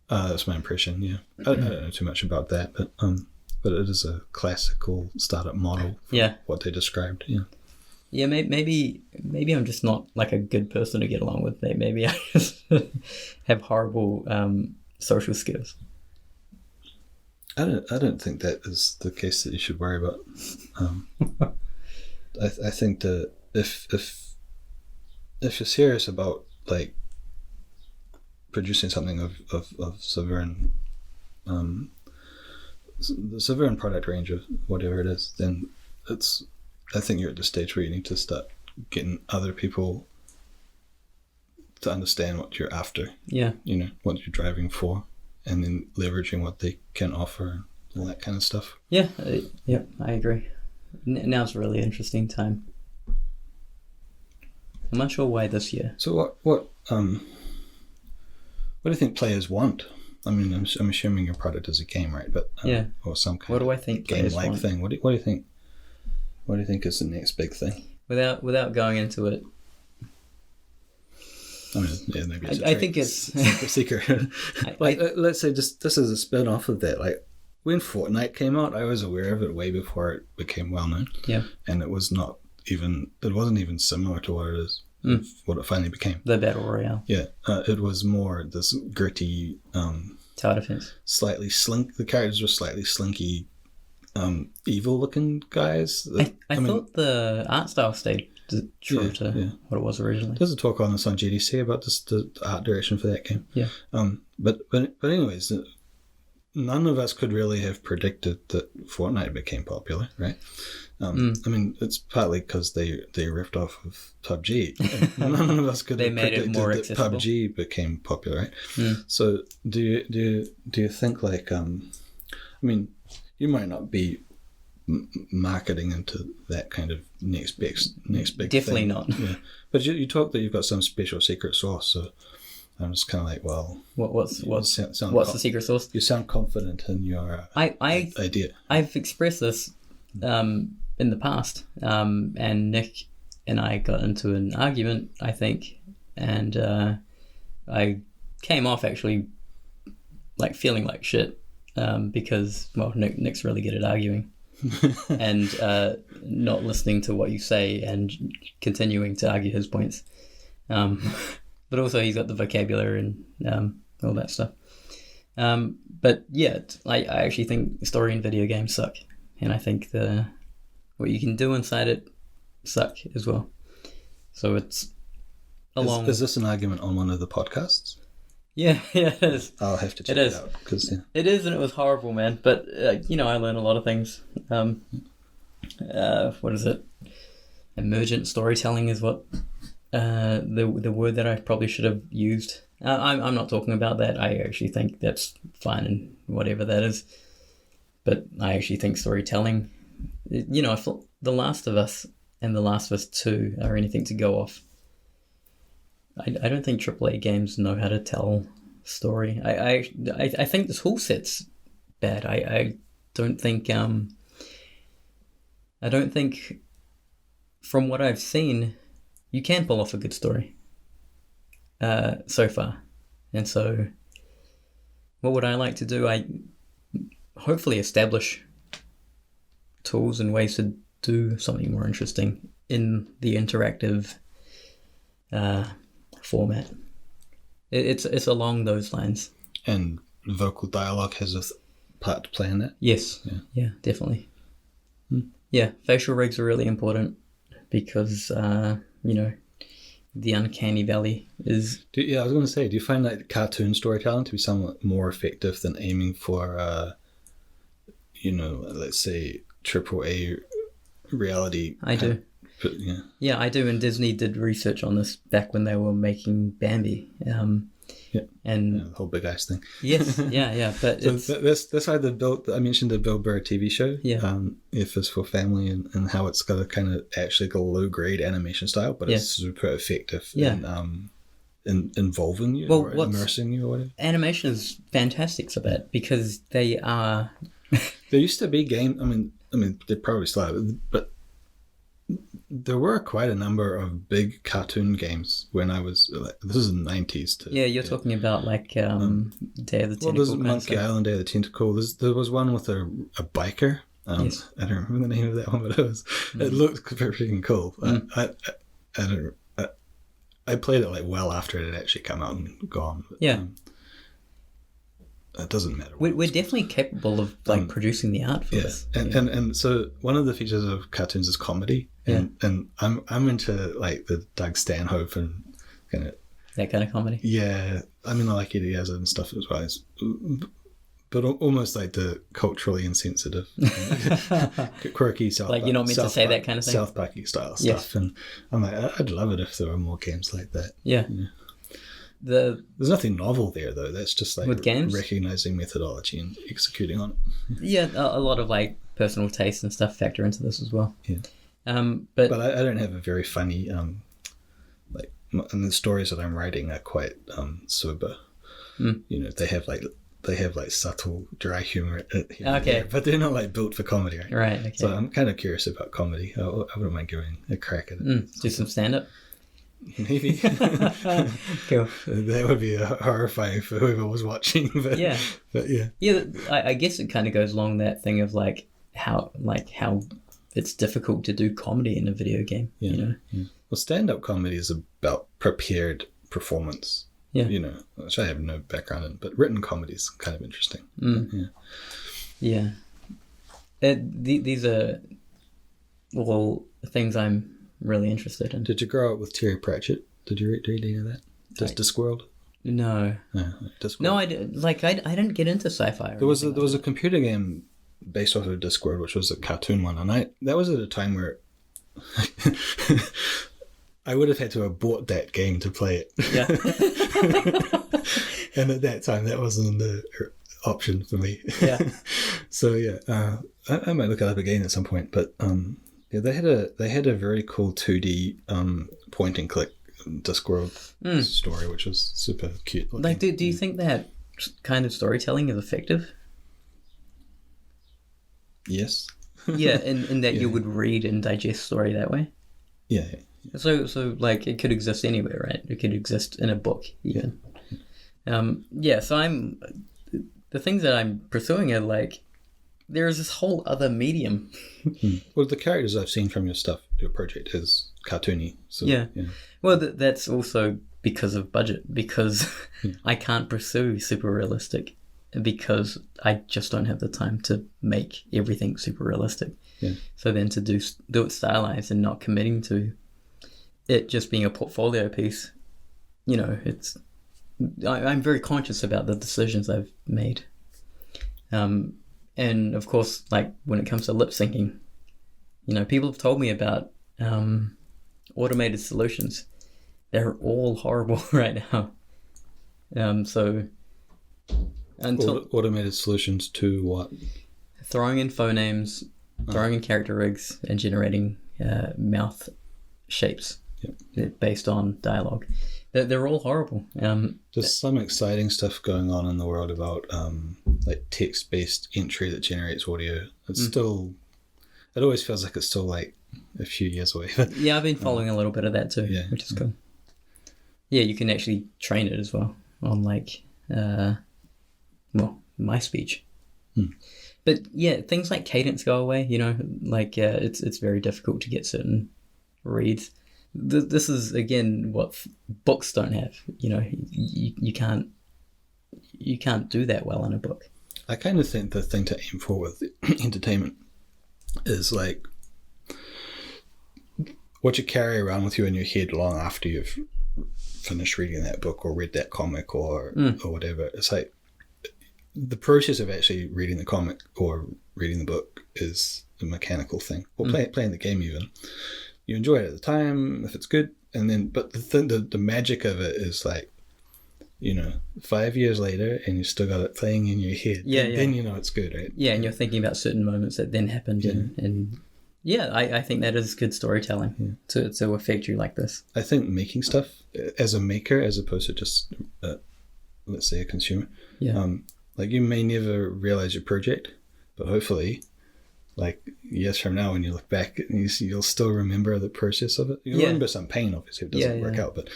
Speaker 2: That's my impression. Yeah, I don't know too much about that, but it is a classical startup model for what they described.
Speaker 1: Yeah, maybe I'm just not like a good person to get along with. Maybe I just have horrible social skills.
Speaker 2: I don't think that is the case that you should worry about. I think that if you're serious about like producing something of Saveun, the Saveun product range of whatever it is, then I think you're at the stage where you need to start getting other people to understand what you're after. Yeah. You know, what you're driving for, and then leveraging what they can offer, all that kind of stuff. Yeah.
Speaker 1: I agree. Now's a really interesting time. I'm not sure why this year.
Speaker 2: So what do you think players want? I mean, I'm assuming your product is a game, right? But or some kind
Speaker 1: of
Speaker 2: game-like thing. What do you think? What do you think is the next big thing?
Speaker 1: Without going into it,
Speaker 2: I mean, yeah, maybe it's
Speaker 1: I think it's
Speaker 2: secret. Let's say just this is a spin-off of that. Like when Fortnite came out, I was aware of it way before it became well known. Yeah, and it wasn't even similar to what it is. What it finally became.
Speaker 1: The Battle Royale.
Speaker 2: Yeah, it was more this gritty,
Speaker 1: tower defense.
Speaker 2: Slightly the characters were slightly slinky, evil-looking guys.
Speaker 1: I thought the art style stayed true to what it was originally.
Speaker 2: There's a talk on this on GDC about the art direction for that game. Yeah. But anyways, none of us could really have predicted that Fortnite became popular, right? I mean, it's partly because they ripped off of PUBG. None of us could have predicted that PUBG became popular, right? So do you think like I mean, you might not be marketing into that kind of next big
Speaker 1: definitely
Speaker 2: thing.
Speaker 1: not.
Speaker 2: Yeah, but you talk that you've got some special secret sauce. So I'm just kind of like, well,
Speaker 1: What's
Speaker 2: sound
Speaker 1: the secret sauce?
Speaker 2: You sound confident in your idea.
Speaker 1: I've expressed this in the past, and Nick and I got into an argument, I think, and I came off actually like feeling like shit, because, well, Nick's really good at arguing and not listening to what you say and continuing to argue his points. But also he's got the vocabulary and all that stuff. But yeah, I actually think story in video games suck, and I think what you can do inside it suck as well. So it's
Speaker 2: Is this an argument on one of the podcasts?
Speaker 1: Yeah, it is.
Speaker 2: I'll have to check it out.
Speaker 1: It is, and it was horrible, man. But, I learned a lot of things. What is it? Emergent storytelling is what the word that I probably should have used. I'm not talking about that. I actually think that's fine and whatever that is. But I actually think storytelling, if The Last of Us and The Last of Us 2 are anything to go off, I don't think AAA games know how to tell story. I think this whole set's bad. I don't think from what I've seen, you can pull off a good story so far. And so what would I like to do? I hopefully establish tools and ways to do something more interesting in the interactive format. It's along those lines.
Speaker 2: And vocal dialogue has a part to play in that?
Speaker 1: Yes. Yeah, definitely. Yeah, facial rigs are really important because, the uncanny valley is...
Speaker 2: I was going to say, do you find that cartoon storytelling to be somewhat more effective than aiming for, let's say, AAA reality?
Speaker 1: I do. Yeah, I do, and Disney did research on this back when they were making Bambi. And
Speaker 2: the whole Big Eyes thing.
Speaker 1: Yes, yeah, but
Speaker 2: so that's why I mentioned the Bill Burr TV show.
Speaker 1: Yeah.
Speaker 2: If it's for family and how it's got a kind of actually a low grade animation style, but it's super effective in involving you or immersing you or whatever.
Speaker 1: Animation is fantastic for that because they are.
Speaker 2: There used to be game. I mean, they probably still have it, but there were quite a number of big cartoon games when I was this is in the 90s.
Speaker 1: You're talking about like Day of the Tentacle.
Speaker 2: Well, there's Monkey Island, Day of the Tentacle. There was one with a biker.
Speaker 1: Yes.
Speaker 2: I don't remember the name of that one, but it looked freaking cool. I played it like well after it had actually come out and gone. But, it doesn't matter.
Speaker 1: We're definitely capable of producing the art for this.
Speaker 2: And so one of the features of cartoons is comedy, and I'm into like the Doug Stanhope and kind of
Speaker 1: that kind of comedy.
Speaker 2: Yeah, I mean I like Eddie Izzard and stuff as well, but almost like the culturally insensitive, quirky South.
Speaker 1: Like you're not meant to say that kind of thing.
Speaker 2: South Parky style stuff, and I'm like I'd love it if there were more games like that.
Speaker 1: Yeah.
Speaker 2: There's nothing novel there though. That's just like
Speaker 1: with games?
Speaker 2: Recognizing methodology and executing on it.
Speaker 1: Yeah, a lot of like personal taste and stuff factor into this as well.
Speaker 2: Yeah.
Speaker 1: But
Speaker 2: I don't have a very funny and the stories that I'm writing are quite sober. They have like subtle dry humor. But they're not like built for comedy.
Speaker 1: Right. Okay.
Speaker 2: So I'm kind of curious about comedy. I wouldn't mind giving a crack at it.
Speaker 1: Do some stand up.
Speaker 2: Maybe.
Speaker 1: Cool.
Speaker 2: That would be horrifying for whoever was watching. But yeah.
Speaker 1: I guess it kind of goes along that thing of how it's difficult to do comedy in a video game.
Speaker 2: Yeah. Well, stand-up comedy is about prepared performance.
Speaker 1: Yeah.
Speaker 2: Which I have no background in, but written comedy is kind of interesting.
Speaker 1: Yeah. These are all things I'm really interested in.
Speaker 2: Did you grow up with Terry Pratchett? Did you read any of that? Discworld?
Speaker 1: No.
Speaker 2: Discworld.
Speaker 1: No, I didn't get into sci-fi.
Speaker 2: There was a computer game based off of Discworld, which was a cartoon one, and that was at a time where I would have had to have bought that game to play it. Yeah. And at that time, that wasn't the option for me.
Speaker 1: Yeah.
Speaker 2: So I might look it up again at some point, but they had a very cool 2D point and click Discworld story, which was super cute looking.
Speaker 1: Like, do you think that kind of storytelling is effective?
Speaker 2: Yes.
Speaker 1: Yeah, in that you would read and digest story that way.
Speaker 2: Yeah.
Speaker 1: So like it could exist anywhere, right? It could exist in a book even. So the things that I'm pursuing are like there's this whole other medium.
Speaker 2: Well, the characters I've seen from your project is cartoony. So,
Speaker 1: yeah. Well, that's also because of budget, because I can't pursue super realistic because I just don't have the time to make everything super realistic.
Speaker 2: Yeah.
Speaker 1: So then to do it stylized and not committing to it just being a portfolio piece, I'm very conscious about the decisions I've made. And of course, like when it comes to lip syncing, people have told me about automated solutions. They're all horrible right now. So until
Speaker 2: automated solutions to what?
Speaker 1: Throwing in phonemes, throwing in character rigs, and generating mouth shapes based on dialogue. They're all horrible.
Speaker 2: There's some exciting stuff going on in the world about like text-based entry that generates audio. It's still, it always feels like it's still like a few years away.
Speaker 1: Yeah, I've been following a little bit of that too, which is cool. Yeah, you can actually train it as well on like, my speech. But yeah, things like cadence go away. Like it's very difficult to get certain reads. This is again what books don't have. You can't do that well in a book.
Speaker 2: I kind of think the thing to aim for with entertainment is like what you carry around with you in your head long after you've finished reading that book or read that comic or whatever. It's like the process of actually reading the comic or reading the book is a mechanical thing, or playing the game even. You enjoy it at the time if it's good, and then but the magic of it is like 5 years later and you still got it playing in your head. Then it's good, right? Yeah,
Speaker 1: and you're thinking about certain moments that then happened, and I think that is good storytelling to affect you like this.
Speaker 2: I think making stuff as a maker, as opposed to just let's say a consumer. Like you may never realize your project, but hopefully, like years from now, when you look back, you'll still remember the process of it. You'll remember some pain, obviously, if it doesn't work out. But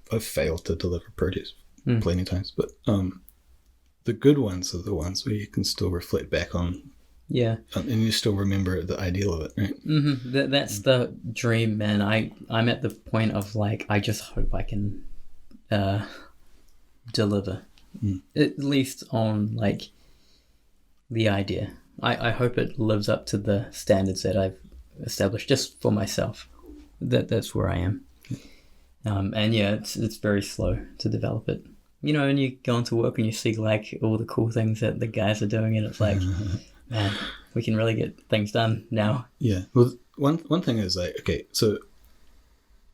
Speaker 2: I've failed to deliver projects plenty of times, but the good ones are the ones where you can still reflect back on. Yeah, and you still remember the ideal of it, right?
Speaker 1: Mm-hmm. That's the dream, man. I'm at the point of like I just hope I can deliver, at least on like the idea. I hope it lives up to the standards that I've established just for myself. That's where I am. And it's very slow to develop it. And you go into work and you see like all the cool things that the guys are doing, and it's like, man, we can really get things done now.
Speaker 2: Yeah. Well, one thing is like, okay, so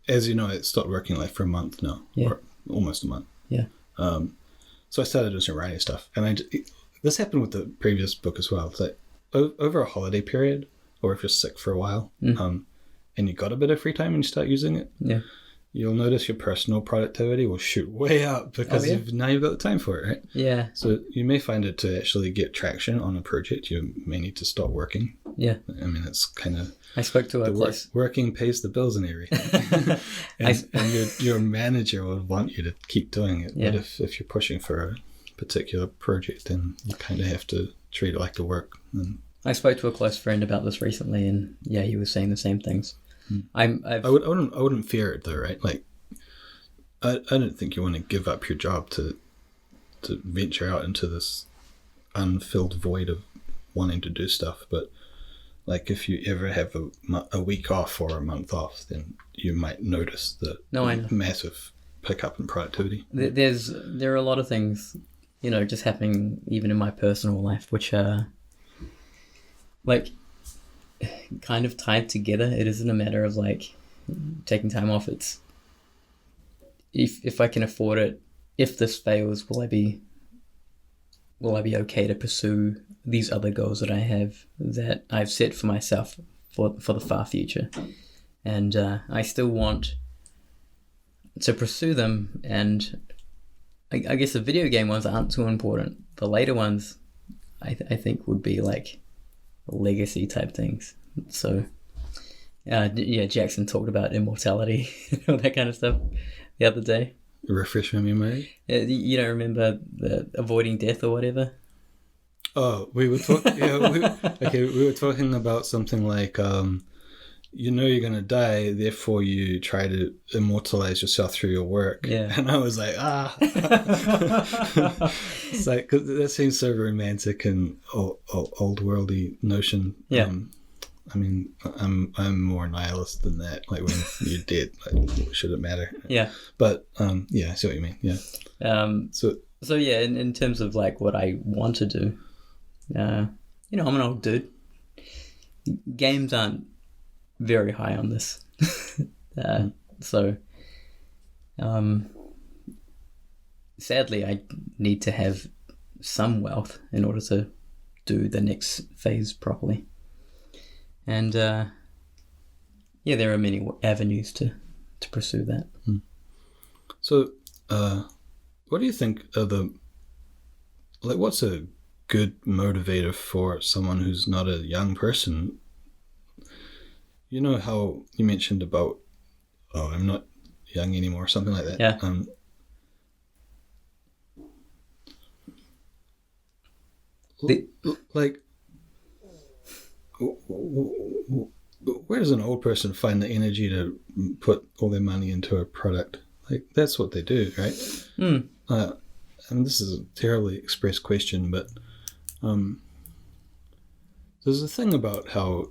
Speaker 2: as you know, I stopped working like for a month now, or almost a month.
Speaker 1: Yeah.
Speaker 2: So I started doing some writing stuff, and this happened with the previous book as well. It's like over a holiday period, or if you're sick for a while, and you got a bit of free time and you start using it, you'll notice your personal productivity will shoot way up because now you've got the time for it, right?
Speaker 1: Yeah.
Speaker 2: So you may find it to actually get traction on a project, you may need to stop working.
Speaker 1: Yeah.
Speaker 2: I mean, it's kind of...
Speaker 1: I spoke to a close...
Speaker 2: Working pays the bills and everything. and your manager will want you to keep doing it. Yeah. But if you're pushing for a particular project, then you kind of have to treat it like the work.
Speaker 1: I spoke to a close friend about this recently, and he was saying the same things.
Speaker 2: I wouldn't fear it though, right? Like, I don't think you want to give up your job to venture out into this unfilled void of wanting to do stuff. But like, if you ever have a week off or a month off, then you might notice the massive pickup in productivity.
Speaker 1: There are a lot of things, just happening even in my personal life, which are like kind of tied together. It isn't a matter of like taking time off. It's if I can afford it, if this fails, will I be okay to pursue these other goals that I have, that I've set for myself for the far future? and I still want to pursue them. And I guess the video game ones aren't too important. The later ones, I think, would be like legacy type things. So, Jackson talked about immortality and all that kind of stuff the other day.
Speaker 2: Refresh my memory.
Speaker 1: You don't remember the avoiding death or whatever?
Speaker 2: Oh, we were talking. We were talking about something like, you're gonna die, therefore you try to immortalize yourself through your work.
Speaker 1: Yeah.
Speaker 2: And I was like, it's like, 'cause that seems so romantic and old worldy notion.
Speaker 1: Yeah.
Speaker 2: I mean, I'm more nihilist than that. Like, when you're dead, like, should it matter?
Speaker 1: Yeah.
Speaker 2: But I see what you mean. Yeah.
Speaker 1: So yeah, in terms of like what I want to do, I'm an old dude. Games aren't very high on this. So sadly I need to have some wealth in order to do the next phase properly. And there are many avenues to pursue that.
Speaker 2: So what do you think are what's a good motivator for someone who's not a young person? You know how you mentioned about, I'm not young anymore, something like that.
Speaker 1: Yeah.
Speaker 2: Where does an old person find the energy to put all their money into a product? Like, that's what they do, right? And this is a terribly expressed question, but there's a thing about how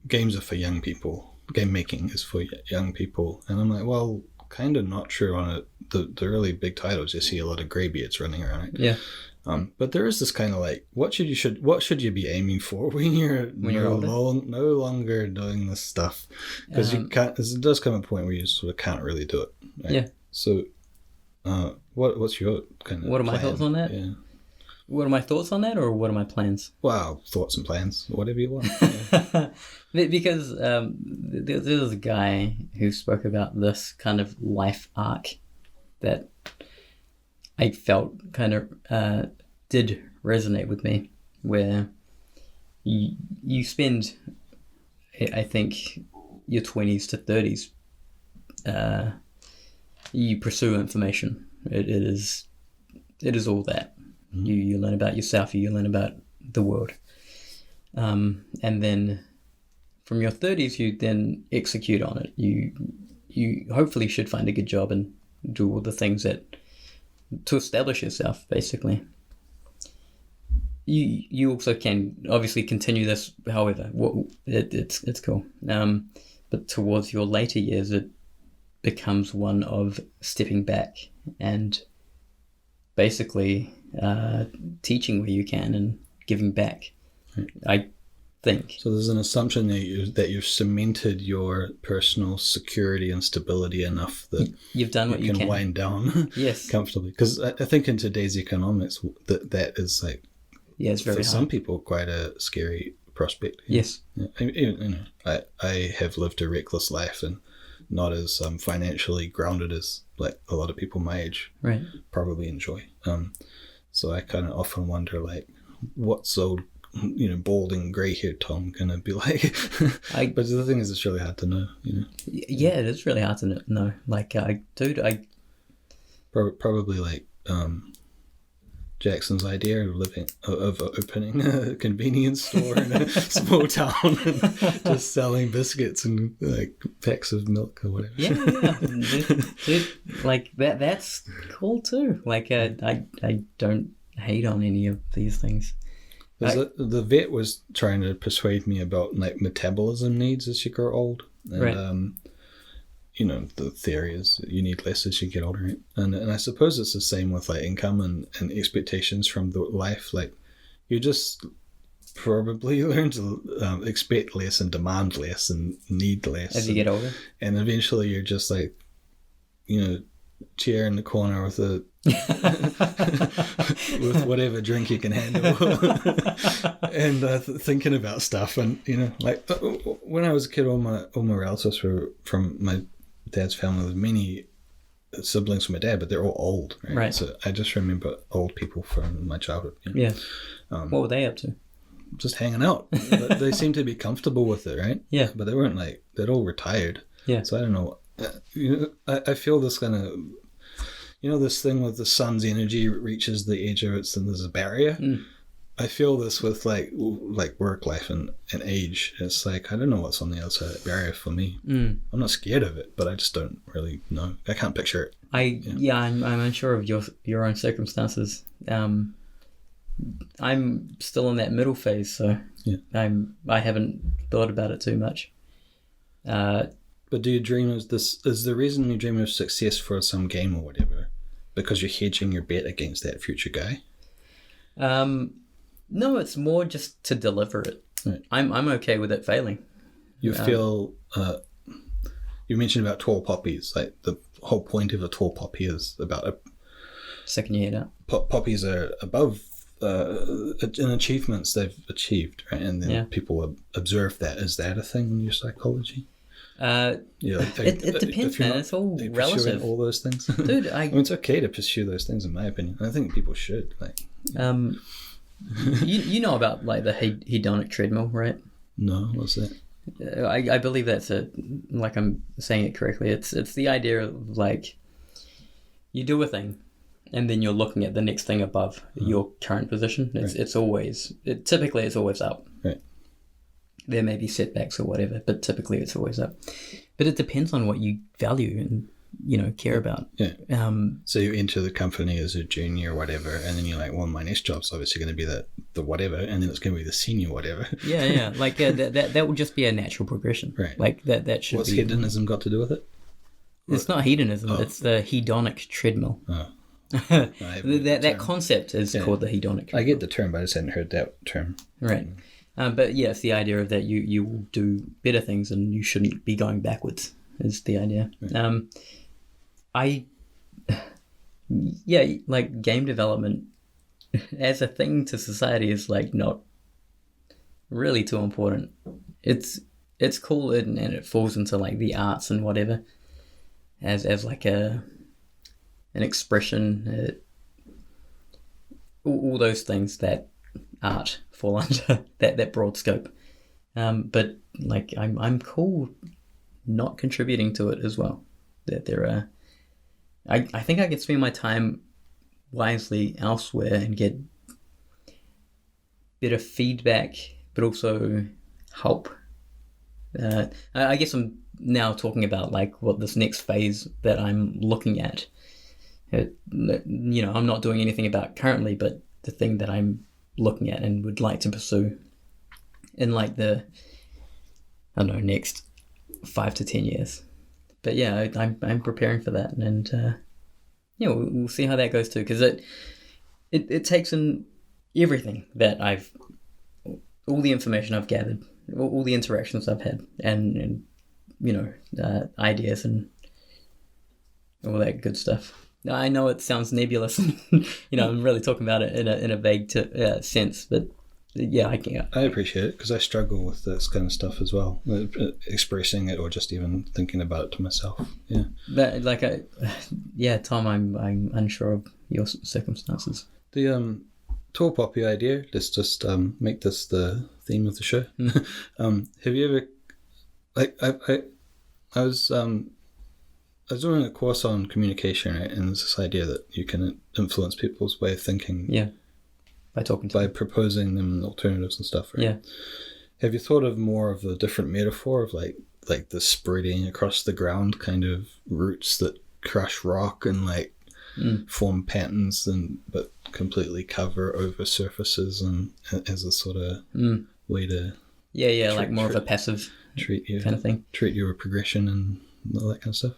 Speaker 2: games are for young people. Game making is for young people. And I'm like, well, kind of not true on it. The really big titles, you see a lot of greybeards running around, right?
Speaker 1: Yeah.
Speaker 2: But there is this kind of like, what should you be aiming for when you're no longer doing this stuff? Because you can't. It does come a point where you sort of can't really do it. Right?
Speaker 1: Yeah.
Speaker 2: So, what's your kind of?
Speaker 1: What are my thoughts on that?
Speaker 2: Yeah.
Speaker 1: What are my thoughts on that, or what are my plans?
Speaker 2: Wow, thoughts and plans, whatever you want. Yeah.
Speaker 1: Because there's a guy who spoke about this kind of life arc that I felt kind of did resonate with me, where you spend, I think, your 20s to 30s, you pursue information. It is all that. Mm-hmm. You learn about yourself, you learn about the world. And then from your 30s, you then execute on it. You hopefully should find a good job and do all the things to establish yourself, basically. You also can obviously continue this, however, it's cool. But towards your later years, it becomes one of stepping back and basically teaching where you can and giving back. Right. I think. So
Speaker 2: there's an assumption that you've cemented your personal security and stability enough that
Speaker 1: you've done what you can
Speaker 2: wind down
Speaker 1: yes.
Speaker 2: comfortably. Because I think in today's economics, that is like,
Speaker 1: it's very
Speaker 2: for
Speaker 1: hard.
Speaker 2: some people quite a scary prospect.
Speaker 1: Yes.
Speaker 2: Yeah. I have lived a reckless life and not as financially grounded as like a lot of people my age
Speaker 1: right.
Speaker 2: probably enjoy. So I kind of often wonder, like, what's old, balding, grey-haired Tom gonna be like? But the thing is, it's really hard to know.
Speaker 1: Yeah, it is really hard to know. Like,
Speaker 2: probably like Jackson's idea of opening a convenience store in a small town and just selling biscuits and like packs of milk or whatever.
Speaker 1: Yeah. Dude, like that's cool too. Like I don't hate on any of these things.
Speaker 2: The vet was trying to persuade me about like metabolism needs as you grow old. And,
Speaker 1: right.
Speaker 2: The theory is you need less as you get older, right? And I suppose it's the same with like income and expectations from the life. Like you just probably learn to expect less and demand less and need less
Speaker 1: as you get older.
Speaker 2: And eventually you're just like, chair in the corner with a with whatever drink you can handle, and thinking about stuff. And like when I was a kid, all my relatives were from my dad's family. With many siblings from my dad, but they're all old, right? So I just remember old people from my childhood.
Speaker 1: Yeah. What were they up to?
Speaker 2: Just hanging out. But they seemed to be comfortable with it, right?
Speaker 1: Yeah.
Speaker 2: But they weren't like, they'd all retired.
Speaker 1: Yeah.
Speaker 2: So I don't know. I feel this kind of, this thing with the sun's energy reaches the edge of it, and there's a barrier. I feel this with like work life and age. It's like, I don't know what's on the other side of that barrier for me. I'm not scared of it, but I just don't really know. I can't picture it.
Speaker 1: I'm unsure of your own circumstances. I'm still in that middle phase, so I haven't thought about it too much.
Speaker 2: But do you dream of this? Is the reason you dream of success for some game or whatever because you're hedging your bet against that future guy?
Speaker 1: No, it's more just to deliver it. Right. I'm okay with it failing.
Speaker 2: You feel you mentioned about tall poppies. Like the whole point of a tall poppy is about
Speaker 1: sticking your head out.
Speaker 2: Poppies are above in achievements they've achieved, right? And then people observe that. Is that a thing in your psychology?
Speaker 1: It depends, man. It's all relative.
Speaker 2: All those things,
Speaker 1: dude.
Speaker 2: I mean, it's okay to pursue those things, in my opinion. I think people should. Like,
Speaker 1: you know about like the hedonic treadmill, right?
Speaker 2: No, what's that?
Speaker 1: I believe that's like I'm saying it correctly. It's the idea of like you do a thing, and then you're looking at the next thing above your current position. Typically it's always up.
Speaker 2: Right.
Speaker 1: There may be setbacks or whatever, but typically it's always up. But it depends on what you value and care about.
Speaker 2: Yeah. So you enter the company as a junior or whatever, and then you're like, well, my next job's obviously going to be the whatever, and then it's going to be the senior whatever.
Speaker 1: Yeah. Like that would just be a natural progression.
Speaker 2: Right.
Speaker 1: Like that should
Speaker 2: What's
Speaker 1: be.
Speaker 2: What's hedonism got to do with it?
Speaker 1: It's not hedonism. It's the hedonic treadmill.
Speaker 2: Oh.
Speaker 1: that concept is called the hedonic treadmill.
Speaker 2: I get the term, but I just hadn't heard that term.
Speaker 1: Right. But yeah, it's the idea of that you will do better things and you shouldn't be going backwards is the idea. Right. Like game development as a thing to society is like not really too important. It's cool and it falls into like the arts and whatever as like an expression, all those things that art fall under that broad scope. But like I'm cool not contributing to it as well. That there are, I think I could spend my time wisely elsewhere and get better feedback, but also help. I guess I'm now talking about like what this next phase that I'm looking at. I'm not doing anything about currently, but the thing that I'm looking at and would like to pursue in like the next 5 to 10 years. But yeah, I'm preparing for that, and we'll see how that goes too, because it takes in everything that all the information I've gathered, all the interactions I've had, and ideas and all that good stuff. I know it sounds nebulous, I'm really talking about it in a vague sense, but yeah, I
Speaker 2: appreciate it because I struggle with this kind of stuff as well, expressing it or just even thinking about it to myself. Yeah,
Speaker 1: but like Tom, I'm unsure of your circumstances.
Speaker 2: The tall poppy idea. Let's just make this the theme of the show. Have you ever I was doing a course on communication, right? And there's this idea that you can influence people's way of thinking.
Speaker 1: Yeah. By talking to them.
Speaker 2: Proposing them alternatives and stuff, right?
Speaker 1: Yeah.
Speaker 2: Have you thought of more of a different metaphor of like the spreading across the ground kind of roots that crush rock and like form patterns but completely cover over surfaces and as a sort of way to
Speaker 1: like more of a passive
Speaker 2: treat you
Speaker 1: kind of thing.
Speaker 2: Treat your progression and all that kind of stuff.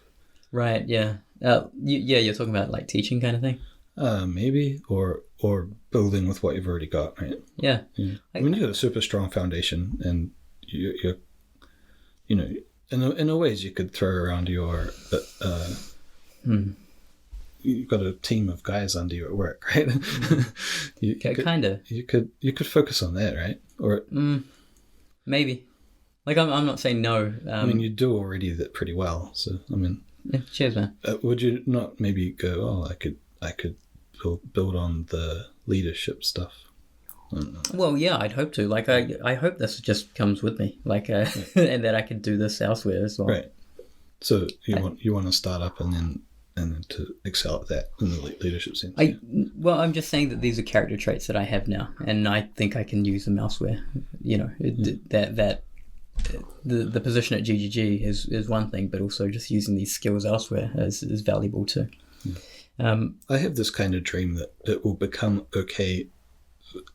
Speaker 2: Right,
Speaker 1: yeah. You're talking about like teaching kind of thing?
Speaker 2: Maybe, or building with what you've already got, right?
Speaker 1: Yeah.
Speaker 2: I mean, you've got a super strong foundation, and you're in a ways you could throw around your you've got a team of guys under you at work, right?
Speaker 1: Kind of.
Speaker 2: You could focus on that, right? Or
Speaker 1: maybe. Like I'm not saying no.
Speaker 2: I mean, you do already that pretty well. So I mean,
Speaker 1: yeah, cheers, man.
Speaker 2: Would you not maybe go? Oh, I could build on the leadership stuff. I don't know.
Speaker 1: Well, yeah, I'd hope to. Like, I hope this just comes with me. Like, and that I could do this elsewhere as well.
Speaker 2: Right. So you want to start up and then to excel at that in the leadership sense.
Speaker 1: I'm just saying that these are character traits that I have now, and I think I can use them elsewhere. You know, the position at GGG is one thing, but also just using these skills elsewhere is valuable too.
Speaker 2: Yeah. I have this kind of dream that it will become okay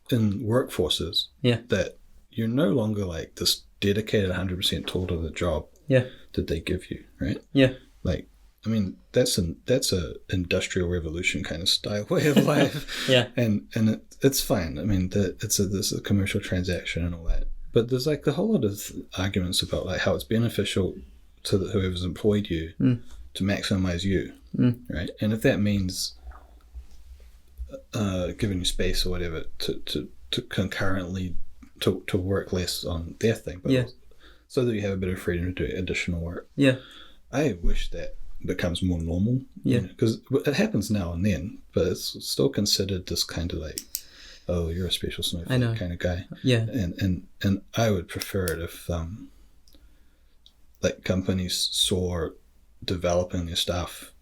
Speaker 2: in workforces.
Speaker 1: Yeah. That
Speaker 2: you're no longer like this dedicated 100% tool to the job.
Speaker 1: Yeah.
Speaker 2: That they give you, right?
Speaker 1: Yeah.
Speaker 2: Like, I mean, that's a industrial revolution kind of style way of life.
Speaker 1: Yeah.
Speaker 2: And it's fine. I mean, this is a commercial transaction and all that. But there's like a whole lot of arguments about like how it's beneficial to whoever's employed you to maximize you, right? And if that means giving you space or whatever to concurrently to work less on their thing, but so that you have a bit of freedom to do additional work.
Speaker 1: Yeah,
Speaker 2: I wish that becomes more normal.
Speaker 1: Yeah,
Speaker 2: because it happens now and then, but it's still considered this kind of like, oh, you're a special snowflake kind of guy.
Speaker 1: Yeah,
Speaker 2: and I would prefer it if like companies saw developing their staff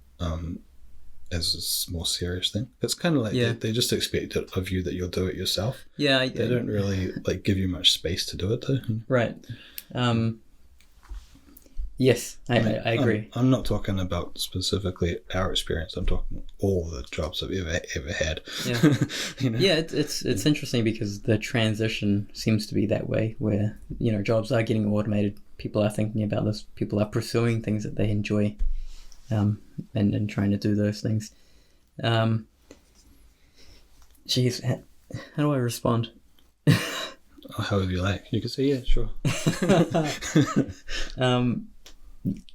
Speaker 2: as a more serious thing. It's kind of like they just expect it of you that you'll do it yourself.
Speaker 1: Yeah,
Speaker 2: they don't really like give you much space to do it though.
Speaker 1: Right. Yes, I agree.
Speaker 2: I'm not talking about specifically our experience. I'm talking all the jobs I've ever had.
Speaker 1: Yeah,
Speaker 2: you know?
Speaker 1: Yeah. It's interesting because the transition seems to be that way, where jobs are getting automated. People are thinking about this. People are pursuing things that they enjoy, and trying to do those things. Geez, how do I respond?
Speaker 2: However you like. You can say, yeah, sure.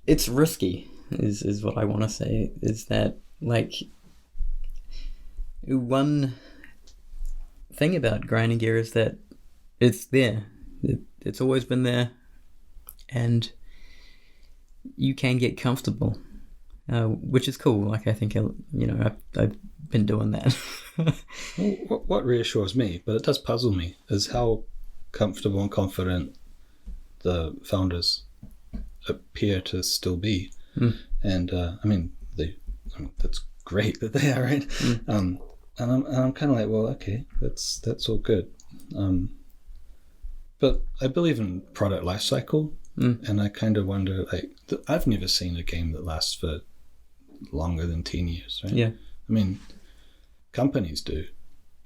Speaker 1: It's risky, is what I want to say. Is that, like, one thing about grinding gear is that it's there. It's always been there, and you can get comfortable, which is cool. Like, I think, I've been doing that.
Speaker 2: Well, what reassures me, but it does puzzle me, is how comfortable and confident the founders appear to still be. And that's great that they are, right? And I'm kind of like, well, okay, that's all good. But I believe in product life cycle, and I kind of wonder, like, I've never seen a game that lasts for longer than 10 years, right?
Speaker 1: Yeah.
Speaker 2: I mean, companies do,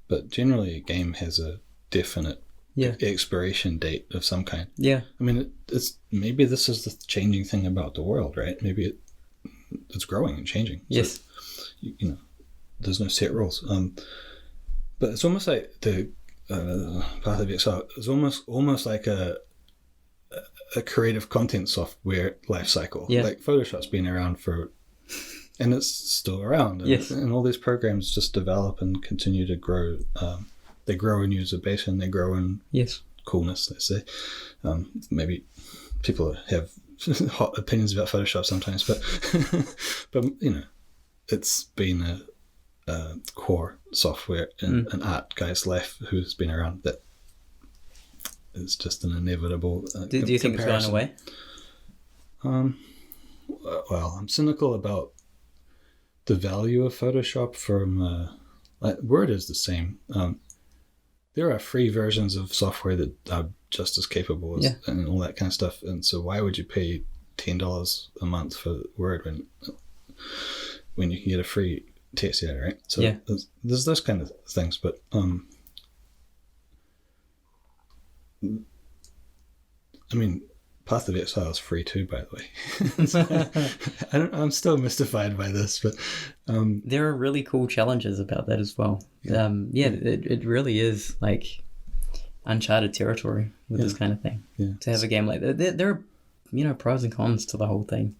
Speaker 2: but generally a game has a definite expiration date of some kind.
Speaker 1: Yeah.
Speaker 2: I mean, it's maybe this is the changing thing about the world, right? Maybe it's growing and changing.
Speaker 1: Yes.
Speaker 2: So, there's no set rules. But it's almost like the path of exile. It's almost like a creative content software life cycle.
Speaker 1: Yeah.
Speaker 2: Like Photoshop's been around and it's still around. And all these programs just develop and continue to grow. They grow in user base and they grow in coolness, let's say. Maybe people have hot opinions about Photoshop sometimes, but it's been a core software in an art guy's life who's been around that is just an inevitable
Speaker 1: do you think it's going away?
Speaker 2: Well, I'm cynical about the value of Photoshop from Word is the same. There are free versions of software that are just as capable as and all that kind of stuff. And so why would you pay $10 a month for Word when you can get a free text editor, right? So there's those kind of things. But I mean, Path of Exile is free too, by the way. So, I'm still mystified by this, but
Speaker 1: there are really cool challenges about that as well. It really is like uncharted territory with this kind of thing. To have a game like that, there are pros and cons to the whole thing.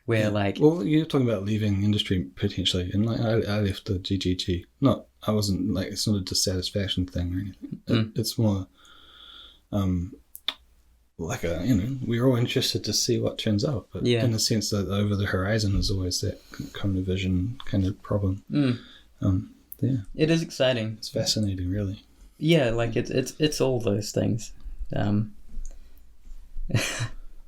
Speaker 1: where like
Speaker 2: well, you're talking about leaving industry potentially, and like I left the GGG. I wasn't like, it's not a dissatisfaction thing or anything. It's more like we're all interested to see what turns out, but in the sense that over the horizon is always that kind of vision kind of problem.
Speaker 1: It is exciting.
Speaker 2: It's fascinating, really.
Speaker 1: Yeah, like it's all those things.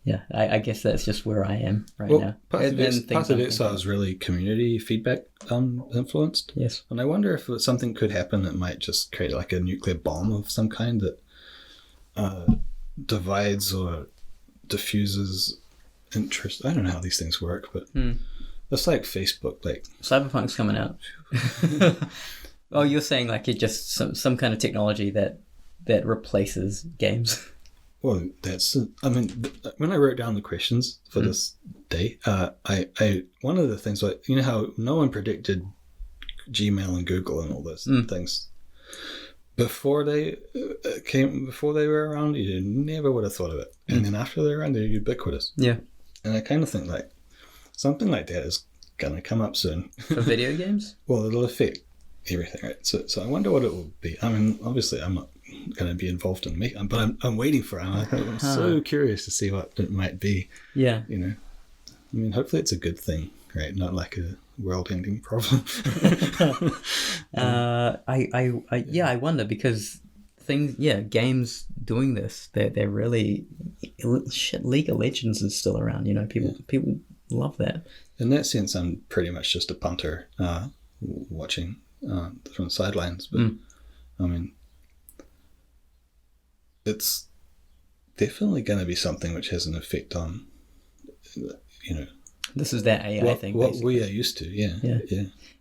Speaker 1: Yeah, I guess that's just where I am now.
Speaker 2: Part of it was really community feedback influenced.
Speaker 1: Yes.
Speaker 2: And I wonder if something could happen that might just create like a nuclear bomb of some kind that divides or diffuses interest. I don't know how these things work, but it's like Facebook. Like
Speaker 1: Cyberpunk's coming out. Oh, you're saying like it just some kind of technology that replaces games.
Speaker 2: Well, when I wrote down the questions for this day, I one of the things, like, you know how no one predicted Gmail and Google and all those things before they were around, you never would have thought of it, and then after they're around, they're ubiquitous. Yeah, and I kind of think like something like that is gonna come up soon
Speaker 1: for video games.
Speaker 2: Well, it'll affect everything, right? So I wonder what it will be. I mean, obviously, I'm not going to be involved in making, but I'm waiting for it. I'm so curious to see what it might be. Yeah, I mean, hopefully it's a good thing, right? Not like a world-ending problem.
Speaker 1: I wonder, because games doing this, they're really shit. League of Legends is still around. People love that.
Speaker 2: In that sense, I'm pretty much just a punter watching from the sidelines, but I mean, it's definitely going to be something which has an effect on,
Speaker 1: this is that AI thing.
Speaker 2: What we are used to, yeah.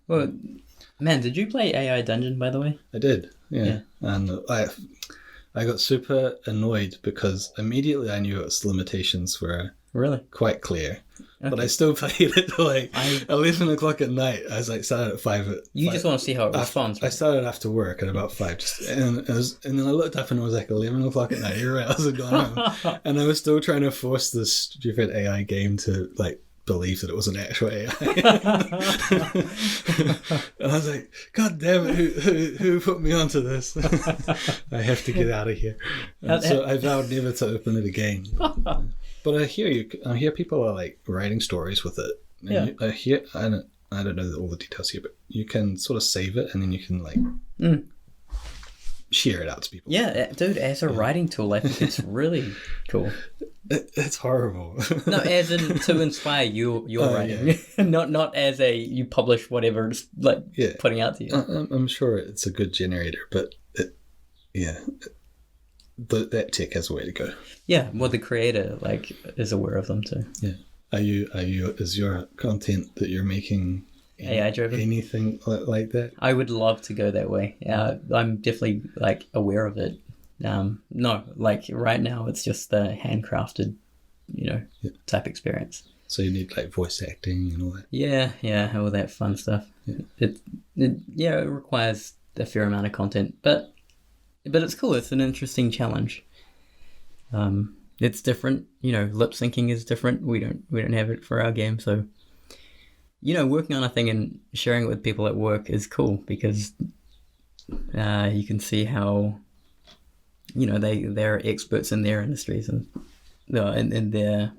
Speaker 1: Well, man, did you play AI Dungeon, by the way?
Speaker 2: I did, yeah. And I got super annoyed because immediately I knew its limitations were really quite clear. Okay. But I still played it till like 11 o'clock at night. I was like, started at 5.
Speaker 1: You just want to see how it responds.
Speaker 2: I started after work at about 5, and then I looked up and it was like 11 o'clock at night. Everyone else had gone home, and I was still trying to force this stupid AI game to like believe that it was an actual AI. And I was like, God damn it, who put me onto this? I have to get out of here. And so I vowed never to open it again. But I hear people are like writing stories with it. And I don't know all the details here, but you can sort of save it and then you can like share it out to people.
Speaker 1: Yeah, dude, as a writing tool, I think it's really cool.
Speaker 2: It's horrible.
Speaker 1: No, as in to inspire your writing, not as you publish whatever it's like putting out to you.
Speaker 2: I'm sure it's a good generator, but that tech has a way to go.
Speaker 1: Yeah, well, the creator is aware of them too.
Speaker 2: Yeah. Is your content that you're making
Speaker 1: AI driven?
Speaker 2: Anything like that?
Speaker 1: I would love to go that way. I'm definitely aware of it. No, right now it's just the handcrafted, type experience.
Speaker 2: So you need voice acting and all that.
Speaker 1: Yeah, all that fun stuff. Yeah. It requires a fair amount of content, but it's cool. It's an interesting challenge. It's different. Lip syncing is different. We don't have it for our game, so working on a thing and sharing it with people at work is cool because you can see how they're experts in their industries and in their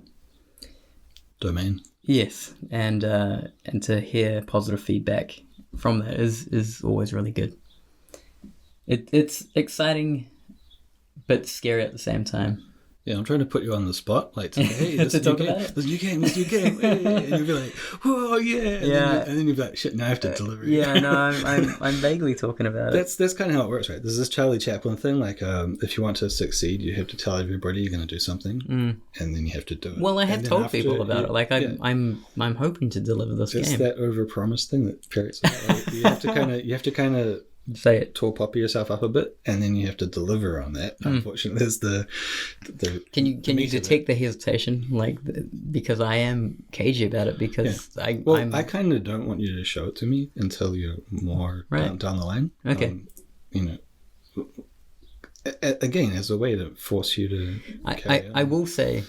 Speaker 2: domain.
Speaker 1: Yes, and to hear positive feedback from that is always really good. It's exciting, but scary at the same time.
Speaker 2: Yeah, I'm trying to put you on the spot, hey, this new game, and you'll be like, whoa, yeah, and then you'll be like, shit, now I have to deliver it.
Speaker 1: Yeah, no, I'm vaguely talking about it.
Speaker 2: That's kind of how it works, right? There's this Charlie Chaplin thing, if you want to succeed, you have to tell everybody you're going to do something, and then you have to do it.
Speaker 1: Well, I have told people about it. I'm hoping to deliver this game.
Speaker 2: It's that overpromise thing that parrots about. You have to kind of
Speaker 1: say it,
Speaker 2: tall poppy yourself up a bit, and then you have to deliver on that. Unfortunately, there's the
Speaker 1: can you detect the hesitation, because I am cagey about it because I
Speaker 2: kind of don't want you to show it to me until you're more down the line.
Speaker 1: Okay.
Speaker 2: Again, as a way to force you to.
Speaker 1: I will say,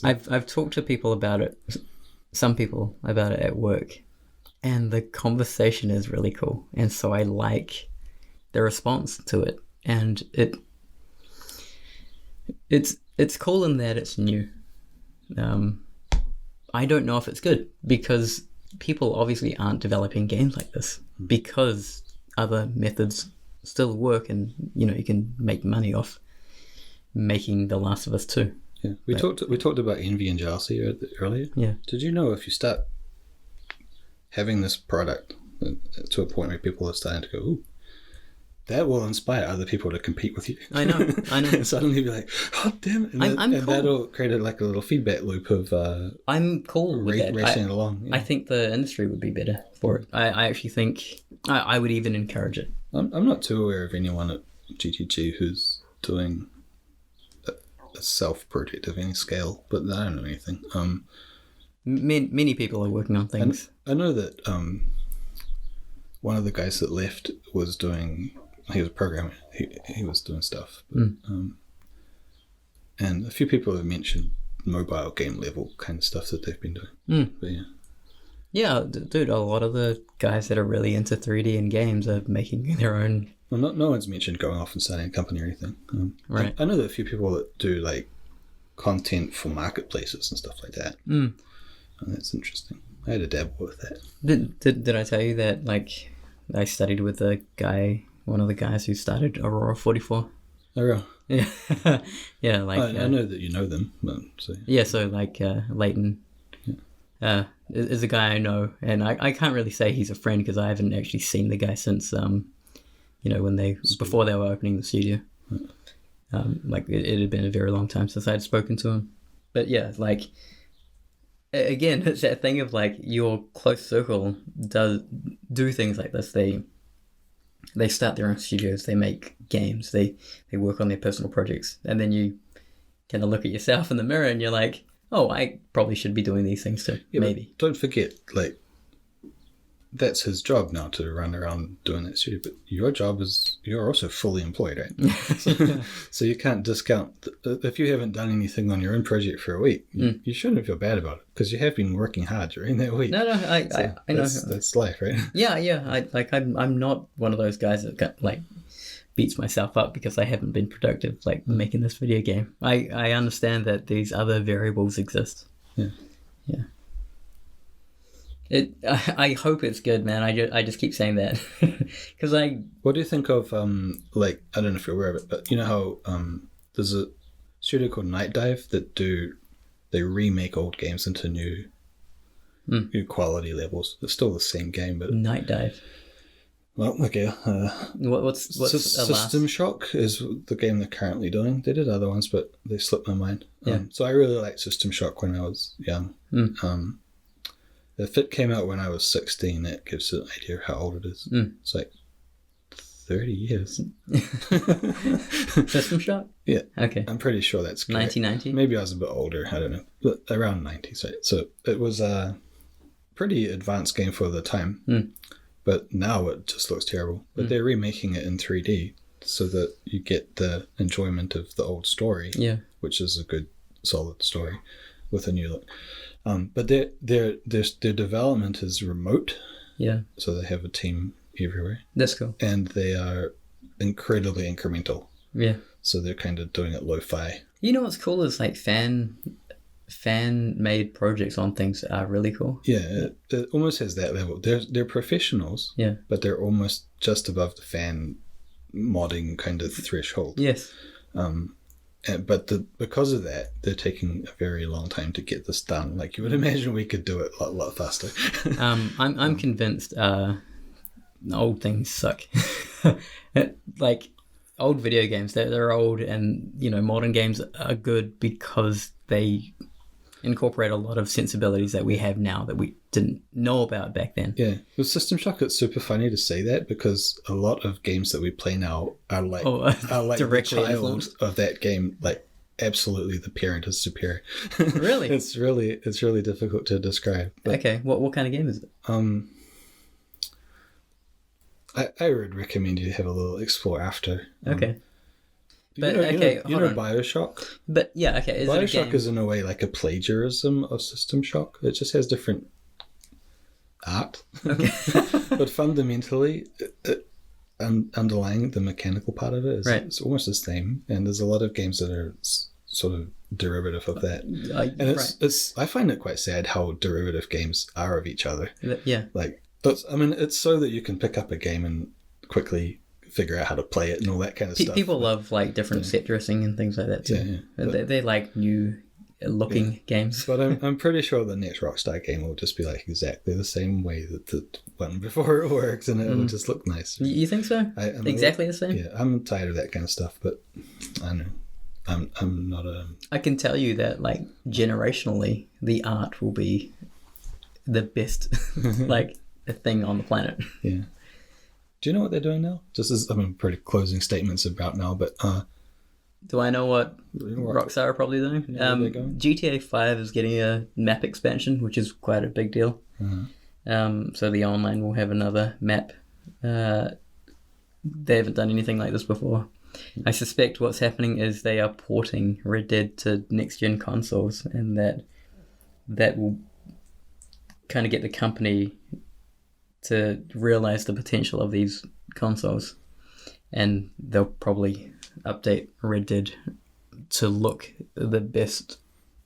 Speaker 1: I've talked to people about it some people about it at work, and the conversation is really cool, and so I like the response to it, and it's cool in that it's new. I don't know if it's good because people obviously aren't developing games like this because other methods still work, and you can make money off making The Last of Us 2.
Speaker 2: Yeah, we talked about envy and jealousy earlier.
Speaker 1: Yeah.
Speaker 2: Did you know if you start having this product to a point where people are starting to go, ooh, that will inspire other people to compete with you.
Speaker 1: I know.
Speaker 2: And suddenly be like, oh, damn it. And,
Speaker 1: cool.
Speaker 2: That'll create a little feedback loop of
Speaker 1: I'm cool with that.
Speaker 2: racing it along. Yeah.
Speaker 1: I think the industry would be better for it. I actually think I would even encourage it.
Speaker 2: I'm not too aware of anyone at GTG who's doing a self-project of any scale, but I don't know anything.
Speaker 1: Many people are working on things.
Speaker 2: I know that one of the guys that left was he was a programmer. He was doing stuff. But, and a few people have mentioned mobile game level kind of stuff that they've been doing. But yeah.
Speaker 1: Yeah, dude, a lot of the guys that are really into 3D and games are making their own.
Speaker 2: Well, no one's mentioned going off and starting a company or anything.
Speaker 1: Right.
Speaker 2: I know that a few people that do like content for marketplaces and stuff like that. And that's interesting. I had a dabble with that.
Speaker 1: Did I tell you that like I studied with one of the guys who started Aurora 44?
Speaker 2: Oh, real?
Speaker 1: Yeah. Yeah, like
Speaker 2: I know that you know them. So.
Speaker 1: Yeah, so like Leighton is a guy I know, and I can't really say he's a friend because I haven't actually seen the guy since before they were opening the studio. Like it had been a very long time since I had spoken to him. But yeah, like again, it's that thing of like your close circle do things like this. They start their own studios, they make games, they work on their personal projects, and then you kind of look at yourself in the mirror and you're like, oh, I probably should be doing these things too. Yeah, maybe.
Speaker 2: Don't forget, like, that's his job now to run around doing that studio, but your job is you're also fully employed, right? So you can't discount if you haven't done anything on your own project for a week. You shouldn't feel bad about it because you have been working hard during that week.
Speaker 1: No, I know
Speaker 2: that's life, right?
Speaker 1: Yeah. I'm not one of those guys that like beats myself up because I haven't been productive like making this video game. I understand that these other variables exist. Yeah. I hope it's good, man. I just keep saying that because
Speaker 2: What do you think of like, I don't know if you're aware of it, but you know how there's a studio called Night Dive that they remake old games into new quality levels. It's still the same game, but
Speaker 1: Night Dive.
Speaker 2: Well, okay.
Speaker 1: What's
Speaker 2: System Shock is the game they're currently doing. They did other ones, but they slipped my mind.
Speaker 1: Yeah.
Speaker 2: So I really liked System Shock when I was young. If it came out when I was 16, that gives an idea of how old it is. It's like 30 years.
Speaker 1: System Shock?
Speaker 2: Yeah.
Speaker 1: Okay.
Speaker 2: I'm pretty sure that's correct.
Speaker 1: 1990?
Speaker 2: Maybe I was a bit older. I don't know. But around 90s, right? So it was a pretty advanced game for the time. But now it just looks terrible. But they're remaking it in 3D so that you get the enjoyment of the old story, which is a good, solid story with a new look. But their development is remote. Yeah. So they have a team everywhere.
Speaker 1: That's cool.
Speaker 2: And they are incredibly incremental. Yeah. So they're kind of doing it lo-fi.
Speaker 1: You know what's cool is like fan-made projects on things are really cool.
Speaker 2: Yeah, it almost has that level. They're professionals. Yeah. But they're almost just above the fan modding kind of threshold. Yes. But because of that, they're taking a very long time to get this done. Like you would imagine, we could do it a lot faster.
Speaker 1: I'm convinced old things suck. Like old video games, they're old, and modern games are good because they incorporate a lot of sensibilities that we have now that we didn't know about back then.
Speaker 2: Yeah, with System Shock, it's super funny to say that because a lot of games that we play now are like
Speaker 1: directly
Speaker 2: the child
Speaker 1: influenced
Speaker 2: of that game. Like absolutely, the parent is superior.
Speaker 1: Really,
Speaker 2: it's really difficult to describe. But,
Speaker 1: okay, what kind of game is it?
Speaker 2: I would recommend you have a little explore after.
Speaker 1: Okay. But
Speaker 2: you know
Speaker 1: hold on.
Speaker 2: Bioshock?
Speaker 1: But yeah, okay. Is it a
Speaker 2: Bioshock
Speaker 1: game?
Speaker 2: is in a way like a plagiarism of System Shock. It just has different art.
Speaker 1: Okay.
Speaker 2: But fundamentally, underlying the mechanical part of it is
Speaker 1: Right.
Speaker 2: it's almost the same. And there's a lot of games that are sort of derivative of that. And it's I find it quite sad how derivative games are of each other.
Speaker 1: Yeah.
Speaker 2: Like, it's so that you can pick up a game and quickly figure out how to play it and all that kind of stuff.
Speaker 1: People love like different set dressing and things like that too. Yeah. They like new looking games.
Speaker 2: But I'm pretty sure the next Rockstar game will just be like exactly the same way that the one before it works, and it will just look nice.
Speaker 1: You think so? Exactly the same?
Speaker 2: Yeah, I'm tired of that kind of stuff, but I know. I'm not a...
Speaker 1: I can tell you that, like, generationally, the art will be the best, like, thing on the planet.
Speaker 2: Yeah. Do you know what they're doing now? Just as, pretty closing statements about now, but...
Speaker 1: Do I know what Rockstar are probably doing? GTA 5 is getting a map expansion, which is quite a big deal. So the online will have another map. They haven't done anything like this before. I suspect what's happening is they are porting Red Dead to next-gen consoles, and that will kind of get the company to realize the potential of these consoles, and they'll probably update Red Dead to look the best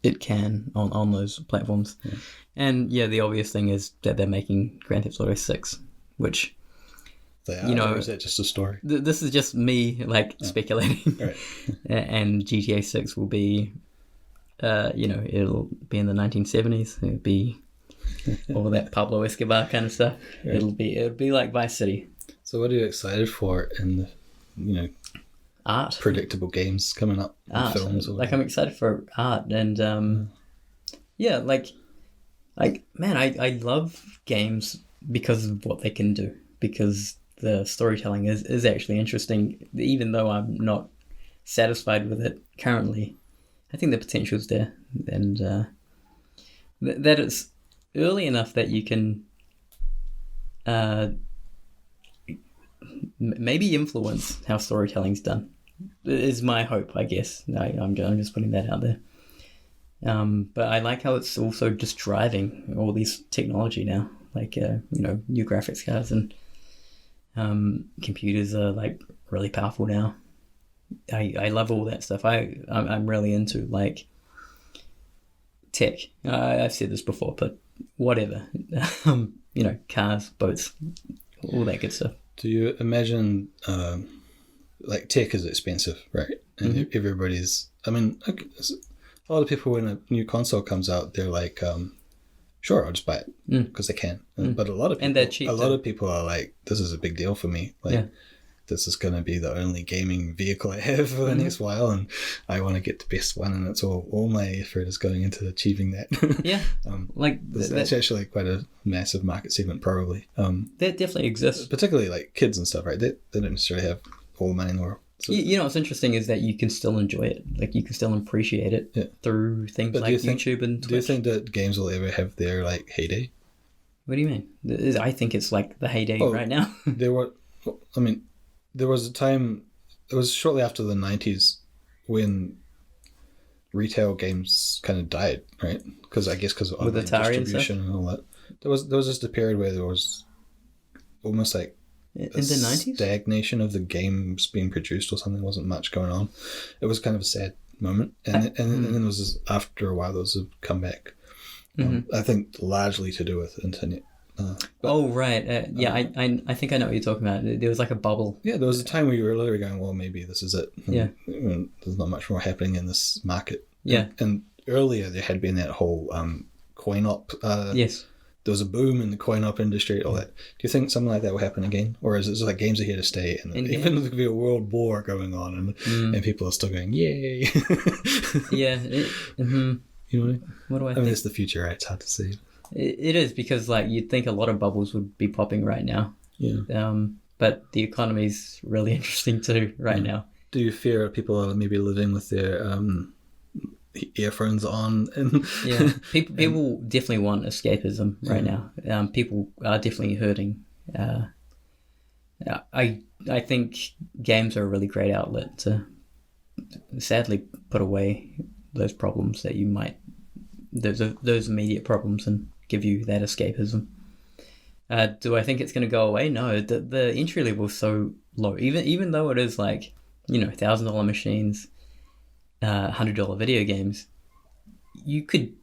Speaker 1: it can on those platforms. Yeah. And yeah, the obvious thing is that they're making Grand Theft Auto 6, which...
Speaker 2: or is that just a story?
Speaker 1: This is just me speculating.
Speaker 2: Right.
Speaker 1: And GTA 6 will be, it'll be in the 1970s. It'll be all that Pablo Escobar kind of stuff. Right. It'll be like Vice City.
Speaker 2: So what are you excited for in the,
Speaker 1: art,
Speaker 2: predictable games coming up,
Speaker 1: art,
Speaker 2: films?
Speaker 1: I'm excited for art, and man, I love games because of what they can do, because the storytelling is actually interesting, even though I'm not satisfied with it currently. I think the potential is there, and that it's early enough that you can maybe influence how storytelling's done, is my hope, I guess. I'm just putting that out there. But I like how it's also just driving all these technology now, like new graphics cards, and computers are like really powerful now. I love all that stuff. I'm really into like tech. I've said this before, but whatever. Cars, boats, all that good stuff.
Speaker 2: Do you imagine like tech is expensive, right? And everybody's... a lot of people, when a new console comes out, they're like, sure, I'll just buy it because they can. But a lot of people,
Speaker 1: and they're cheap. A
Speaker 2: lot of people are like, this is a big deal for me. Like, this is going to be the only gaming vehicle I have for the next while, and I want to get the best one, and it's all my effort is going into achieving that. Yeah, that's actually quite a massive market segment, probably.
Speaker 1: That definitely exists,
Speaker 2: particularly like kids and stuff, right? They don't necessarily have all the money in the world. So,
Speaker 1: what's interesting is that you can still enjoy it. Like, you can still appreciate it through things like YouTube and Twitch.
Speaker 2: Do you think that games will ever have their like heyday?
Speaker 1: What do you mean? I think it's like the heyday right now.
Speaker 2: There was a time, it was shortly after the 90s when retail games kind of died, right? Because of online distribution and all that. There was just a period where there was almost like
Speaker 1: in the 90s?
Speaker 2: Stagnation of the games being produced or something. Wasn't much going on. It was kind of a sad moment. And then there was this, after a while, there was a comeback. I think largely to do with internet.
Speaker 1: Right. I think I know what you're talking about. There was like a bubble.
Speaker 2: Yeah, there was a time where you were literally going, well, maybe this is it. And there's not much more happening in this market.
Speaker 1: Yeah.
Speaker 2: And earlier there had been that whole coin-op.
Speaker 1: Yes.
Speaker 2: There was a boom in the coin-op industry, all that. Do you think something like that will happen again? Or is it just like games are here to stay? And even there could be a world war going on and people are still going, yay.
Speaker 1: Yeah.
Speaker 2: You know
Speaker 1: what do I think?
Speaker 2: It's the future, right? It's hard to see.
Speaker 1: It is, because like you'd think a lot of bubbles would be popping right now.
Speaker 2: Yeah.
Speaker 1: But the economy's really interesting too right now.
Speaker 2: Do you fear people are maybe living with their earphones on? And
Speaker 1: people definitely want escapism right now. People are definitely hurting. I think games are a really great outlet to sadly put away those problems that you might, those immediate problems, and give you that escapism. Do I think it's going to go away? No, the entry level is so low. Even though it is like, $1,000 machines, $100 video games, you could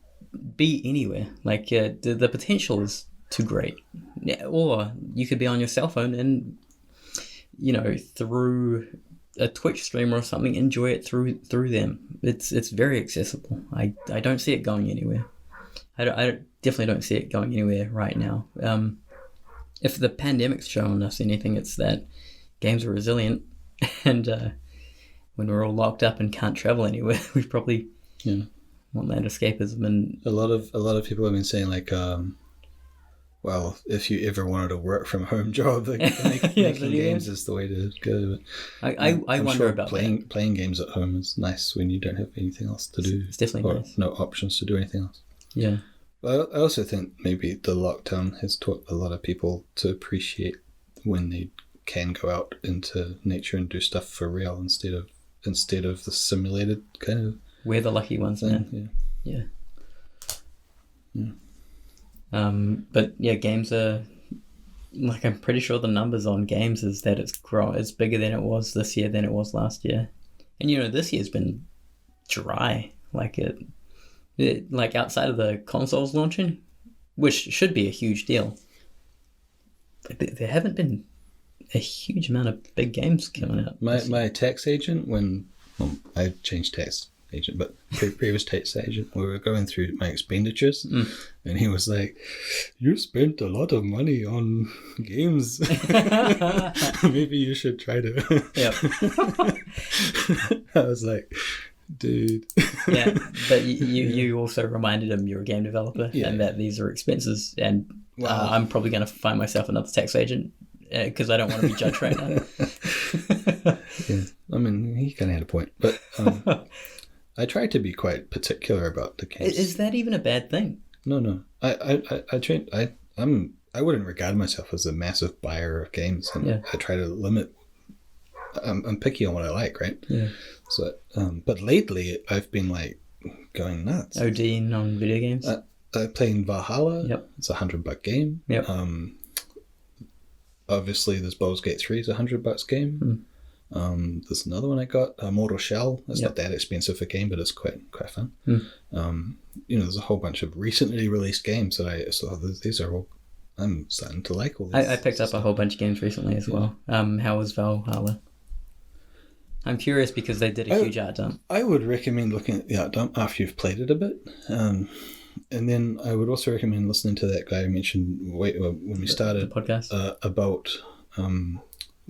Speaker 1: be anywhere. Like the potential is too great. Yeah, or you could be on your cell phone and, through a Twitch streamer or something, enjoy it through them. It's very accessible. I don't see it going anywhere. I definitely don't see it going anywhere right now. If the pandemic's shown us anything, it's that games are resilient, and when we're all locked up and can't travel anywhere, we probably want that escapism. And
Speaker 2: a lot of people have been saying like, well, if you ever wanted a work from home job, like, making games is the way to go. But
Speaker 1: I wonder
Speaker 2: sure
Speaker 1: about
Speaker 2: playing games at home is nice when you don't have anything else to do.
Speaker 1: It's definitely nice.
Speaker 2: No options to do anything else.
Speaker 1: Yeah.
Speaker 2: But I also think maybe the lockdown has taught a lot of people to appreciate when they can go out into nature and do stuff for real instead of the simulated kind of.
Speaker 1: We're the lucky ones, man. Yeah. But yeah, games are, like, I'm pretty sure the numbers on games is that it's bigger than it was this year than it was last year. And this year's been dry. Like like outside of the consoles launching, which should be a huge deal, there haven't been a huge amount of big games coming out.
Speaker 2: My tax agent, I changed tax agent, but previous tax agent, we were going through my expenditures, and he was like, "You spent a lot of money on games. Maybe you should try to." Yep. I was like, dude.
Speaker 1: Yeah, but you also reminded him you're a game developer and that these are expenses, and I'm probably going to find myself another tax agent because I don't want to be judged right now.
Speaker 2: Yeah, I mean, he kind of had a point, but I try to be quite particular about the games.
Speaker 1: Is that even a bad thing?
Speaker 2: No. I wouldn't regard myself as a massive buyer of games, and I try to limit. I'm picky on what I like, right?
Speaker 1: Yeah.
Speaker 2: So, but lately I've been like going nuts.
Speaker 1: ODing on video games.
Speaker 2: Playing Valhalla.
Speaker 1: Yep.
Speaker 2: It's $100 game.
Speaker 1: Yep.
Speaker 2: Obviously, there's Baldur's Gate 3 is $100 game. There's another one I got, Mortal Shell. It's not that expensive a game, but it's quite fun. There's a whole bunch of recently released games that these are all. I'm starting to like all these.
Speaker 1: I picked up a whole bunch of games recently as well. How was Valhalla? I'm curious because they did a huge art dump.
Speaker 2: I would recommend looking at the art dump after you've played it a bit. And then I would also recommend listening to that guy I mentioned when we started
Speaker 1: the podcast
Speaker 2: about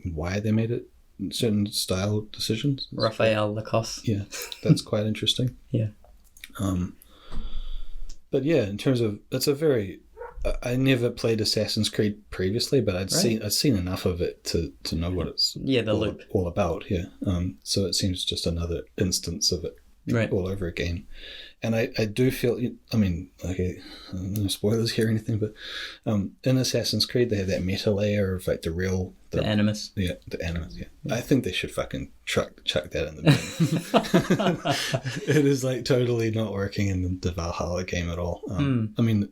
Speaker 2: why they made it, certain style decisions.
Speaker 1: Raphael Lacoste.
Speaker 2: Yeah, that's quite interesting.
Speaker 1: Yeah.
Speaker 2: But yeah, in terms of, it's a very... I never played Assassin's Creed previously, but I'd seen enough of it to know what it's all about. Yeah. So it seems just another instance of it all over again. And I do feel, I mean, okay, no spoilers here or anything, but in Assassin's Creed, they have that meta layer of like the Animus. Yeah, the Animus, yeah. I think they should fucking chuck that in the bin. It is like totally not working in the Valhalla game at all. I mean,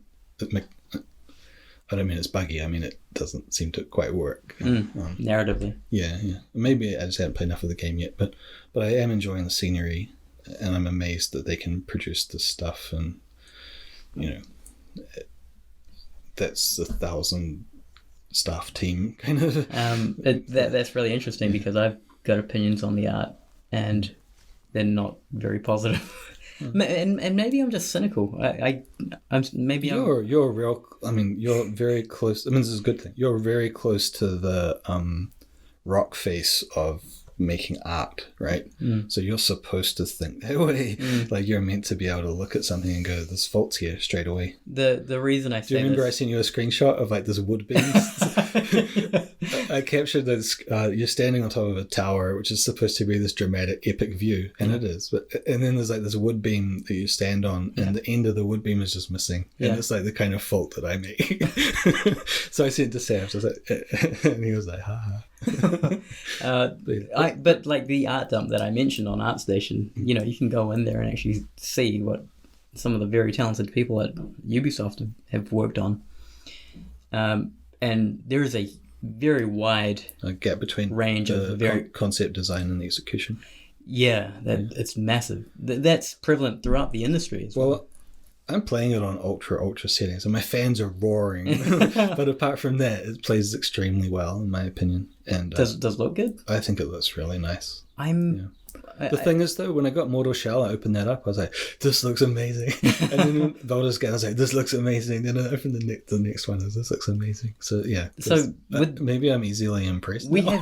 Speaker 2: I don't mean it's buggy. I mean, it doesn't seem to quite work.
Speaker 1: Narratively.
Speaker 2: Yeah. Maybe I just haven't played enough of the game yet, but I am enjoying the scenery, and I'm amazed that they can produce this stuff, and that's 1,000 staff team kind of.
Speaker 1: That's really interesting because I've got opinions on the art, and they're not very positive. And maybe I'm just cynical.
Speaker 2: You're real. I mean, you're very close. I mean, this is a good thing. You're very close to the rock face of making art, right? So you're supposed to think that way. Like you're meant to be able to look at something and go, "There's faults here" straight away.
Speaker 1: The reason I say,
Speaker 2: do you remember I sent you a screenshot of like this wood beam? I captured this. You're standing on top of a tower, which is supposed to be this dramatic, epic view, and it is. And then there's like this wood beam that you stand on, and the end of the wood beam is just missing, and it's like the kind of fault that I make. So I sent it to Sam. So I was like, and he was like, "Ha ha."
Speaker 1: But like the art dump that I mentioned on ArtStation, you can go in there and actually see what some of the very talented people at Ubisoft have worked on. And there is a very wide
Speaker 2: gap between
Speaker 1: range
Speaker 2: the
Speaker 1: of very
Speaker 2: concept design and the execution.
Speaker 1: Yeah, it's massive. That's prevalent throughout the industry as well.
Speaker 2: Well, I'm playing it on ultra settings, and my fans are roaring. But apart from that, it plays extremely well, in my opinion. And
Speaker 1: does it look good?
Speaker 2: I think it looks really nice.
Speaker 1: The
Speaker 2: thing is, though, when I got Mortal Shell, I opened that up. I was like, "This looks amazing." And then Baldur's Gate, I was like, "This looks amazing." Then I opened the next one. This looks amazing. So yeah.
Speaker 1: So
Speaker 2: maybe I'm easily impressed.
Speaker 1: We have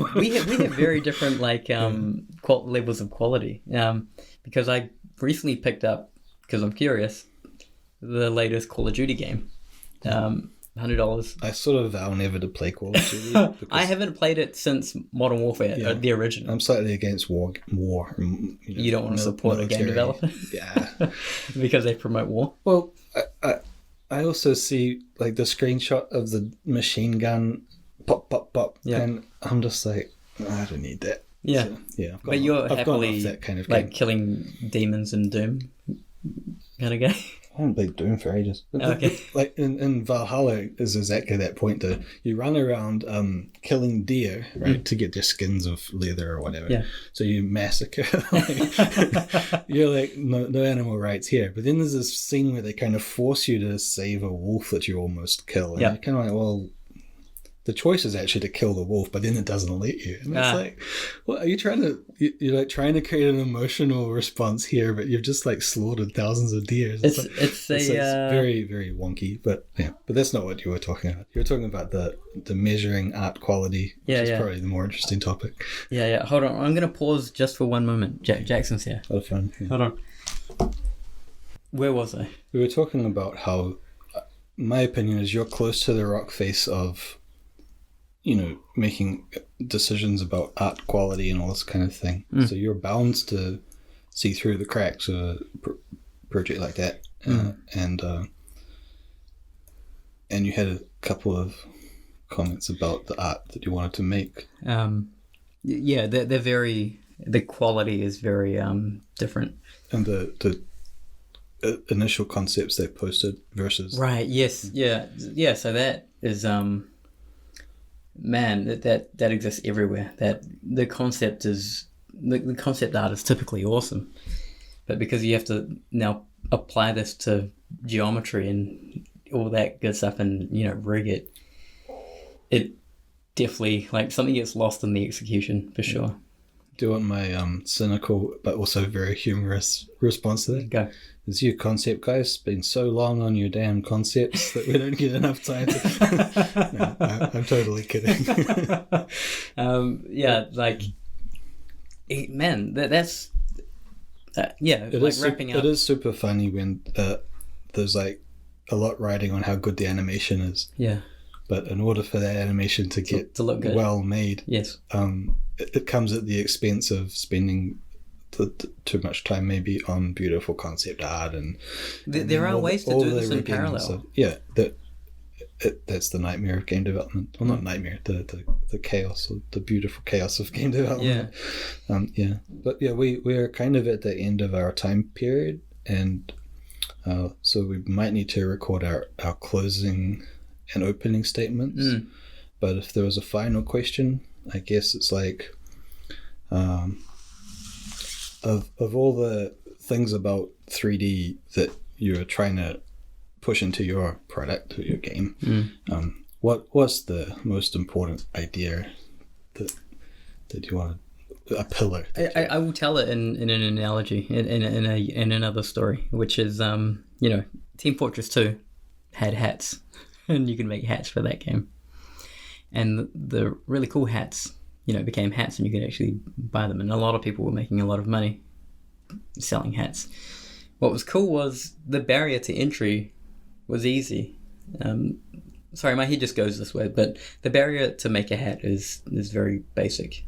Speaker 1: very different levels of quality. Because I recently picked up, because I'm curious, the latest Call of Duty game. $100.
Speaker 2: I sort of vow never to play Call of Duty.
Speaker 1: I haven't played it since Modern Warfare, the original.
Speaker 2: I'm slightly against war.
Speaker 1: You don't want to support a game developer?
Speaker 2: Yeah.
Speaker 1: Because they promote war?
Speaker 2: Well, I also see like the screenshot of the machine gun pop, and I'm just like, I don't need that.
Speaker 1: Yeah.
Speaker 2: So, yeah.
Speaker 1: But you're happily
Speaker 2: that kind of
Speaker 1: like killing demons in Doom kind of guy?
Speaker 2: I haven't played Doom for ages.
Speaker 1: Okay.
Speaker 2: Like in Valhalla is exactly that point. You run around killing deer, right, to get their skins of leather or whatever.
Speaker 1: Yeah.
Speaker 2: So you massacre. You're like, no animal rights here. But then there's this scene where they kind of force you to save a wolf that you almost kill. And you're kind of like, well, the choice is actually to kill the wolf, but then it doesn't let you. And it's like, what are you trying to? You're like trying to create an emotional response here, but you've just like slaughtered thousands of deer. It's very, very wonky. But but that's not what you were talking about. You were talking about the measuring art quality, which is probably the more interesting topic.
Speaker 1: Yeah. Hold on, I'm gonna pause just for one moment. Jackson's here.
Speaker 2: A lot of fun. Yeah.
Speaker 1: Hold on. Where was I?
Speaker 2: We were talking about how, my opinion is, you're close to the rock face of, making decisions about art quality and all this kind of thing. So you're bound to see through the cracks of a project like that. And you had a couple of comments about the art that you wanted to make. The quality is very different. And the initial concepts they posted versus... Right, yes, yeah. So that is... that exists everywhere. That the concept is the concept art is typically awesome, but because you have to now apply this to geometry and all that good stuff and rig it definitely like something gets lost in the execution for sure. Do you want my cynical but also very humorous response to that? Go. Is your concept guys been so long on your damn concepts that we don't get enough time to... No, I'm totally kidding. That's... wrapping up. It is super funny when there's like a lot riding on how good the animation is. Yeah. But in order for that animation to look good, well made, yes, it comes at the expense of spending too much time maybe on beautiful concept art and there are ways to do this in parallel. So, that's the nightmare of game development. Well, not nightmare, the chaos, or the beautiful chaos of game development. But we're kind of at the end of our time period, and so we might need to record our closing and opening statements. But if there was a final question, I guess it's like of all the things about 3D that you're trying to push into your product or your game, what's the most important idea that you want to, a pillar? I will tell it in an analogy, in another story, which is Team Fortress 2 had hats, and you can make hats for that game, and the really cool hats became hats, and you could actually buy them, and a lot of people were making a lot of money selling hats. What was cool was the barrier to entry was easy. Sorry, my head just goes this way, but the barrier to make a hat is very basic.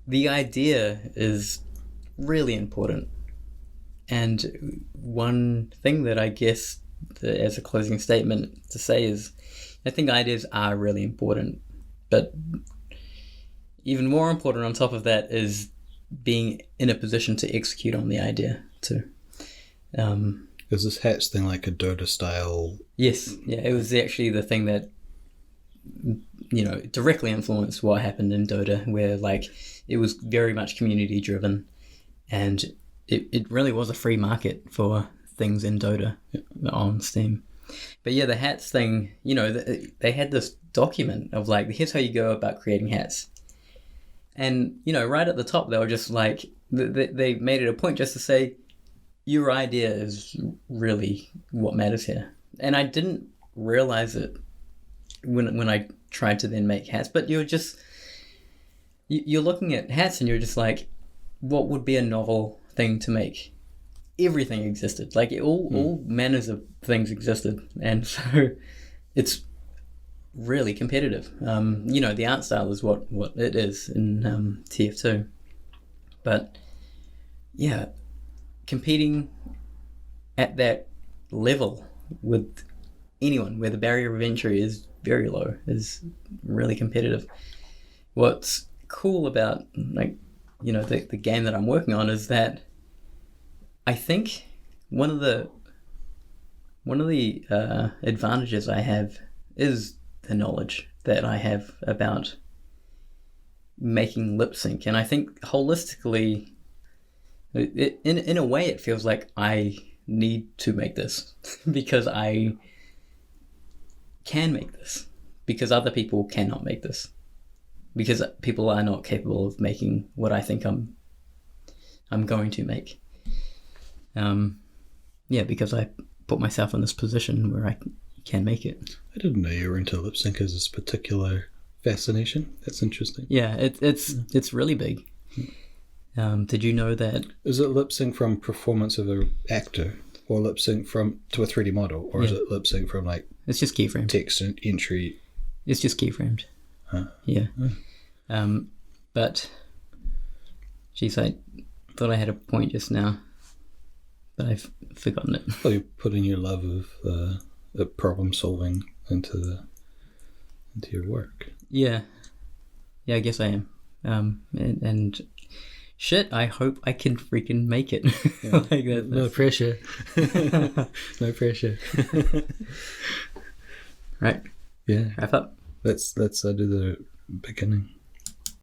Speaker 2: The idea is really important, and one thing that I guess as a closing statement to say is I think ideas are really important, but
Speaker 1: even more important on top of that is being in a position to execute on the idea too.
Speaker 2: Is this Hats thing like a Dota style?
Speaker 1: Yes, yeah, it was actually the thing that, directly influenced what happened in Dota, where like it was very much community driven, and it really was a free market for things in Dota on Steam. But yeah, the hats thing, they had this document of like, here's how you go about creating hats. And, right at the top, they were just like, they made it a point just to say, your idea is really what matters here. And I didn't realize it when I tried to then make hats, but you're looking at hats and you're just like, what would be a novel thing to make? Everything existed. Like all manners of things existed. And so it's really competitive. The art style is what it is in TF2. But yeah, competing at that level with anyone where the barrier of entry is very low is really competitive. What's cool about the game that I'm working on is that I think one of the advantages I have is the knowledge that I have about making lip sync, and I think holistically, in a way, it feels like I need to make this because I can make this, because other people cannot make this, because people are not capable of making what I think I'm going to make. Because I put myself in this position where I can make it.
Speaker 2: I didn't know you were into lip sync as this particular fascination. That's interesting.
Speaker 1: Yeah, it's really big. Did you know that?
Speaker 2: Is it lip sync from performance of an actor, or lip sync to a 3D model, or is it lip sync from like?
Speaker 1: It's just keyframed.
Speaker 2: Text and entry.
Speaker 1: It's just keyframed.
Speaker 2: Huh.
Speaker 1: Yeah. But, geez, I thought I had a point just now, but I've forgotten it.
Speaker 2: Well, you're putting your love of problem solving into your work.
Speaker 1: Yeah, I guess I am. And shit, I hope I can freaking make it.
Speaker 2: Yeah.
Speaker 1: Like that.
Speaker 2: No pressure. No pressure.
Speaker 1: Right.
Speaker 2: Yeah.
Speaker 1: Wrap up.
Speaker 2: Let's do the beginning.